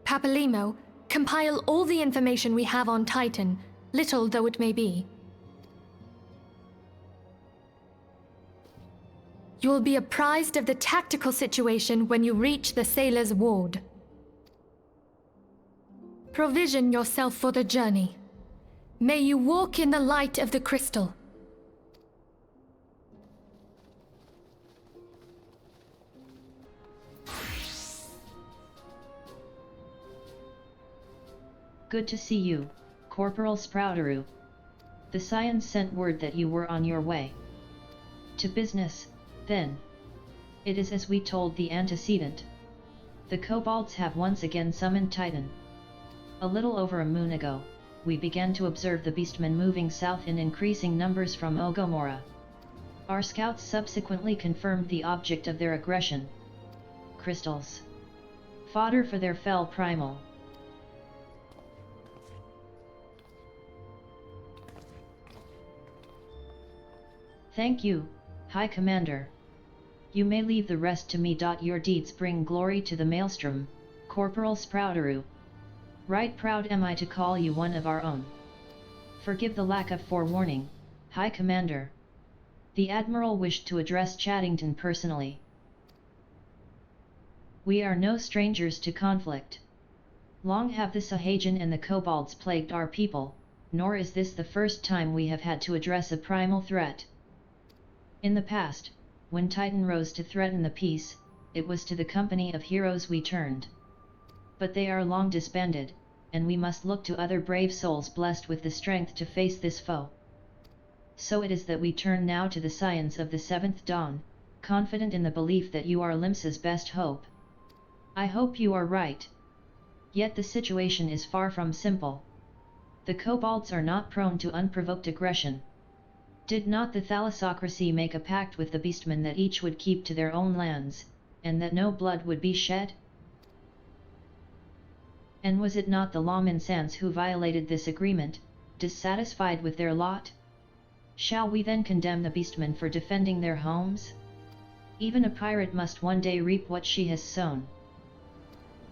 Papalimo, compile all the information we have on Titan, little though it may be. You will be apprised of the tactical situation when you reach the Sailor's Ward. Provision yourself for the journey. May you walk in the light of the crystal. Good to see you, Corporal Sprouteroo. The Scions sent word that you were on your way. To business, then. It is as we told the antecedent. The kobolds have once again summoned Titan. A little over a moon ago, we began to observe the beastmen moving south in increasing numbers from Ogomora. Our scouts subsequently confirmed the object of their aggression. Crystals. Fodder for their fell primal. Thank you, High Commander. You may leave the rest to me. Your deeds bring glory to the Maelstrom, Corporal Sprouteroo. Right proud am I to call you one of our own. Forgive the lack of forewarning, High Commander. The Admiral wished to address Chattington personally. We are no strangers to conflict. Long have the Sahajan and the kobolds plagued our people, nor is this the first time we have had to address a primal threat. In the past, when Titan rose to threaten the peace, it was to the company of heroes we turned. But they are long disbanded, and we must look to other brave souls blessed with the strength to face this foe. So it is that we turn now to the Scions of the Seventh Dawn, confident in the belief that you are Limsa's best hope. I hope you are right. Yet the situation is far from simple. The kobolds are not prone to unprovoked aggression. Did not the thalassocracy make a pact with the beastmen that each would keep to their own lands, and that no blood would be shed? And was it not the Lawminsans who violated this agreement, dissatisfied with their lot? Shall we then condemn the beastmen for defending their homes? Even a pirate must one day reap what she has sown.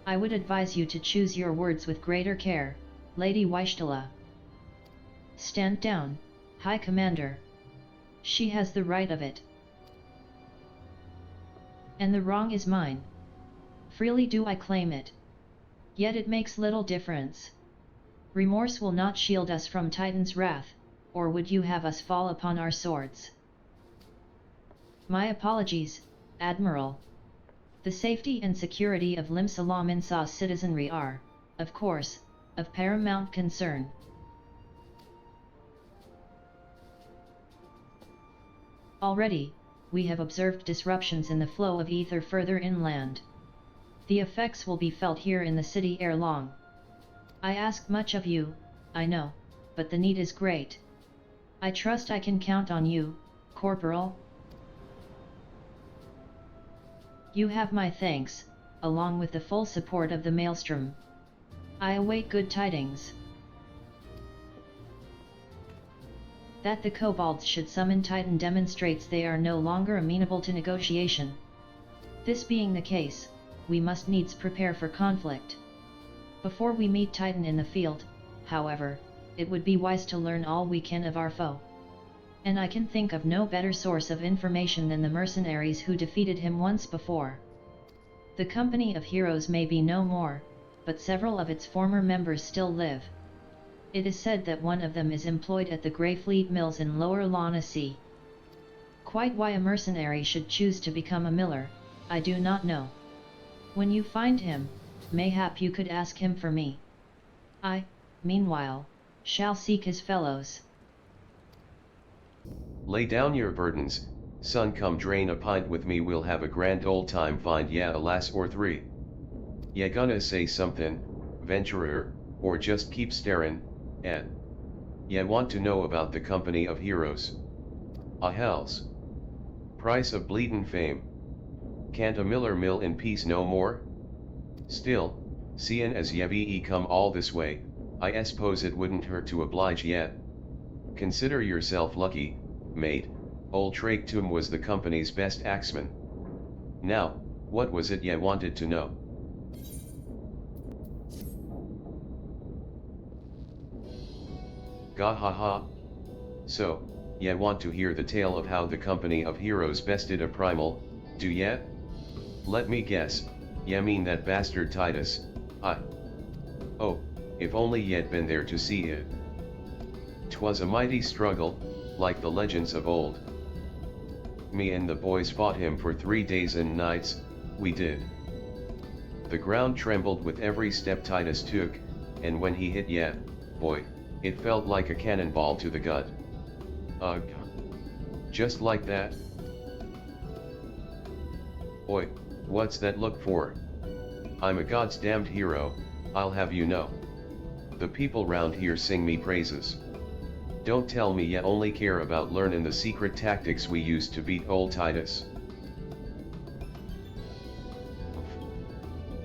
I would advise you to choose your words with greater care, Lady Wishtala. Stand down, High Commander. She has the right of it. And the wrong is mine. Freely do I claim it. Yet it makes little difference. Remorse will not shield us from Titan's wrath, or would you have us fall upon our swords? My apologies, Admiral. The safety and security of Limsa Lawminsa's citizenry are, of course, of paramount concern. Already, we have observed disruptions in the flow of ether further inland. The effects will be felt here in the city ere long. I ask much of you, I know, but the need is great. I trust I can count on you, Corporal. You have my thanks, along with the full support of the Maelstrom. I await good tidings. That the kobolds should summon Titan demonstrates they are no longer amenable to negotiation. This being the case, we must needs prepare for conflict. Before we meet Titan in the field, however, it would be wise to learn all we can of our foe. And I can think of no better source of information than the mercenaries who defeated him once before. The company of heroes may be no more, but several of its former members still live. It is said that one of them is employed at the Greyfleet Mills in Lower Lana Sea. Quite why a mercenary should choose to become a miller, I do not know. When you find him, mayhap you could ask him for me. I, meanwhile, shall seek his fellows. Lay down your burdens, son, come drain a pint with me, we'll have a grand old time, find ya a lass or three. Ya gonna say somethin', venturer, or just keep starin', and ya want to know about the company of heroes? Ah hells. Price of bleedin' fame. Can't a miller mill in peace no more? Still, seein' as ye be come all this way, I suppose it wouldn't hurt to oblige yet. Consider yourself lucky, mate. Old Traketum was the company's best axeman. Now, what was it ye wanted to know? Gahaha. So, ye want to hear the tale of how the company of heroes bested a primal, do ye? Let me guess, ye mean that bastard Titus. Oh, if only ye'd been there to see it. 'Twas a mighty struggle, like the legends of old. Me and the boys fought him for 3 days and nights, we did. The ground trembled with every step Titus took, and when he hit ye, boy, it felt like a cannonball to the gut. Ugh. Just like that. Oi, what's that look for? I'm a god's damned hero, I'll have you know. The people round here sing me praises. Don't tell me ya only care about learnin' the secret tactics we used to beat old Titus.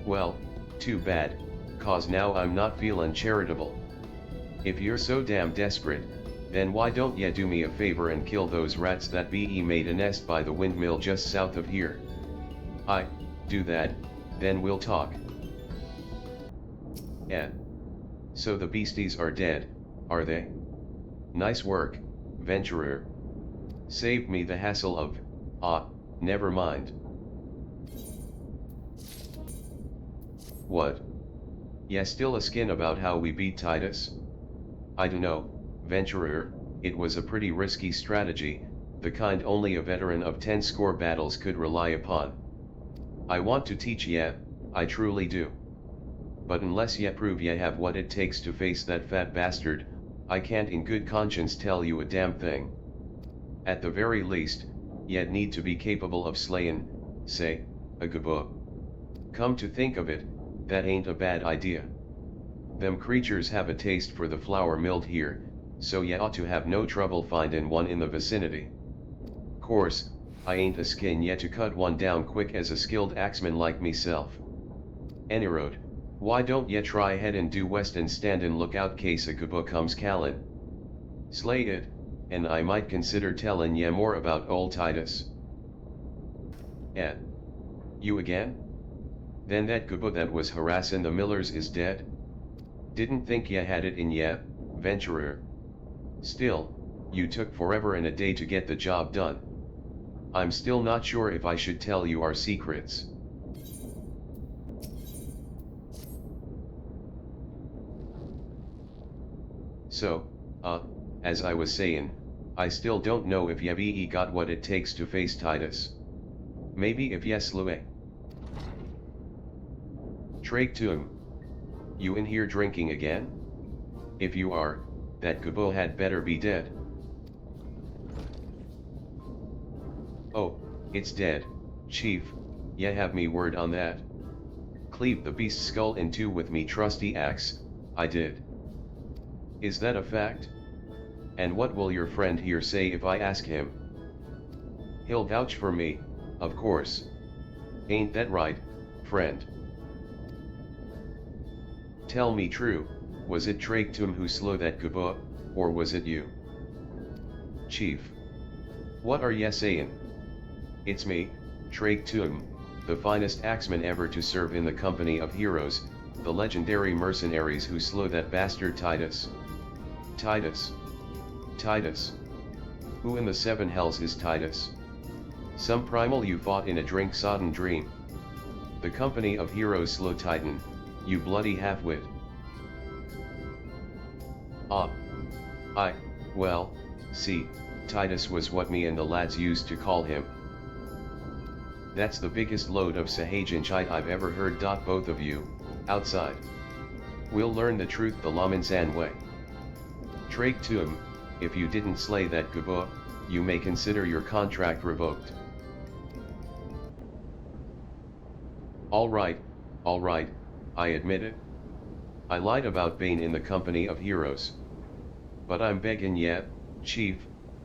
Well, too bad, 'cause now I'm not feelin' charitable. If you're so damn desperate, then why don't ya do me a favor and kill those rats that made a nest by the windmill just south of here? Do that, then we'll talk. Yeah. So the beasties are dead, are they? Nice work, venturer. Saved me the hassle of, never mind. What? Ya still a skin about how we beat Titus? I dunno, venturer, it was a pretty risky strategy, the kind only a veteran of 10 score battles could rely upon. I want to teach ya, I truly do. But unless ye prove ye have what it takes to face that fat bastard, I can't in good conscience tell you a damn thing. At the very least, yet need to be capable of slayin', say, a Gabo. Come to think of it, that ain't a bad idea. Them creatures have a taste for the flour milled here, so ya ought to have no trouble findin' one in the vicinity. Course, I ain't a skin yet to cut one down quick as a skilled axeman like meself. Anyroad, why don't ye try head and due west and stand and look out case a Gabo comes callin'? Slay it, and I might consider tellin' ye more about old Titus. You again? Then that Gabo that was harassin' the millers is dead? Didn't think ye had it in ye, venturer. Still, you took forever and a day to get the job done. I'm still not sure if I should tell you our secrets. So, as I was sayin', I still don't know if ye got what it takes to face Titus. Maybe if yes slew Trake to him. You in here drinking again? If you are, that Gabo had better be dead. Oh, it's dead, Chief, ye have me word on that. Cleave the beast's skull in two with me trusty axe, I did. Is that a fact? And what will your friend here say if I ask him? He'll vouch for me, of course. Ain't that right, friend? Tell me true, was it Trake Tum who slew that Gabo, or was it you? Chief. What are ye sayin'? It's me, Trake Tum, the finest axeman ever to serve in the company of heroes, the legendary mercenaries who slew that bastard Titus. Titus. Titus. Who in the seven hells is Titus? Some primal you fought in a drink-sodden dream. The company of heroes slew Titan, you bloody half-wit. Well, see, Titus was what me and the lads used to call him. That's the biggest load of Sahajanchite I've ever heard. Both of you, outside. We'll learn the truth the Lamanzan way. Trake to him, if you didn't slay that Gabo, you may consider your contract revoked. Alright, I admit it. I lied about Bane in the company of heroes. But I'm beggin' ye, Chief,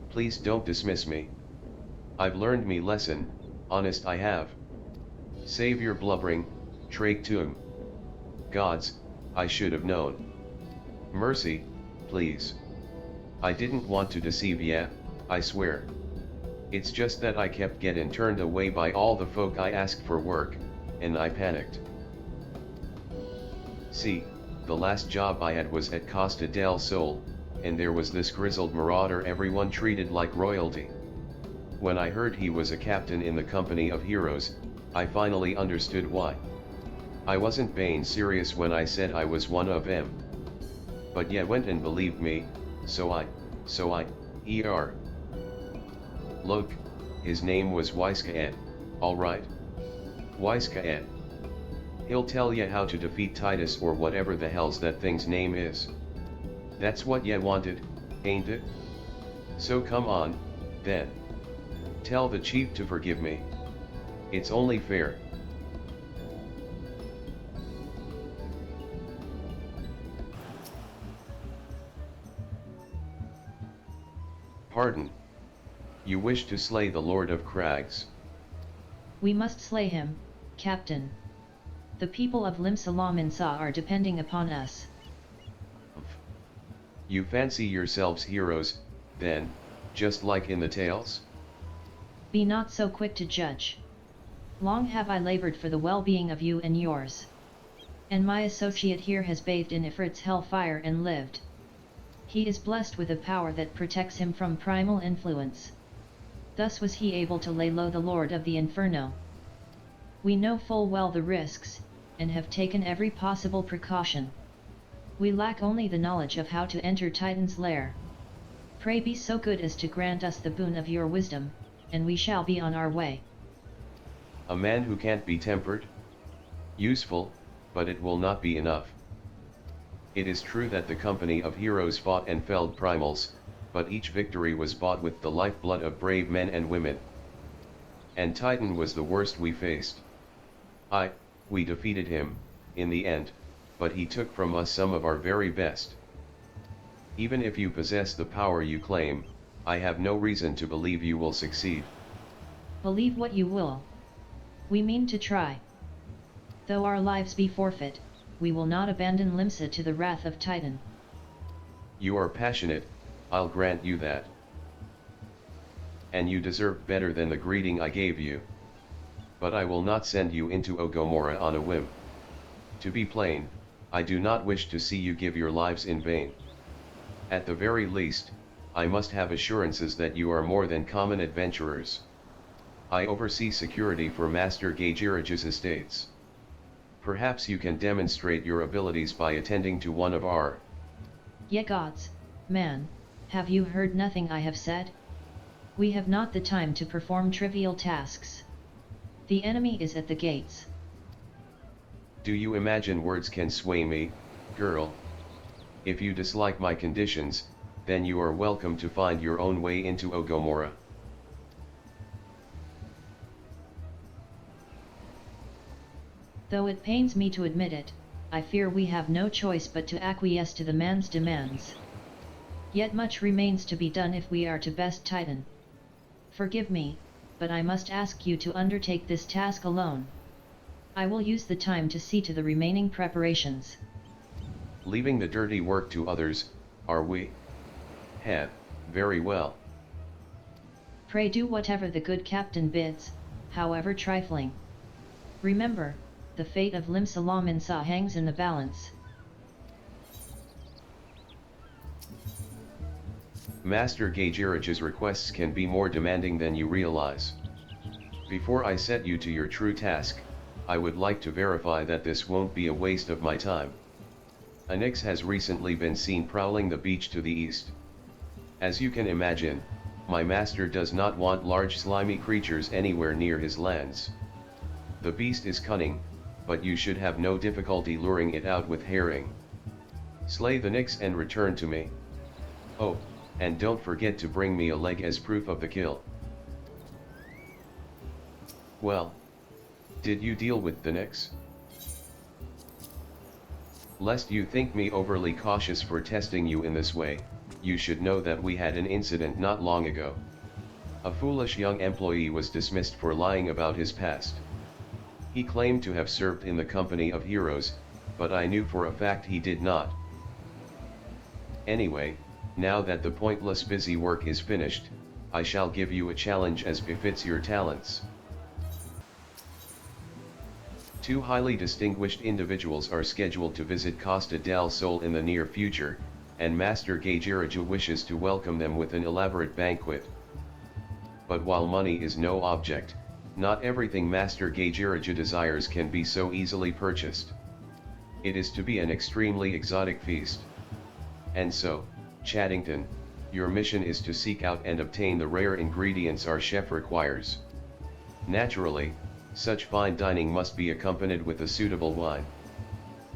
please don't dismiss me. I've learned me lesson, honest I have. Save your blubbering, Trake to him. Gods, I should have known. Mercy, please. I didn't want to deceive ye, I swear. It's just that I kept gettin' turned away by all the folk I asked for work, and I panicked. See, the last job I had was at Costa del Sol, and there was this grizzled marauder everyone treated like royalty. When I heard he was a captain in the company of heroes, I finally understood why. I wasn't being serious when I said I was one of them. But ye went and believed me, so I, ARR. Look, his name was Weiskaed, alright. Weiskaed. He'll tell ye how to defeat Titus or whatever the hell's that thing's name is. That's what ye wanted, ain't it? So come on, then. Tell the chief to forgive me. It's only fair. Pardon. You wish to slay the Lord of Crags? We must slay him, Captain. The people of Limsa are depending upon us. You fancy yourselves heroes, then, just like in the tales? Be not so quick to judge. Long have I labored for the well-being of you and yours. And my associate here has bathed in Ifrit's hellfire and lived. He is blessed with a power that protects him from primal influence. Thus was he able to lay low the Lord of the Inferno. We know full well the risks, and have taken every possible precaution. We lack only the knowledge of how to enter Titan's lair. Pray be so good as to grant us the boon of your wisdom, and we shall be on our way. A man who can't be tempered? Useful, but it will not be enough. It is true that the company of heroes fought and felled primals, but each victory was bought with the lifeblood of brave men and women. And Titan was the worst we faced. We defeated him, in the end, but he took from us some of our very best. Even if you possess the power you claim, I have no reason to believe you will succeed. Believe what you will. We mean to try. Though our lives be forfeit, we will not abandon Limsa to the wrath of Titan. You are passionate, I'll grant you that. And you deserve better than the greeting I gave you. But I will not send you into Ogomora on a whim. To be plain, I do not wish to see you give your lives in vain. At the very least, I must have assurances that you are more than common adventurers. I oversee security for Master Gaijirage's estates. Perhaps you can demonstrate your abilities by attending to one of our... Ye gods, man, have you heard nothing I have said? We have not the time to perform trivial tasks. The enemy is at the gates. Do you imagine words can sway me, girl? If you dislike my conditions, then you are welcome to find your own way into Ogomora. Though it pains me to admit it, I fear we have no choice but to acquiesce to the man's demands. Yet much remains to be done if we are to best Titan. Forgive me, but I must ask you to undertake this task alone. I will use the time to see to the remaining preparations. Leaving the dirty work to others, are we? Very well. Pray do whatever the good captain bids, however trifling. Remember, the fate of Limsa Minsa hangs in the balance. Master Gaijirage's requests can be more demanding than you realize. Before I set you to your true task, I would like to verify that this won't be a waste of my time. A Nyx has recently been seen prowling the beach to the east. As you can imagine, my master does not want large slimy creatures anywhere near his lands. The beast is cunning, but you should have no difficulty luring it out with herring. Slay the Nyx and return to me. Oh, and don't forget to bring me a leg as proof of the kill. Well, did you deal with the Nyx? Lest you think me overly cautious for testing you in this way, you should know that we had an incident not long ago. A foolish young employee was dismissed for lying about his past. He claimed to have served in the company of heroes, but I knew for a fact he did not. Anyway, now that the pointless busy work is finished, I shall give you a challenge as befits your talents. Two highly distinguished individuals are scheduled to visit Costa del Sol in the near future, and Master Gaijirage wishes to welcome them with an elaborate banquet. But while money is no object, not everything Master Gaijirage desires can be so easily purchased. It is to be an extremely exotic feast. And so, Chaddington, your mission is to seek out and obtain the rare ingredients our chef requires. Naturally, such fine dining must be accompanied with a suitable wine.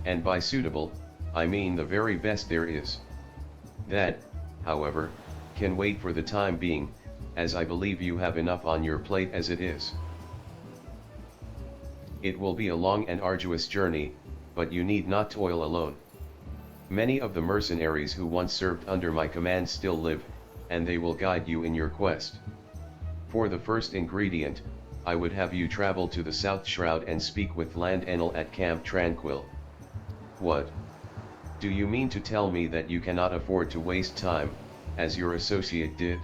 And by suitable, I mean the very best there is. That, however, can wait for the time being, as I believe you have enough on your plate as it is. It will be a long and arduous journey, but you need not toil alone. Many of the mercenaries who once served under my command still live, and they will guide you in your quest. For the first ingredient, I would have you travel to the South Shroud and speak with Land Enel at Camp Tranquil. What? Do you mean to tell me that you cannot afford to waste time, as your associate did?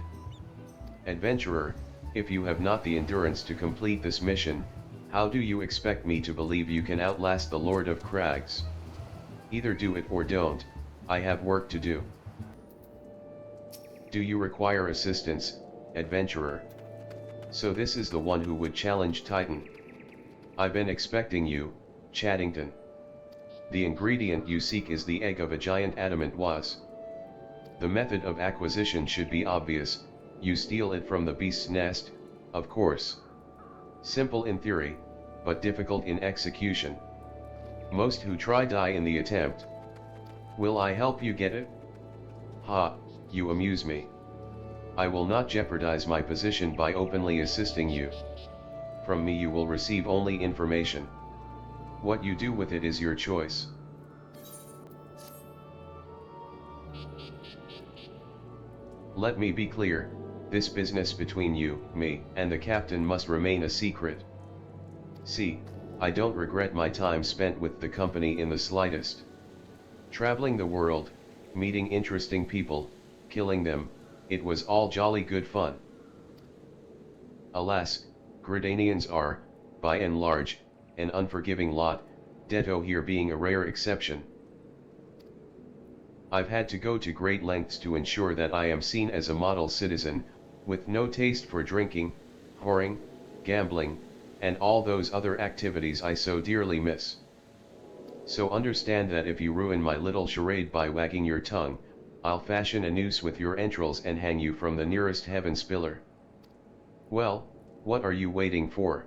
Adventurer, if you have not the endurance to complete this mission, how do you expect me to believe you can outlast the Lord of Crags? Either do it or don't, I have work to do. Do you require assistance, adventurer? So this is the one who would challenge Titan. I've been expecting you, Chaddington. The ingredient you seek is the egg of a giant adamant was. The method of acquisition should be obvious, you steal it from the beast's nest, of course. Simple in theory, but difficult in execution. Most who try die in the attempt. Will I help you get it? Ha, you amuse me. I will not jeopardize my position by openly assisting you. From me you will receive only information. What you do with it is your choice. Let me be clear, this business between you, me, and the captain must remain a secret. See, I don't regret my time spent with the company in the slightest. Traveling the world, meeting interesting people, killing them, it was all jolly good fun. Alas, Gridanians are, by and large, an unforgiving lot, Detto here being a rare exception. I've had to go to great lengths to ensure that I am seen as a model citizen, with no taste for drinking, whoring, gambling, and all those other activities I so dearly miss. So understand that if you ruin my little charade by wagging your tongue, I'll fashion a noose with your entrails and hang you from the nearest heaven spiller. Well, what are you waiting for?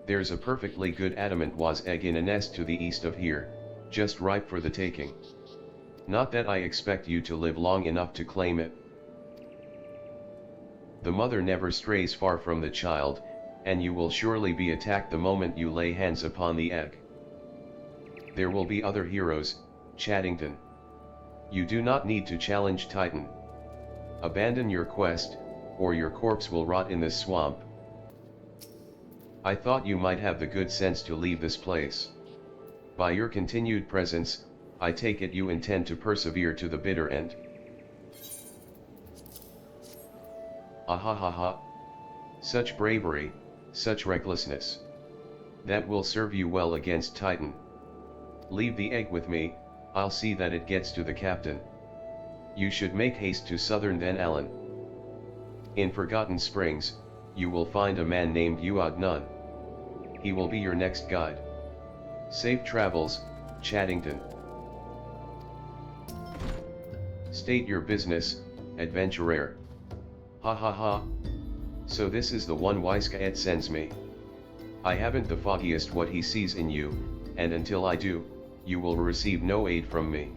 There's a perfectly good adamant was egg in a nest to the east of here, just ripe for the taking. Not that I expect you to live long enough to claim it. The mother never strays far from the child, and you will surely be attacked the moment you lay hands upon the egg. There will be other heroes, Chaddington. You do not need to challenge Titan. Abandon your quest, or your corpse will rot in this swamp. I thought you might have the good sense to leave this place. By your continued presence, I take it you intend to persevere to the bitter end. Ahahaha. Such bravery, such recklessness. That will serve you well against Titan. Leave the egg with me, I'll see that it gets to the captain. You should make haste to Southern then Allen. In Forgotten Springs, you will find a man named Uog He will be your next guide. Safe travels, Chaddington. State your business, adventurer. Ha ha ha. So this is the one Wisecaet sends me. I haven't the foggiest what he sees in you, and until I do, you will receive no aid from me.